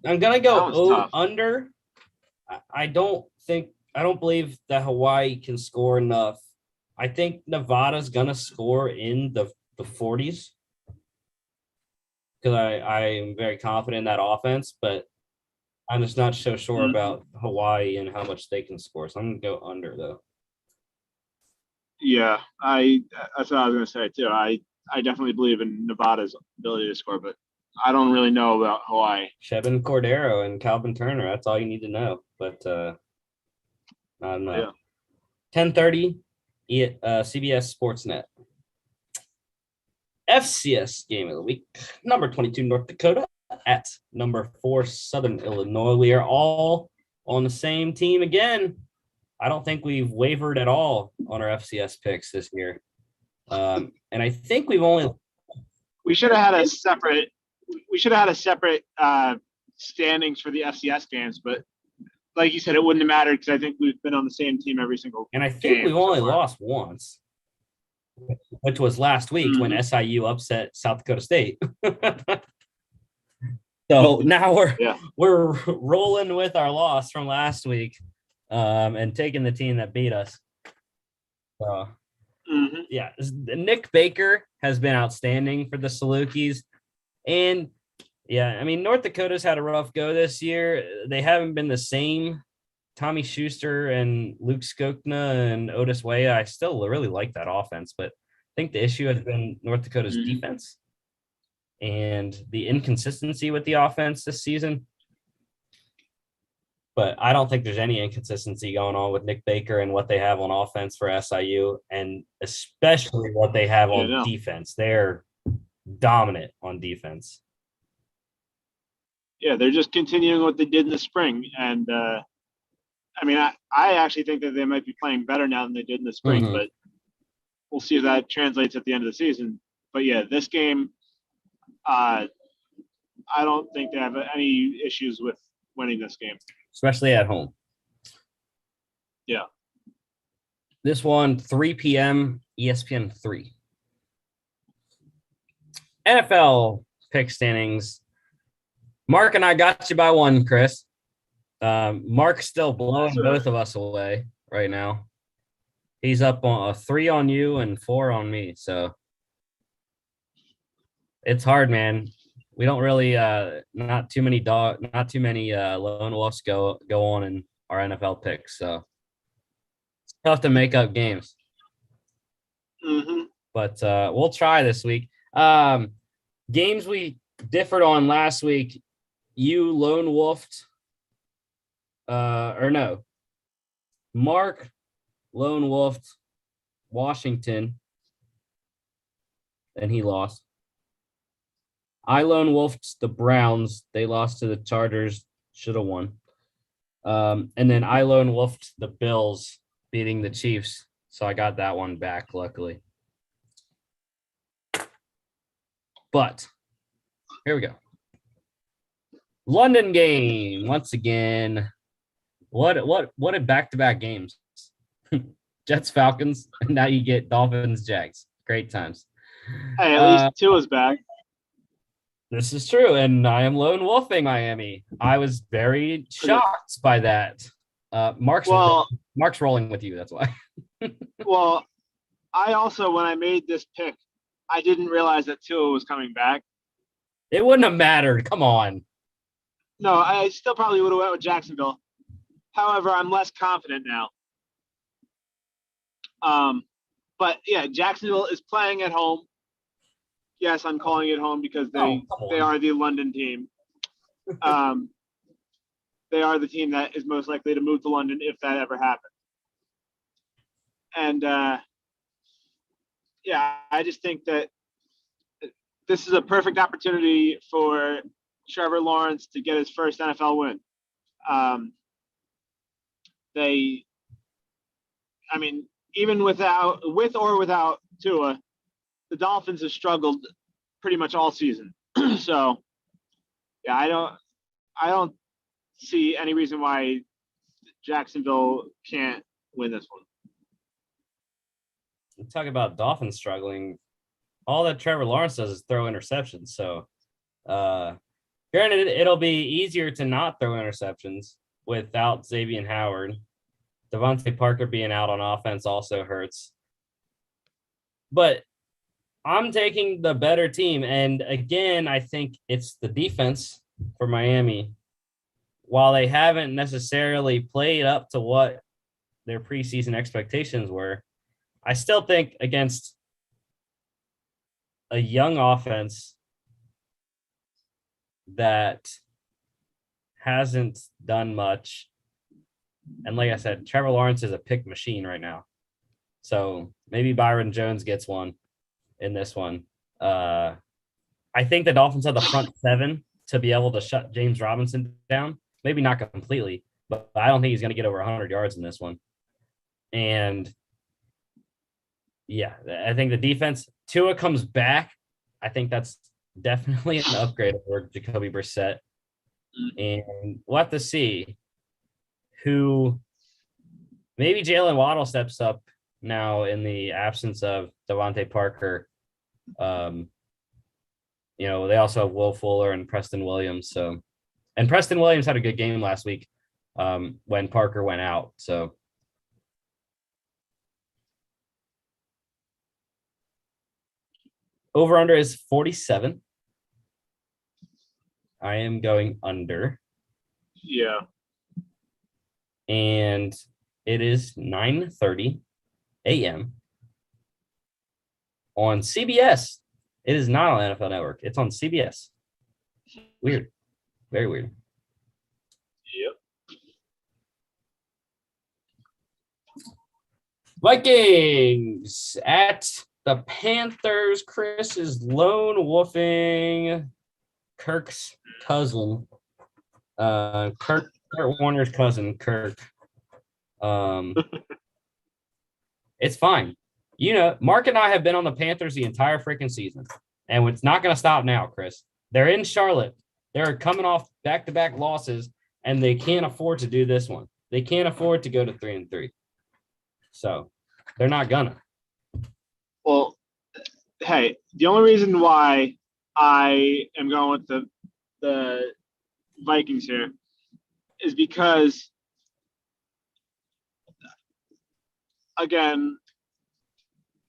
gonna go under. I don't believe that Hawaii can score enough. I think Nevada's gonna score in the 40s because I am very confident in that offense, but I'm just not so sure about Hawaii and how much they can score. So I'm gonna go under though. Yeah, that's what I was gonna say too. I definitely believe in Nevada's ability to score, but I don't really know about Hawaii. Chevin Cordero and Calvin Turner. That's all you need to know. But I don't know. Yeah. 10:30, CBS Sportsnet. FCS game of the week. Number 22, North Dakota at number 4, Southern Illinois. We are all on the same team again. I don't think we've wavered at all on our FCS picks this year. And I think we should have had a separate standings for the FCS games, but like you said, it wouldn't have mattered because I think we've been on the same team every single and I think game we've only lost once, which was last week when SIU upset South Dakota State. So now we're rolling with our loss from last week and taking the team that beat us. So yeah, Nick Baker has been outstanding for the Salukis. And yeah, I mean, North Dakota's had a rough go this year. They haven't been the same. Tommy Schuster and Luke Skokna and Otis Weah, I still really like that offense, but I think the issue has been North Dakota's defense and the inconsistency with the offense this season. But I don't think there's any inconsistency going on with Nick Baker and what they have on offense for SIU, and especially what they have on defense. They're dominant on defense. Yeah, they're just continuing what they did in the spring. And, I mean, I actually think that they might be playing better now than they did in the spring, but we'll see if that translates at the end of the season. But, yeah, this game, I don't think they have any issues with winning this game. Especially at home. Yeah. This one, 3 p.m., ESPN 3. NFL pick standings. Mark and I got you by one, Chris. Mark's still blowing both of us away right now. He's up on 3 on you and 4 on me. So it's hard, man. We don't really not too many lone wolves go on in our NFL picks. So it's tough to make up games. But we'll try this week. Games we differed on last week. You lone wolfed, Mark lone wolfed Washington, and he lost. I lone wolfed the Browns. They lost to the Chargers. Should have won. And then I lone wolfed the Bills, beating the Chiefs. So I got that one back, luckily. But here we go. London game once again. What a back-to-back games. Jets Falcons, and now you get Dolphins Jags. Great times. Hey, at least Tua's back. This is true, and I am lone wolfing Miami. I was very shocked by that. Mark's rolling with you. That's why. Well, I also, when I made this pick, I didn't realize that Tua was coming back. It wouldn't have mattered. Come on. No, I still probably would have went with Jacksonville. However, I'm less confident now. But yeah, Jacksonville is playing at home. Yes, I'm calling it home because they are the London team. They are the team that is most likely to move to London if that ever happens. And yeah, I just think that this is a perfect opportunity for Trevor Lawrence to get his first NFL win. Even with or without Tua, the Dolphins have struggled pretty much all season. So, yeah, I don't see any reason why Jacksonville can't win this one. Talk about Dolphins struggling. All that Trevor Lawrence does is throw interceptions. So, granted, it'll be easier to not throw interceptions without Xavier Howard. Devontae Parker being out on offense also hurts. But I'm taking the better team. And again, I think it's the defense for Miami. While they haven't necessarily played up to what their preseason expectations were, I still think against a young offense that hasn't done much. And like I said, Trevor Lawrence is a pick machine right now. So maybe Byron Jones gets one in this one. I think the Dolphins have the front seven to be able to shut James Robinson down. Maybe not completely, but I don't think he's going to get over 100 yards in this one. And yeah, I think the defense, Tua comes back. I think that's definitely an upgrade over Jacoby Brissett. And we'll have to see who maybe Jalen Waddle steps up now in the absence of Devontae Parker. They also have Will Fuller and Preston Williams. And Preston Williams had a good game last week when Parker went out. So over under is 47. I am going under. Yeah. And it is 9:30 a.m. on CBS. It is not on NFL Network. It's on CBS. Weird. Very weird. Yep. Vikings at the Panthers. Chris is lone wolfing Kirk's cousin. Kurt Warner's cousin, Kirk. It's fine. Mark and I have been on the Panthers the entire freaking season, and it's not going to stop now, Chris. They're in Charlotte. They're coming off back-to-back losses, and they can't afford to do this one. They can't afford to go to 3-3. So they're not gonna. Well, hey, the only reason why I am going with the Vikings here is because, again,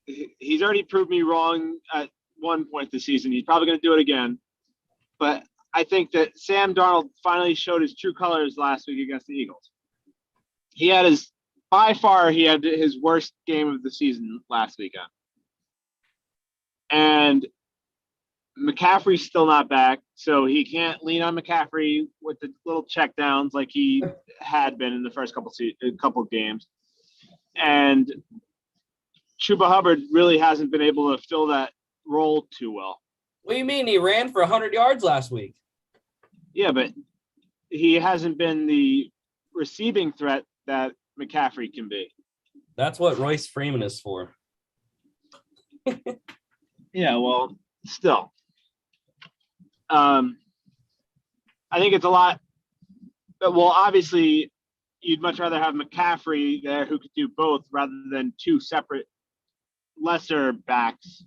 he's already proved me wrong at one point this season. He's probably going to do it again. But I think that Sam Darnold finally showed his true colors last week against the Eagles. By far, he had his worst game of the season last weekend. And McCaffrey's still not back, so he can't lean on McCaffrey with the little checkdowns like he had been in the first couple of games. And Chuba Hubbard really hasn't been able to fill that role too well. What do you mean? He ran for 100 yards last week. Yeah, but he hasn't been the receiving threat that McCaffrey can be. That's what Royce Freeman is for. Yeah, well, still. I think it's a lot. But, well, obviously, you'd much rather have McCaffrey there who could do both rather than two separate lesser backs.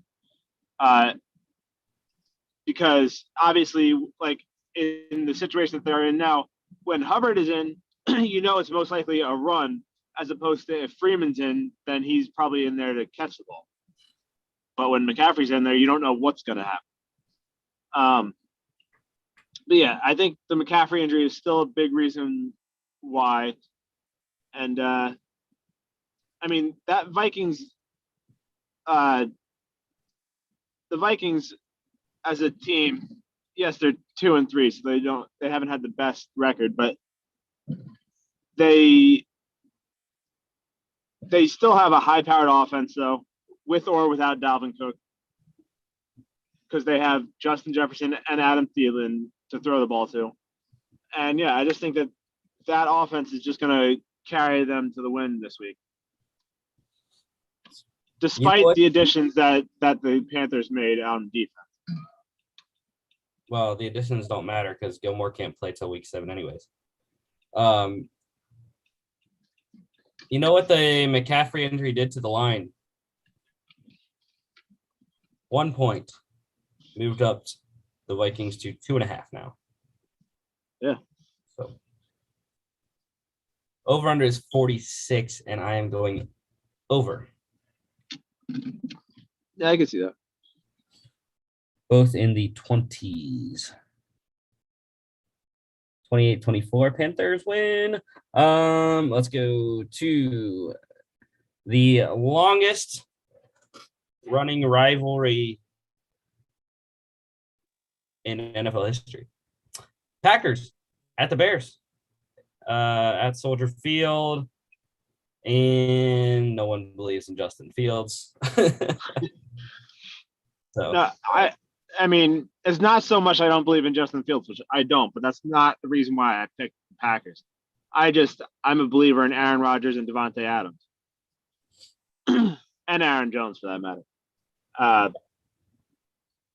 Because obviously, like in the situation that they're in now, when Hubbard is in, it's most likely a run, as opposed to if Freeman's in, then he's probably in there to catch the ball. But when McCaffrey's in there, you don't know what's going to happen. But yeah, I think the McCaffrey injury is still a big reason why. And I mean that uh, the Vikings as a team, yes, they're 2-3, so they haven't had the best record, but they still have a high-powered offense though, with or without Dalvin Cook, because they have Justin Jefferson and Adam Thielen to throw the ball to. And yeah, I just think that offense is just going to carry them to the win this week, despite the additions that the Panthers made on defense. Well, the additions don't matter because Gilmore can't play till week 7 anyways. You know what the McCaffrey injury did to the line? 1 point. Moved up the Vikings to 2.5 now. Yeah. So over under is 46, and I am going over. Yeah, I can see that. Both in the 20s. 28-24 Panthers win. Let's go to the longest running rivalry in NFL history. Packers at the Bears at Soldier Field, and no one believes in Justin Fields. So no, I mean, it's not so much I don't believe in Justin Fields, which I don't, but that's not the reason why I picked the Packers. I'm a believer in Aaron Rodgers and Devontae Adams. And Aaron Jones, for that matter.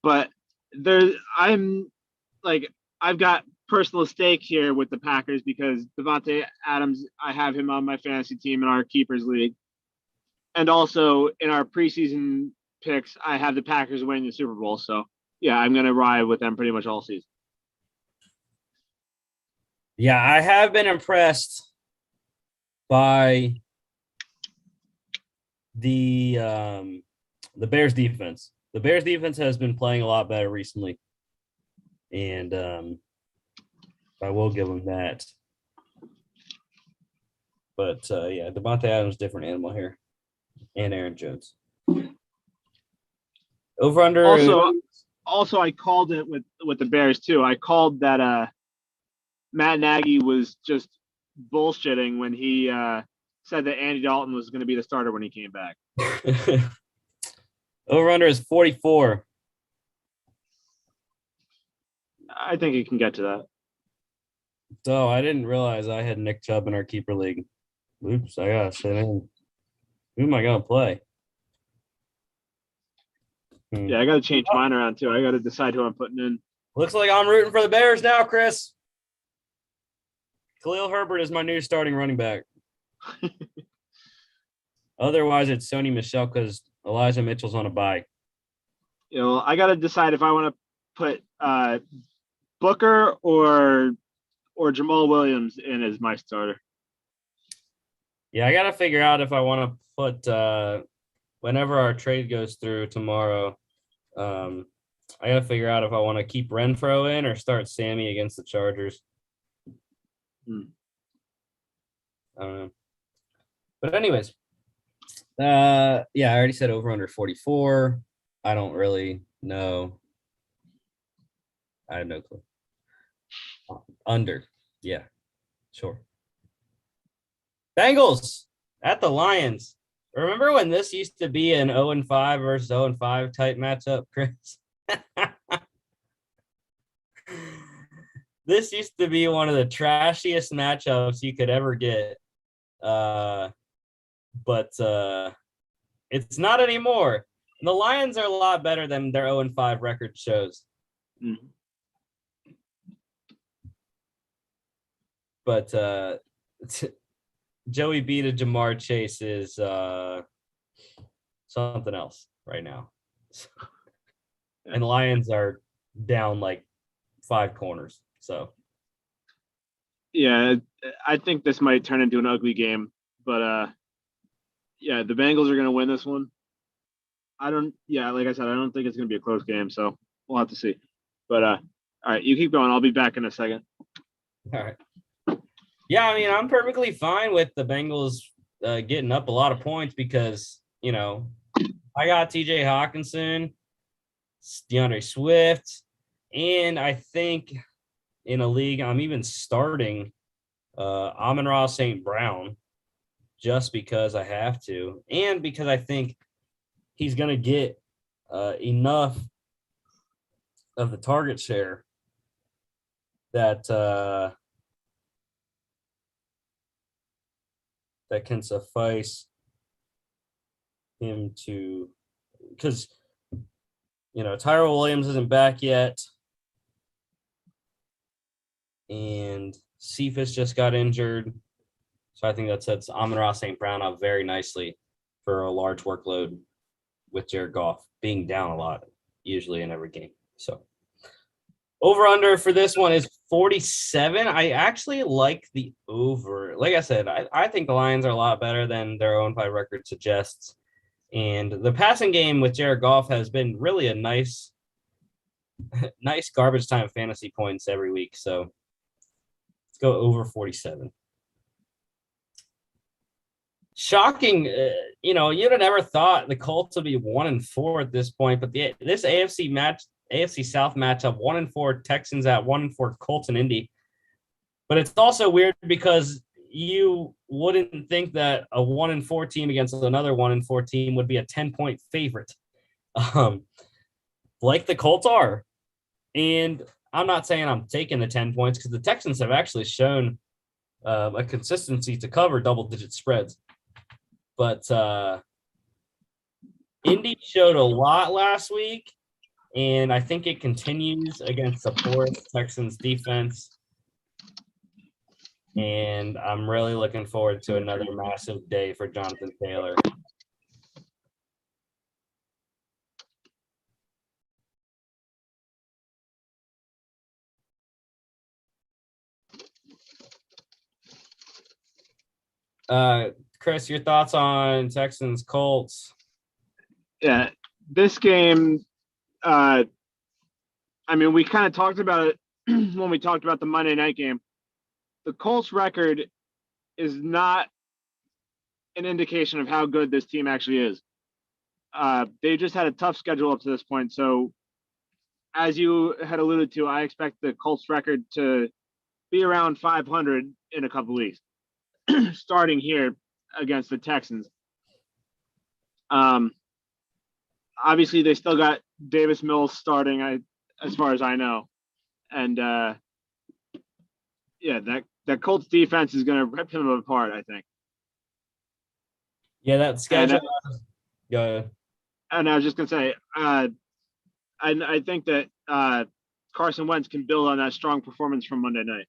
But I've got personal stake here with the Packers because Devontae Adams, I have him on my fantasy team in our Keepers League. And also in our preseason picks, I have the Packers winning the Super Bowl. So, yeah, I'm going to ride with them pretty much all season. Yeah, I have been impressed by the Bears defense. The Bears defense has been playing a lot better recently, and I will give them that. But yeah, Devontae Adams, different animal here, and Aaron Jones. Over under. Also, I called it with the Bears too. I called that Matt Nagy was just bullshitting when he said that Andy Dalton was going to be the starter when he came back. Over under is 44. I think he can get to that. So I didn't realize I had Nick Chubb in our keeper league. Oops, I gotta sit in. Who am I gonna play? Yeah, I gotta change mine around too. I gotta decide who I'm putting in. Looks like I'm rooting for the Bears now, Chris. Khalil Herbert is my new starting running back. Otherwise, it's Sony Michel because Elijah Mitchell's on a bye. You know, I gotta decide if I want to put Booker or Jamal Williams in as my starter. Yeah, I gotta figure out if I want to put whenever our trade goes through tomorrow. I gotta figure out if I want to keep Renfro in or start Sammy against the Chargers. I don't know. But anyways, yeah, I already said over under 44. I don't really know. I have no clue. Under. Yeah, sure. Bengals at the Lions. Remember when this used to be an 0-5 versus 0-5 type matchup, Chris? This used to be one of the trashiest matchups you could ever get. But it's not anymore. And the Lions are a lot better than their 0-5 record shows. Mm-hmm. But Joey B to Jamar Chase is something else right now. And the Lions are down like 5 corners. So yeah, I think this might turn into an ugly game. But yeah, the Bengals are gonna win this one. Like I said, I don't think it's gonna be a close game, so we'll have to see. But All right, you keep going. I'll be back in a second. All right. Yeah, I mean, I'm perfectly fine with the Bengals getting up a lot of points because, I got TJ Hawkinson, DeAndre Swift, and I think in a league I'm even starting Amon-Ra St. Brown just because I have to, and because I think he's going to get enough of the target share that that can suffice him to, because Tyrell Williams isn't back yet, and Cephas just got injured, so I think that sets Amon-Ra St. Brown up very nicely for a large workload with Jared Goff being down a lot usually in every game. So over under for this one is 47. I actually like the over. Like I said, I think the Lions are a lot better than their own 5 record suggests. And the passing game with Jared Goff has been really a nice garbage time fantasy points every week. So let's go over 47. Shocking, you'd have never thought the Colts would be 1-4 at this point, but this AFC South matchup, 1-4 Texans at 1-4 Colts and Indy. But it's also weird because you wouldn't think that a 1-4 team against another 1-4 team would be a 10-point favorite, like the Colts are. And I'm not saying I'm taking the 10 points because the Texans have actually shown a consistency to cover double-digit spreads. But Indy showed a lot last week, and I think it continues against the porous Texans defense. And I'm really looking forward to another massive day for Jonathan Taylor. Chris, your thoughts on Texans Colts? Yeah, this game, we kind of talked about it when we talked about the Monday night game. The Colts record is not an indication of how good this team actually is. They just had a tough schedule up to this point. So as you had alluded to, I expect the Colts record to be around 500 in a couple weeks, starting here against the Texans. Obviously they still got Davis Mills starting, as far as I know. And that Colts defense is going to rip him apart, I think. Yeah, that schedule. Go ahead. And I was just going to say, I think that Carson Wentz can build on that strong performance from Monday night.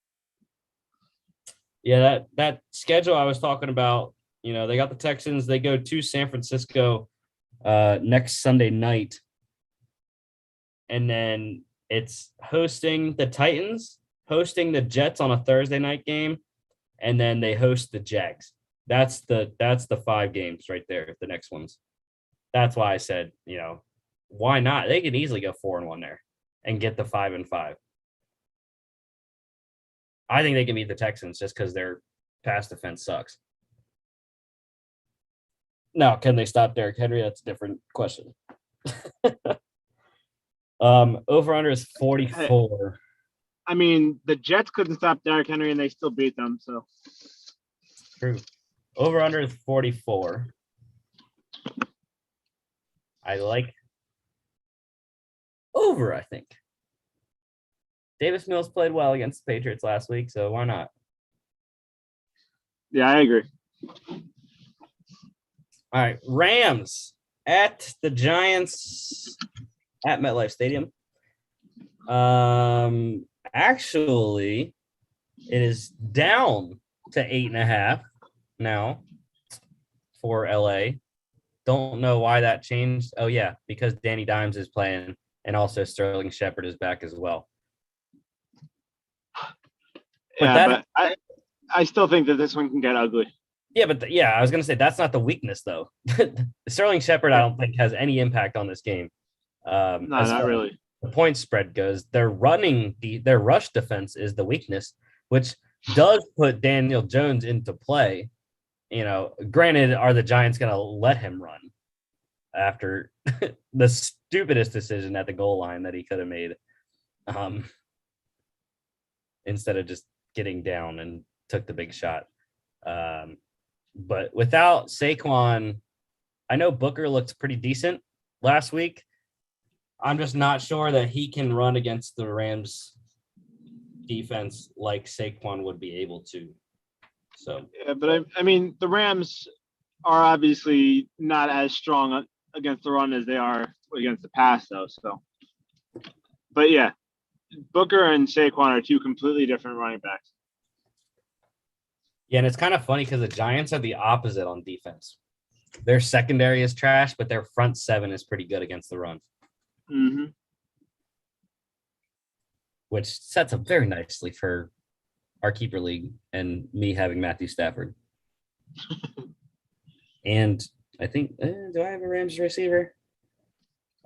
Yeah, that schedule I was talking about, they got the Texans. They go to San Francisco next Sunday night. And then it's hosting the Titans, hosting the Jets on a Thursday night game, and then they host the Jags. That's the 5 games right there, the next ones. That's why I said, why not? They could easily go 4-1 there and get the 5-5. I think they can beat the Texans just because their pass defense sucks. Now, can they stop Derrick Henry? That's a different question. Over under is 44. The Jets couldn't stop Derrick Henry and they still beat them. So True. Over under is 44. I like over, I think. Davis Mills played well against the Patriots last week, so why not? Yeah, I agree. All right, Rams at the Giants at MetLife Stadium. Actually, it is down to 8.5 now for LA. Don't know why that changed. Oh yeah, because Danny Dimes is playing, and also Sterling Shepard is back as well. But I still think that this one can get ugly. Yeah, but I was gonna say that's not the weakness though. Sterling Shepard, I don't think has any impact on this game. No, not really. the point spread goes. Their rush defense is the weakness, which does put Daniel Jones into play. Granted, are the Giants going to let him run after the stupidest decision at the goal line that he could have made, instead of just getting down and took the big shot. But without Saquon, I know Booker looked pretty decent last week. I'm just not sure that he can run against the Rams defense like Saquon would be able to. So yeah, but I mean, the Rams are obviously not as strong against the run as they are against the pass, though. So, but yeah, Booker and Saquon are two completely different running backs. Yeah, and it's kind of funny because the Giants are the opposite on defense. Their secondary is trash, but their front seven is pretty good against the run. Mm-hmm. Which sets up very nicely for our keeper league and me having Matthew Stafford. And I think, do I have a Rams receiver?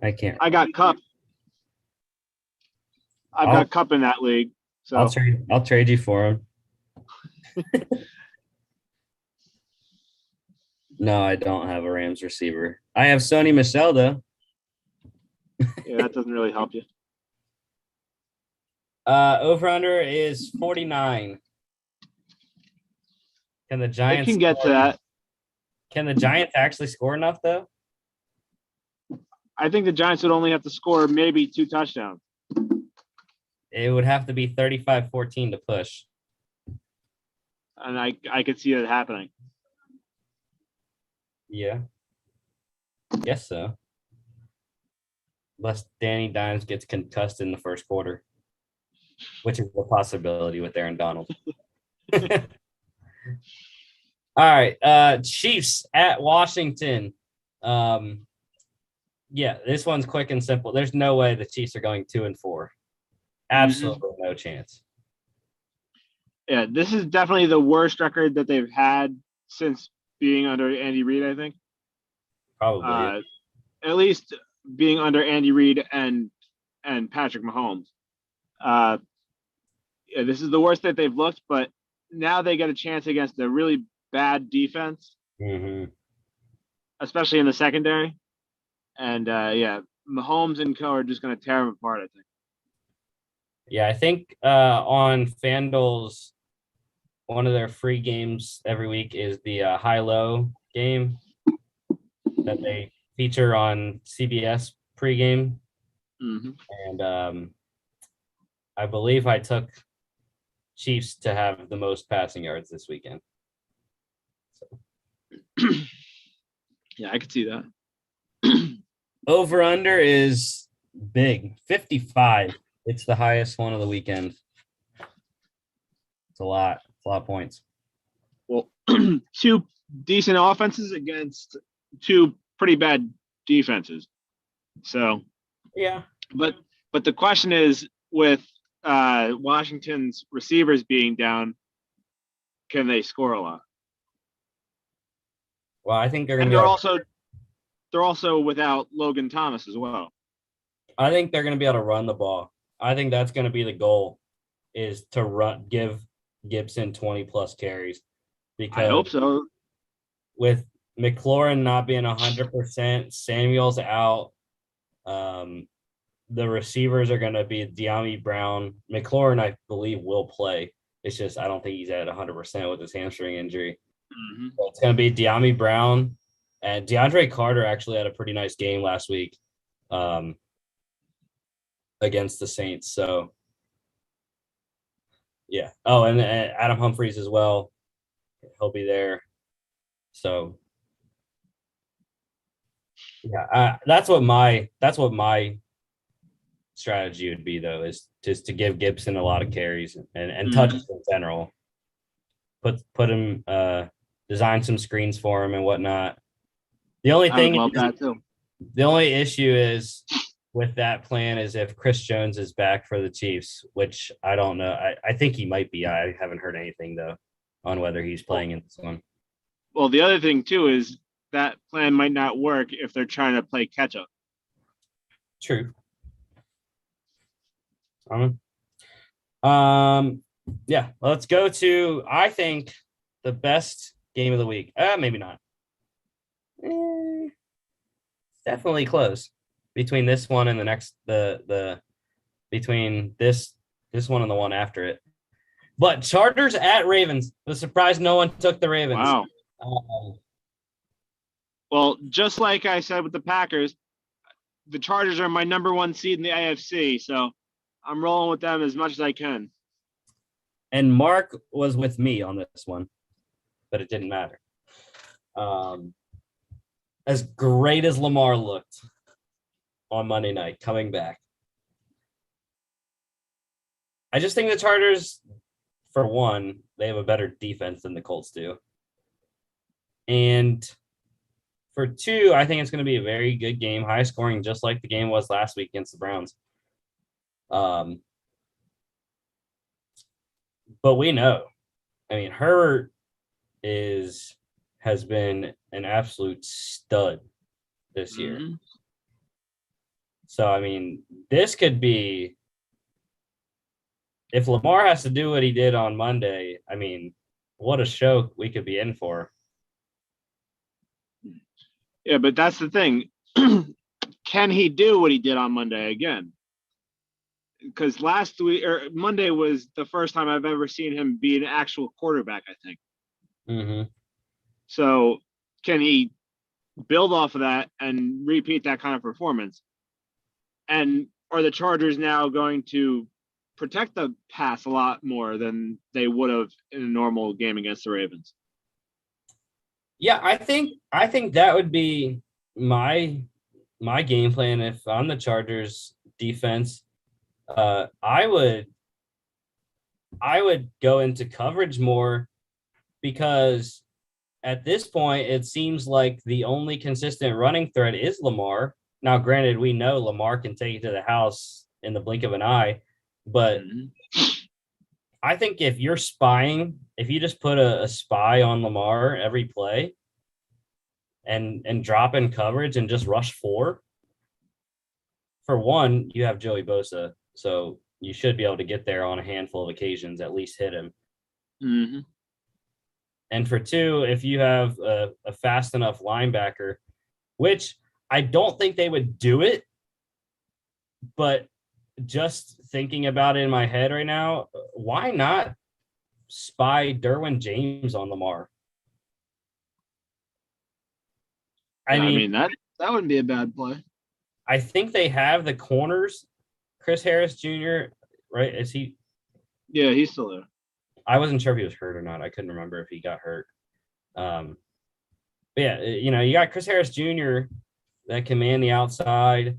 I can't. I got Cup. I've got Cup in that league. So I'll trade you for him. No, I don't have a Rams receiver. I have Sony Michel, though. Yeah, that doesn't really help you. Over-under is 49. Can the Giants can get to that? Can the Giants actually score enough, though? I think the Giants would only have to score maybe 2 touchdowns. It would have to be 35-14 to push. And I could see it happening. Yeah. Guess so. Unless Danny Dimes gets concussed in the first quarter, which is a possibility with Aaron Donald. All right. Chiefs at Washington. Yeah, this one's quick and simple. There's no way the Chiefs are going 2-4. Absolutely no chance. Yeah, this is definitely the worst record that they've had since being under Andy Reid, I think. Probably. At least being under Andy Reid and Patrick Mahomes. Yeah, this is the worst that they've looked, but now they get a chance against a really bad defense, especially in the secondary. And, yeah, Mahomes and co are just going to tear them apart, I think. Yeah, I think on FanDuel's, one of their free games every week is the high-low game that they feature on CBS pregame. And I believe I took Chiefs to have the most passing yards this weekend. So. Yeah, I could see that. Over-under is big, 55. It's the highest one of the weekend. It's a lot. It's a lot of points. Well, 2 decent offenses against 2 pretty bad defenses. So, yeah. But the question is, with Washington's receivers being down, can they score a lot? Well, I think they're going to they're also without Logan Thomas as well. I think they're going to be able to run the ball. I think that's going to be the goal, is to give Gibson 20+ carries. Because I hope so. With McLaurin not being 100%, Samuel's out. The receivers are going to be De'Ami Brown. McLaurin, I believe, will play. It's just I don't think he's at 100% with his hamstring injury. So it's going to be De'Ami Brown. And DeAndre Carter actually had a pretty nice game last week against the Saints. So, yeah. Oh, and Adam Humphries as well. He'll be there. So, yeah, that's what my strategy would be, though, is just to give Gibson a lot of carries and touches in general. Put him, design some screens for him and whatnot. The only issue is with that plan is if Chris Jones is back for the Chiefs, which I don't know. I think he might be. I haven't heard anything, though, on whether he's playing in this one. Well, the other thing, too, is that plan might not work if they're trying to play catch-up. True. Yeah, let's go to, I think, the best game of the week. Maybe not. Definitely close between this one and the next, the between this one and the one after it. But Chargers at Ravens. The surprise no one took the Ravens. Wow. Well, just like I said with the Packers, the Chargers are my number one seed in the AFC, so I'm rolling with them as much as I can. And Mark was with me on this one, but it didn't matter. As great as Lamar looked on Monday night, coming back, I just think the Chargers, for one, they have a better defense than the Colts do. And for two, I think it's going to be a very good game, high scoring, just like the game was last week against the Browns. But we know, I mean, Herbert has been an absolute stud this year. Mm-hmm. So, I mean, this could be, if Lamar has to do what he did on Monday, I mean, what a show we could be in for. Yeah, but that's the thing. Can he do what he did on Monday again? Because last week or Monday was the first time I've ever seen him be an actual quarterback, I think. Mm-hmm. So can he build off of that and repeat that kind of performance? And are the Chargers now going to protect the pass a lot more than they would have in a normal game against the Ravens? Yeah, I think that would be my game plan if I'm the Chargers defense. I would go into coverage more, because at this point it seems like the only consistent running threat is Lamar. Now, granted, we know Lamar can take it to the house in the blink of an eye, but I think if you're spying, if you just put a spy on Lamar every play and drop in coverage and just rush for one, you have Joey Bosa. So you should be able to get there on a handful of occasions, at least hit him. Mm-hmm. And for two, if you have a fast enough linebacker, which I don't think they would do it, but just thinking about it in my head right now, why not spy Derwin James on Lamar? I mean that wouldn't be a bad play. I think they have the corners. Chris Harris Jr., right? Is he? Yeah, he's still there. I wasn't sure if he was hurt or not. I couldn't remember if he got hurt. But yeah, you got Chris Harris Jr. that can man the outside.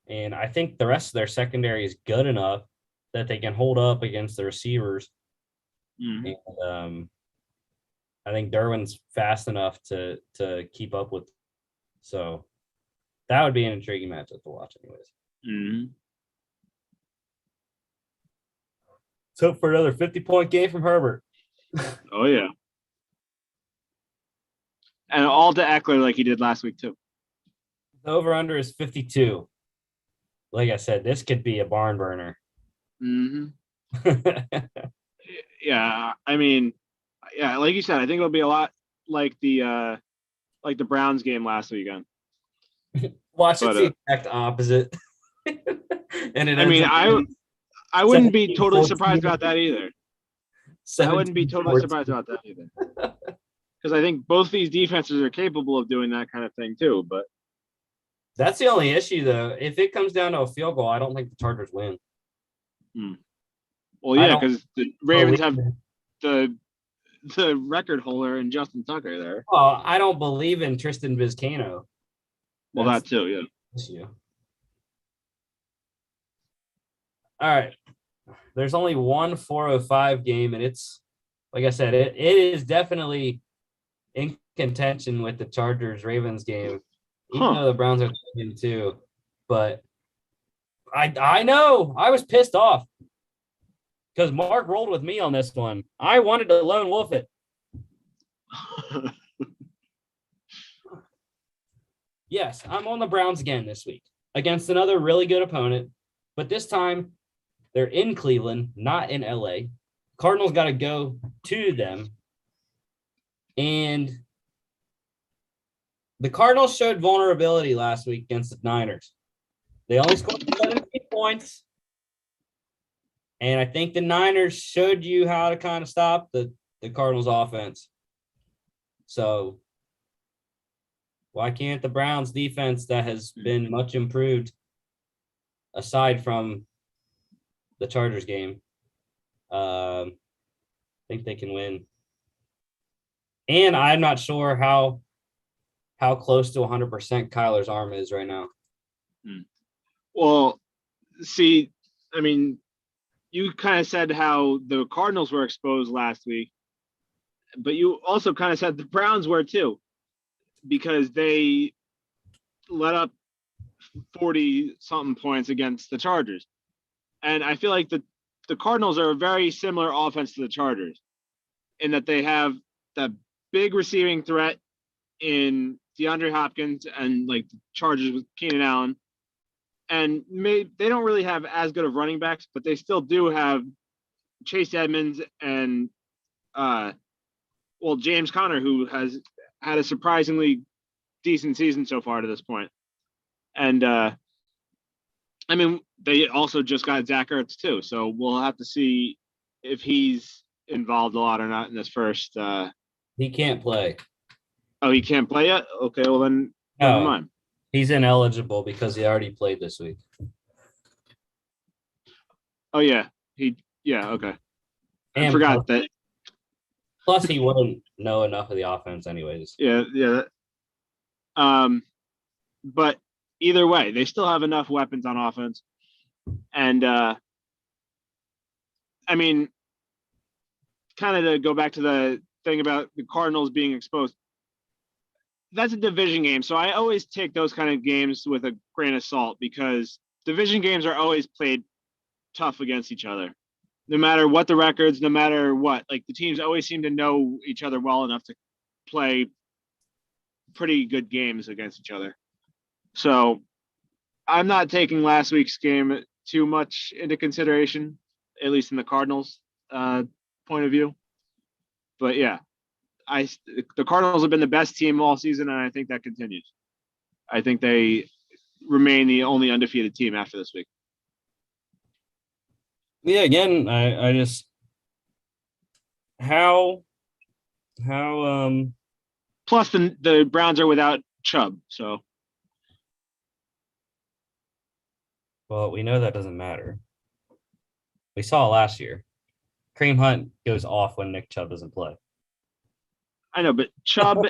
And I think the rest of their secondary is good enough that they can hold up against the receivers. Mm-hmm. And I think Derwin's fast enough to keep up with. So that would be an intriguing matchup to watch anyways. Mm-hmm. Let's hope for another 50-point game from Herbert. Oh, yeah. And all to Eckler like he did last week, too. The over-under is 52. Like I said, this could be a barn burner. Mm-hmm. Yeah, I mean, yeah, like you said, I think it'll be a lot like the Browns game last weekend. Watch it's the exact opposite. And it I mean, I wouldn't be totally surprised about that either. I wouldn't be totally surprised about that either. Because I think both these defenses are capable of doing that kind of thing too. But that's the only issue, though. If it comes down to a field goal, I don't think the Chargers win. Well, yeah, because the Ravens have the record holder and Justin Tucker there. Oh, I don't believe in Tristan Vizcaino. Well, that too, yeah. Issue. All right. There's only one 4:05 game, and it's, like I said, it is definitely in contention with the Chargers-Ravens game, even though the Browns are in too. But I know I was pissed off because Mark rolled with me on this one. I wanted to lone wolf it. Yes, I'm on the Browns again this week against another really good opponent, but this time They're in Cleveland, not in LA. Cardinals got to go to them. And the Cardinals showed vulnerability last week against the Niners. They only scored 17 points. And I think the Niners showed you how to kind of stop the Cardinals offense. So why can't the Browns defense that has been much improved aside from the Chargers game, think they can win? And I'm not sure how close to 100% Kyler's arm is right now. Well, see, I mean, you kind of said how the Cardinals were exposed last week, but you also kind of said the Browns were too, because they let up 40-something points against the Chargers. And I feel like the Cardinals are a very similar offense to the Chargers in that they have the big receiving threat in DeAndre Hopkins and like the Chargers with Keenan Allen. And they don't really have as good of running backs, but they still do have Chase Edmonds and James Conner, who has had a surprisingly decent season so far to this point. And I mean, they also just got Zach Ertz too, so we'll have to see if he's involved a lot or not in this first. He can't play. Oh, he can't play yet? Okay, well then never mind. He's ineligible because he already played this week. Oh yeah, okay. And I forgot that. Plus, he wouldn't know enough of the offense, anyways. Yeah. But either way, they still have enough weapons on offense, and I mean, kind of to go back to the thing about the Cardinals being exposed. That's a division game, so I always take those kind of games with a grain of salt because division games are always played tough against each other. No matter what the records, no matter what, like the teams always seem to know each other well enough to play pretty good games against each other. So I'm not taking last week's game too much into consideration, at least in the Cardinals' point of view. But yeah, the Cardinals have been the best team all season, and I think that continues. I think they remain the only undefeated team after this week. Yeah, again, I just how plus the Browns are without Chubb, so well, we know that doesn't matter. We saw it last year. Kareem Hunt goes off when Nick Chubb doesn't play. I know, but Chubb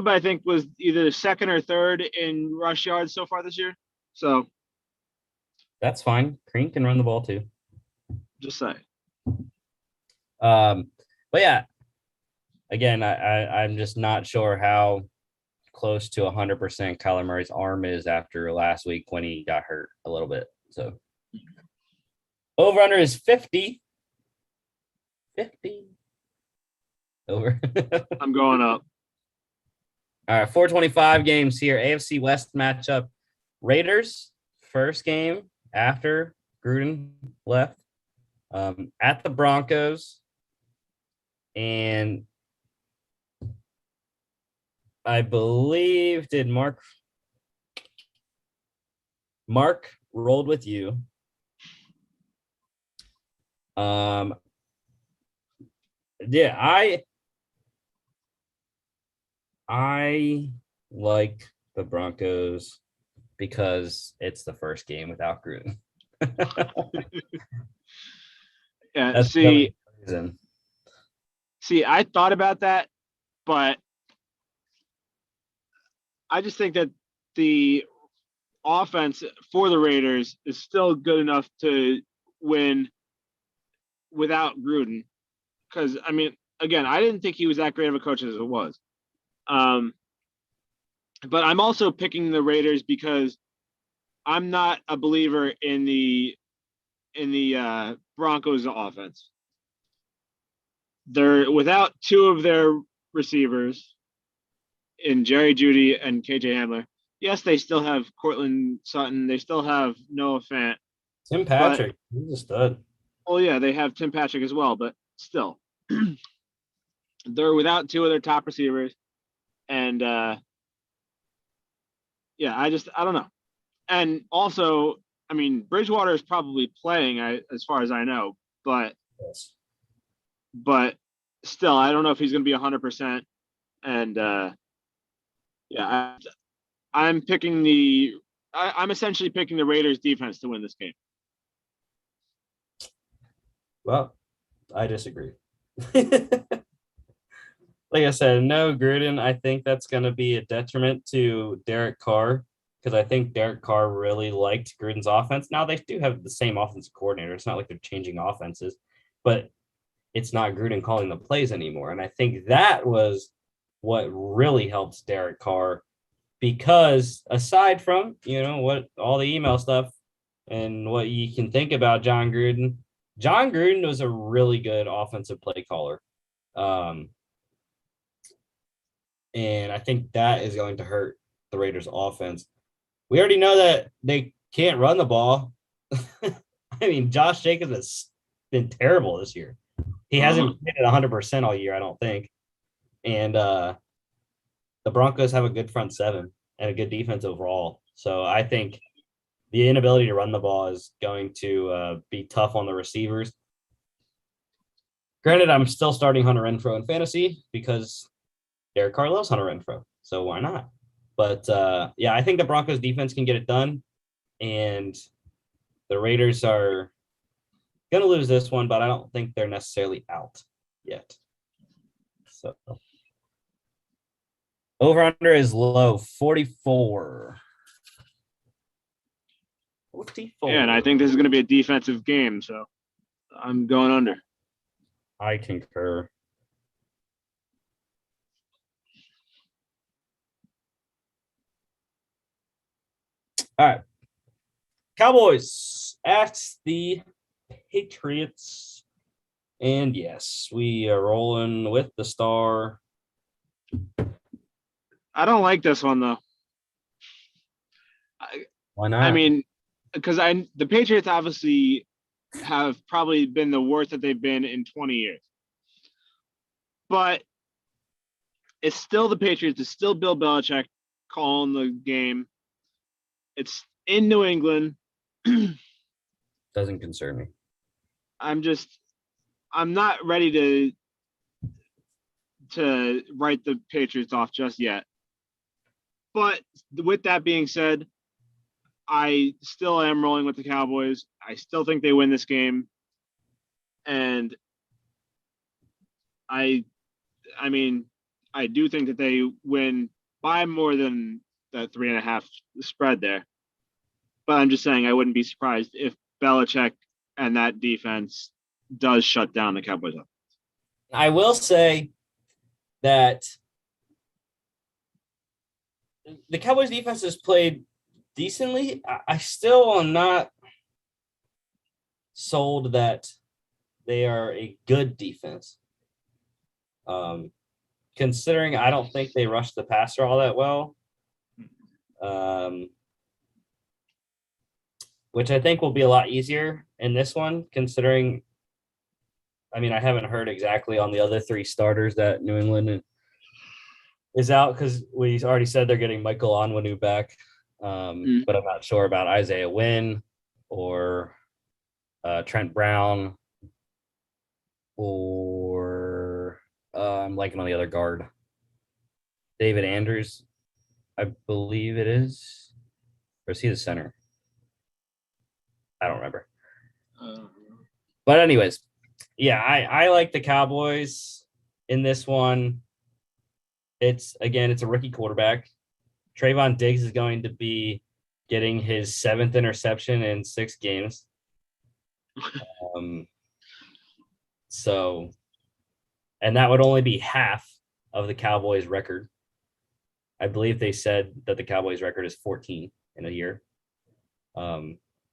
I think was either second or third in rush yards so far this year. So that's fine. Kareem can run the ball too. Just say. But yeah, again, I'm just not sure how close to 100% Kyler Murray's arm is after last week when he got hurt a little bit. So over under is 50. 50. Over. I'm going up. All right, 425 games here. AFC West matchup. Raiders, first game after Gruden left. At the Broncos. And I believe did Mark rolled with you. Yeah, I like the Broncos because it's the first game without Gruden. Yeah, That's see, See, I thought about that, but I just think that the offense for the Raiders is still good enough to win without Gruden. Because, I mean, again, I didn't think he was that great of a coach as it was. But I'm also picking the Raiders because I'm not a believer in the Broncos offense. They're without two of their receivers in Jerry Jeudy and KJ Hamler. Yes, they still have Cortland Sutton. They still have Noah Fant. Tim But Patrick, he's a stud. well, yeah, they have Tim Patrick as well, but still, they're without two of their top receivers, and yeah, I don't know. And also, I mean, Bridgewater is probably playing, as far as I know, but Yes. but still, I don't know if he's going to be 100%. And yeah, I'm picking I'm essentially picking the Raiders defense to win this game. Well, I disagree. Like I said, no Gruden. I think that's going to be a detriment to Derek Carr because I think Derek Carr really liked Gruden's offense. Now they do have the same offensive coordinator. It's not like they're changing offenses, but it's not Gruden calling the plays anymore. And I think that was what really helps Derek Carr because aside from, what all the email stuff and what you can think about Jon Gruden was a really good offensive play caller. And I think that is going to hurt the Raiders offense. We already know that they can't run the ball. I mean, Josh Jacobs has been terrible this year. He hasn't hit it 100% all year, I don't think. And the Broncos have a good front seven and a good defense overall. So I think the inability to run the ball is going to be tough on the receivers. Granted, I'm still starting Hunter Renfrow in fantasy because Derek Carr loves Hunter Renfrow. So why not? But yeah, I think the Broncos defense can get it done. And the Raiders are going to lose this one, but I don't think they're necessarily out yet. So over under is low, 44. 44. Yeah, and I think this is going to be a defensive game, so I'm going under. I concur. All right. Cowboys at the Patriots. And yes, we are rolling with the star. I don't like this one though. Why not? I mean, because the Patriots obviously have probably been the worst that they've been in 20 years. But it's still the Patriots. It's still Bill Belichick calling the game. It's in New England. Doesn't concern me. I'm not ready to write the Patriots off just yet. But with that being said, I still am rolling with the Cowboys. I still think they win this game. And I mean, I do think that they win by more than that 3.5 spread there. But I'm just saying I wouldn't be surprised if Belichick and that defense does shut down the Cowboys up. I will say that the Cowboys defense has played decently. I still am not sold that they are a good defense. Considering I don't think they rushed the passer all that well. Which I think will be a lot easier in this one, considering, I mean, I haven't heard exactly on the other three starters that New England is out because we already said they're getting Michael Onwenu back. But I'm not sure about Isaiah Wynn or Trent Brown or I'm liking on the other guard. David Andrews, I believe it is. Or is he the center? I don't remember. But anyways, yeah, I like the Cowboys in this one. It's a rookie quarterback. Trayvon Diggs is going to be getting his 7th interception in 6 games. And that would only be half of the Cowboys record. I believe they said that the Cowboys record is 14 in a year.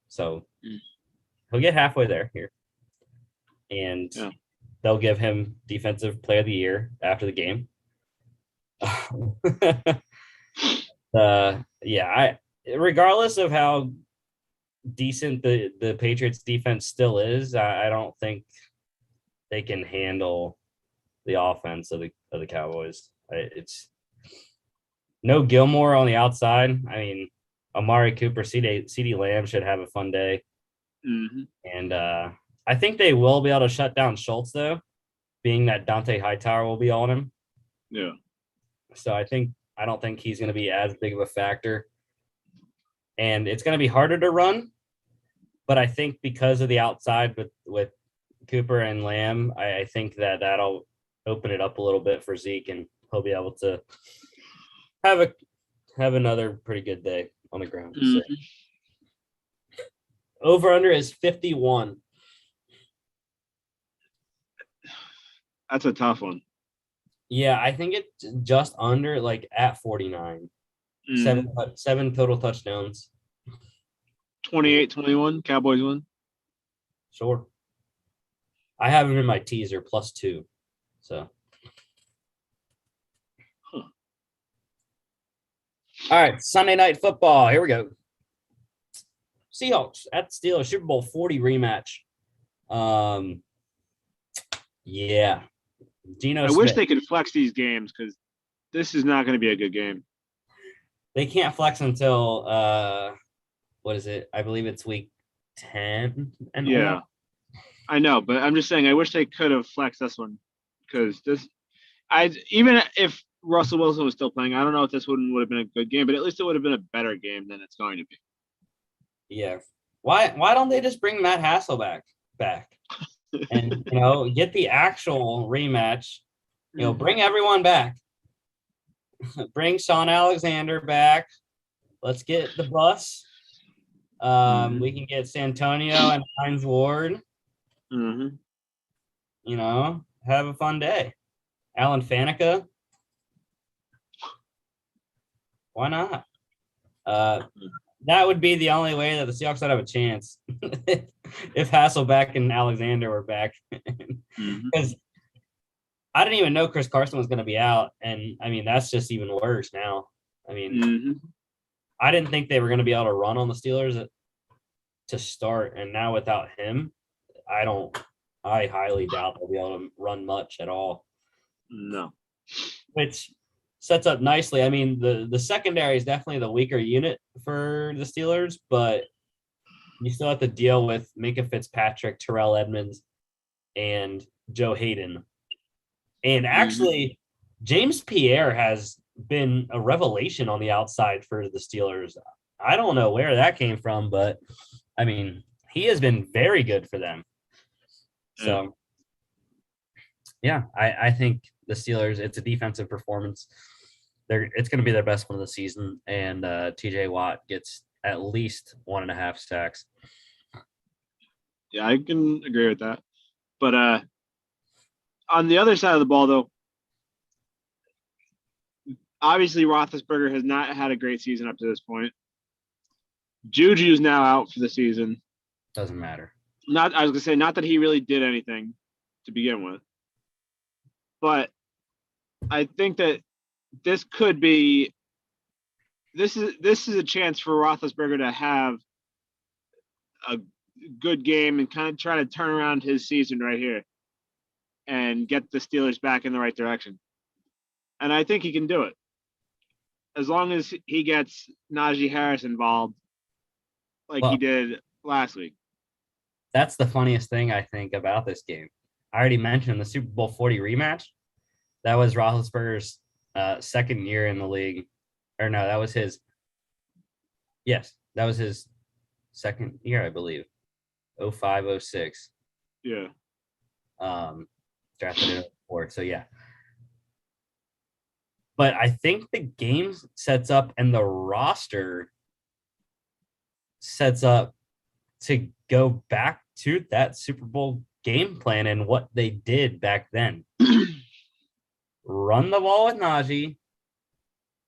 So he'll get halfway there here. And they'll give him Defensive Player of the Year after the game. Regardless of how decent the Patriots defense still is, I don't think they can handle the offense of the Cowboys. It's no Gilmore on the outside. I mean, Amari Cooper, CD Lamb should have a fun day. Mm-hmm. And I think they will be able to shut down Schultz, though, being that Dante Hightower will be on him. Yeah. So I don't think he's going to be as big of a factor. And it's going to be harder to run. But I think because of the outside with Cooper and Lamb, I think that'll open it up a little bit for Zeke, and he'll be able to have another pretty good day on the ground. Mm-hmm. So. Over under is 51. That's a tough one. Yeah, I think it's just under, like at 49. Mm-hmm. Seven total touchdowns. 28-21, Cowboys win. Sure. I have him in my teaser +2. So. Huh. All right, Sunday Night Football. Here we go. Seahawks at Steelers, Super Bowl 40 rematch. Yeah. Geno I Smith. wish they could flex these games because this is not going to be a good game. They can't flex until what is it? I believe it's week 10 and Yeah. on. I know, but I'm just saying I wish they could have flexed this one because even if Russell Wilson was still playing, I don't know if this would have been a good game, but at least it would have been a better game than it's going to be. Yeah. Why don't they just bring Matt Hassel back and get the actual rematch? Bring everyone back. Bring Sean Alexander back. Let's get the bus. We can get Santonio and Hines Ward. Mm-hmm. Have a fun day. Alan Faneca. Why not? That would be the only way that the Seahawks would have a chance if Hasselbeck and Alexander were back. Because I didn't even know Chris Carson was going to be out. And, I mean, that's just even worse now. I mean, I didn't think they were going to be able to run on the Steelers to start. And now without him, I highly doubt they'll be able to run much at all. No. Which sets up nicely. I mean, the secondary is definitely the weaker unit for the Steelers, but you still have to deal with Minkah Fitzpatrick, Terrell Edmonds, and Joe Hayden. And actually, James Pierre has been a revelation on the outside for the Steelers. I don't know where that came from, but, I mean, he has been very good for them. So, yeah, I think the Steelers, it's a defensive performance. It's going to be their best one of the season, and TJ Watt gets at least 1.5 sacks. Yeah, I can agree with that. But on the other side of the ball, though, obviously Roethlisberger has not had a great season up to this point. Juju's now out for the season. Doesn't matter. I was going to say, not that he really did anything to begin with, but I think that this is a chance for Roethlisberger to have a good game and kind of try to turn around his season right here and get the Steelers back in the right direction. And I think he can do it. As long as he gets Najee Harris involved like he did last week. That's the funniest thing, I think, about this game. I already mentioned the Super Bowl 40 rematch. That was Roethlisberger's second year in the league. Or no, that was his. Yes, that was his second year, I believe. 05, 06. Yeah. Drafted in 04. So, yeah. But I think the game sets up and the roster sets up to go back to that Super Bowl game plan and what they did back then. Run the ball with Najee.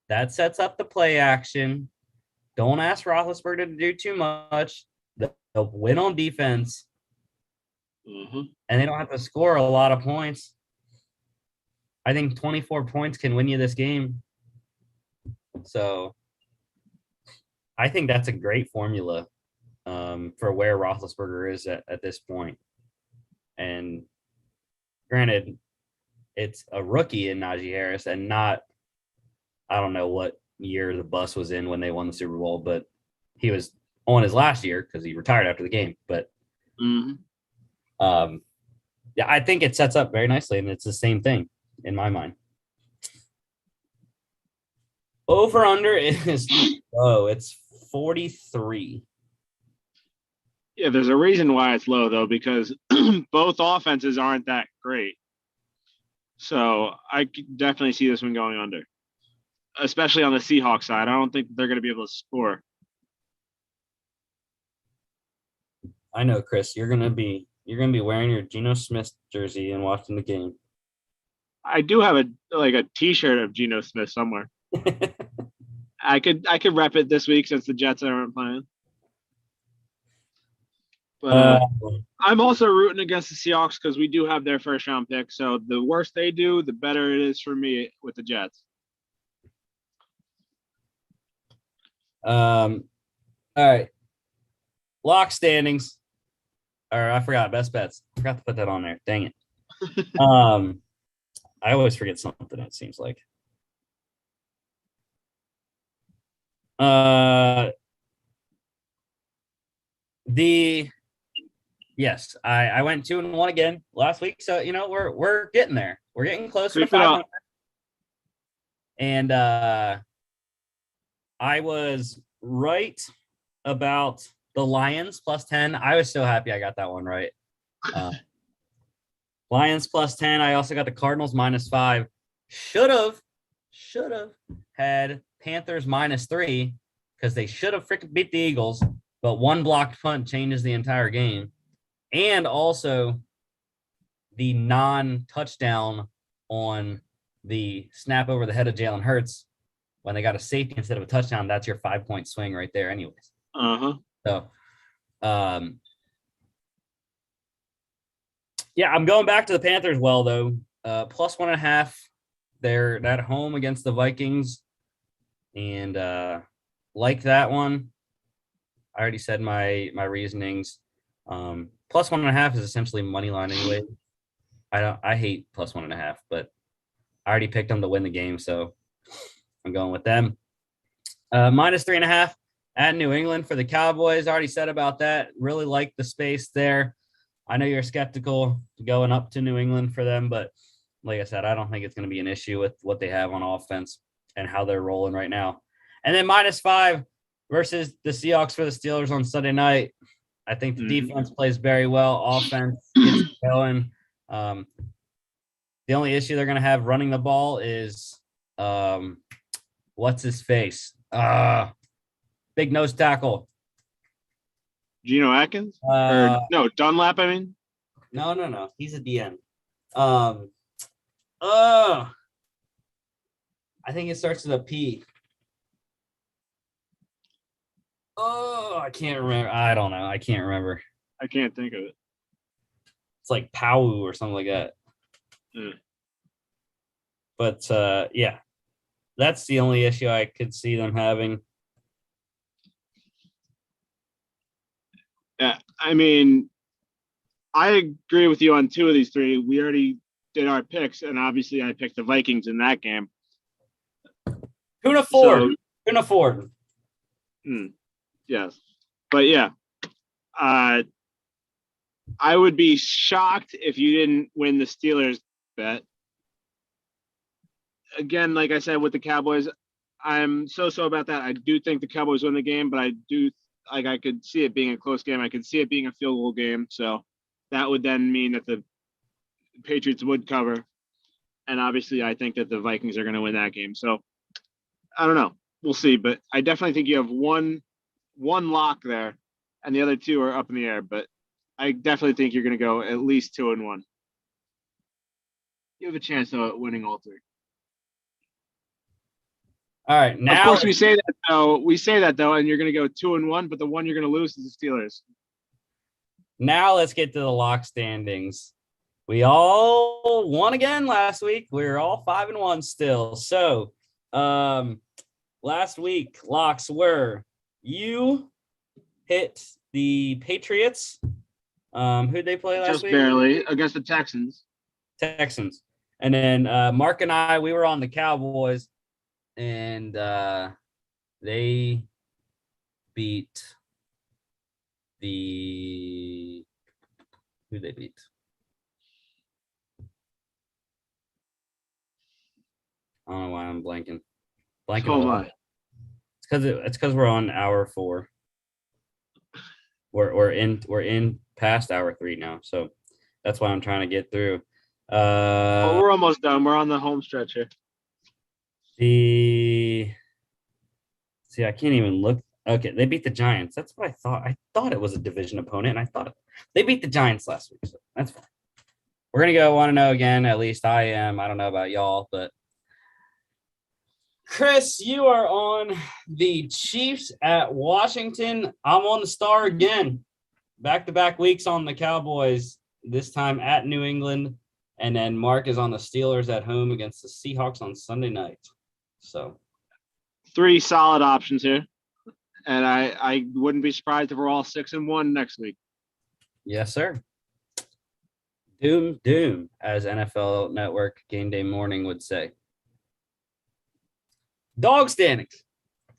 That sets up the play action. Don't ask Roethlisberger to do too much. They'll win on defense. And they don't have to score a lot of points. I think 24 points can win you this game. So I think that's a great formula for where Roethlisberger is at this point. And granted, it's a rookie in Najee Harris and not, I don't know what year the bus was in when they won the Super Bowl, but he was on his last year because he retired after the game. But yeah, I think it sets up very nicely, and it's the same thing in my mind. Over under is low. It's 43. Yeah, there's a reason why it's low though, because both offenses aren't that great. So I could definitely see this one going under, especially on the Seahawks side. I don't think they're going to be able to score. I know, Chris. You're gonna be wearing your Geno Smith jersey and watching the game. I do have a T-shirt of Geno Smith somewhere. I could rep it this week since the Jets aren't playing. But I'm also rooting against the Seahawks because we do have their first round pick. So the worse they do, the better it is for me with the Jets. All right. Lock standings. Or I forgot best bets. I forgot to put that on there. Dang it. I always forget something, it seems like. Yes, I went 2-1 again last week. So we're getting there. We're getting closer to 500. And I was right about the Lions +10. I was so happy I got that one right. Lions +10. I also got the Cardinals -5. Should have had Panthers -3 because they should have freaking beat the Eagles, but one blocked punt changes the entire game. And also the non-touchdown on the snap over the head of Jalen Hurts when they got a safety instead of a touchdown. That's your 5-point swing right there anyways. So, yeah, I'm going back to the Panthers though. +1.5. They're at home against the Vikings. And like that one, I already said my reasonings. +1.5 is essentially money line anyway. I hate +1.5, but I already picked them to win the game, so I'm going with them. -3.5 at New England for the Cowboys. I already said about that. Really like the space there. I know you're skeptical going up to New England for them, but like I said, I don't think it's going to be an issue with what they have on offense and how they're rolling right now. And then -5 versus the Seahawks for the Steelers on Sunday night. I think the defense plays very well. Offense gets going. The only issue they're going to have running the ball is what's his face? Big nose tackle. Geno Atkins? No, Dunlap, I mean. No. He's a DN. I think it starts with a P. I can't remember. I don't know. I can't remember. I can't think of it. It's like Powoo or something like that. But yeah, that's the only issue I could see them having. Yeah, I mean, I agree with you on 2 of these 3. We already did our picks, and obviously I picked the Vikings in that game. Couldn't afford. Yes. But yeah, I would be shocked if you didn't win the Steelers bet. Again, like I said, with the Cowboys, I'm so about that. I do think the Cowboys win the game, but I could see it being a close game. I could see it being a field goal game. So that would then mean that the Patriots would cover. And obviously I think that the Vikings are going to win that game. So I don't know. We'll see. But I definitely think you have one lock there and the other 2 are up in the air. But I definitely think you're going to go at least 2-1. You have a chance though at winning all 3. All right, now of course we say that though. We say that though, and you're going to go 2-1, but the one you're going to lose is the Steelers. Now let's get to the lock standings. We all won again last week. We're all 5-1 still. So, last week locks were you hit the Patriots. Who'd they play last Just week? barely against the Texans. Texans. And then Mark and I, we were on the Cowboys, and they beat who they beat? I don't know why I'm blanking. So am I. It's because we're on hour 4. We're in past hour 3 now, so that's why I'm trying to get through. Well, we're almost done. We're on the home stretch here. I can't even look. Okay, they beat the Giants. That's what I thought. I thought it was a division opponent, and I thought they beat the Giants last week. So that's fine. We're gonna go 1-0 again. At least I am. I don't know about y'all, but Chris, you are on the Chiefs at Washington. I'm on the Star again. Back-to-back weeks on the Cowboys. This time at New England, and then Mark is on the Steelers at home against the Seahawks on Sunday night. So 3 solid options here. And I wouldn't be surprised if we're all 6-1 next week. yes, sir. Doom, as NFL Network Game Day Morning would say. Dog standings.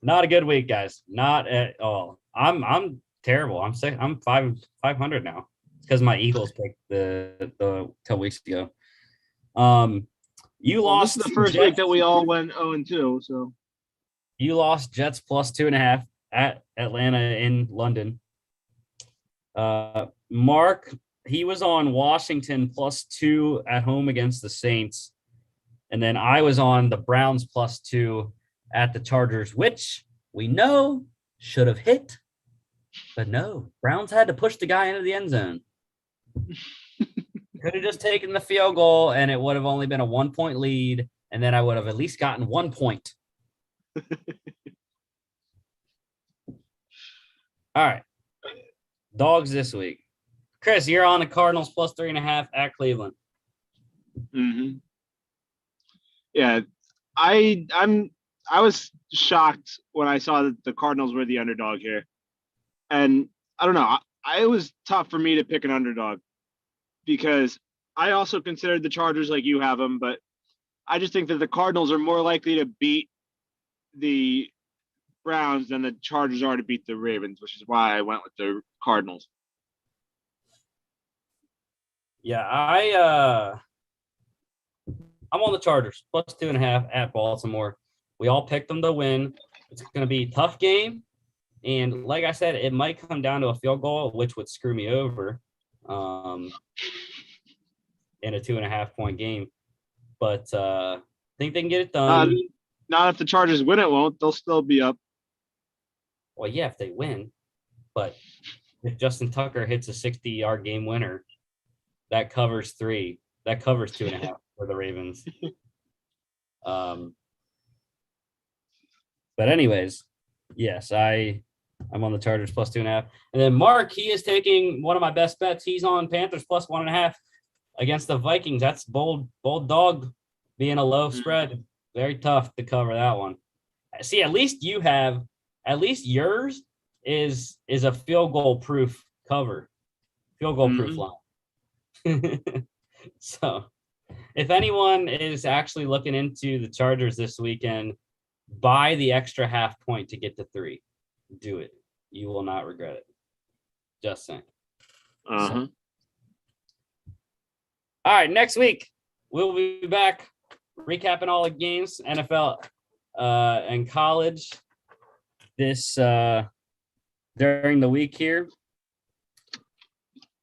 Not a good week, guys. Not at all. I'm terrible. I'm sick. I'm 500 now. It's because my Eagles picked the couple weeks ago. You lost. This is the first week that we all went 0-2. So you lost Jets plus 2.5 at Atlanta in London. Mark, he was on Washington plus 2 at home against the Saints. And then I was on the Browns plus 2 at the Chargers, which we know should have hit. But no, Browns had to push the guy into the end zone. Could have just taken the field goal, and it would have only been a 1-point lead, and then I would have at least gotten 1 point. All right. Dogs this week. Chris, you're on the Cardinals plus 3.5 at Cleveland. Mm-hmm. Yeah, I was shocked when I saw that the Cardinals were the underdog here, and I don't know. It was tough for me to pick an underdog because I also considered the Chargers like you have them, but I just think that the Cardinals are more likely to beat the Browns than the Chargers are to beat the Ravens, which is why I went with the Cardinals. Yeah, I'm on the Chargers plus 2.5 at Baltimore. We all picked them to win. It's going to be a tough game. And like I said, it might come down to a field goal, which would screw me over in a 2.5-point game. But I think they can get it done. Not if the Chargers win, it won't. They'll still be up. Well, yeah, if they win. But if Justin Tucker hits a 60-yard game winner, that covers 3. That covers 2.5 for the Ravens. But anyways, yes, I'm on the Chargers plus 2.5. And then Mark, he is taking one of my best bets. He's on Panthers plus 1.5 against the Vikings. That's bold dog being a low spread. Very tough to cover that one. See, at least yours is a field goal proof cover. Field goal proof line. So if anyone is actually looking into the Chargers this weekend, buy the extra half point to get to 3. Do it. You will not regret it. Just saying. So. All right, next week we'll be back recapping all the games, NFL and college this during the week here.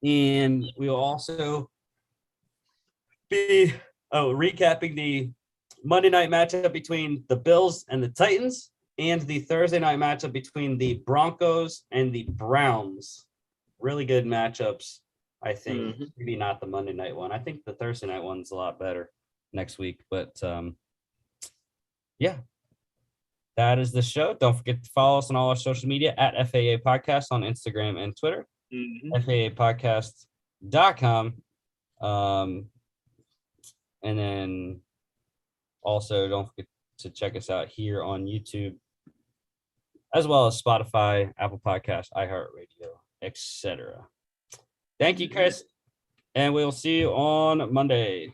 And we will also be recapping the Monday night matchup between the Bills and the Titans and the Thursday night matchup between the Broncos and the Browns. Really good matchups, I think. Maybe not the Monday night one. I think the Thursday night one's a lot better next week. But, yeah, that is the show. Don't forget to follow us on all our social media at FAA Podcast on Instagram and Twitter, FAApodcast.com. And then also don't forget to check us out here on YouTube, as well as Spotify, Apple Podcasts, iHeartRadio, etc. Thank you, Chris. And we'll see you on Monday.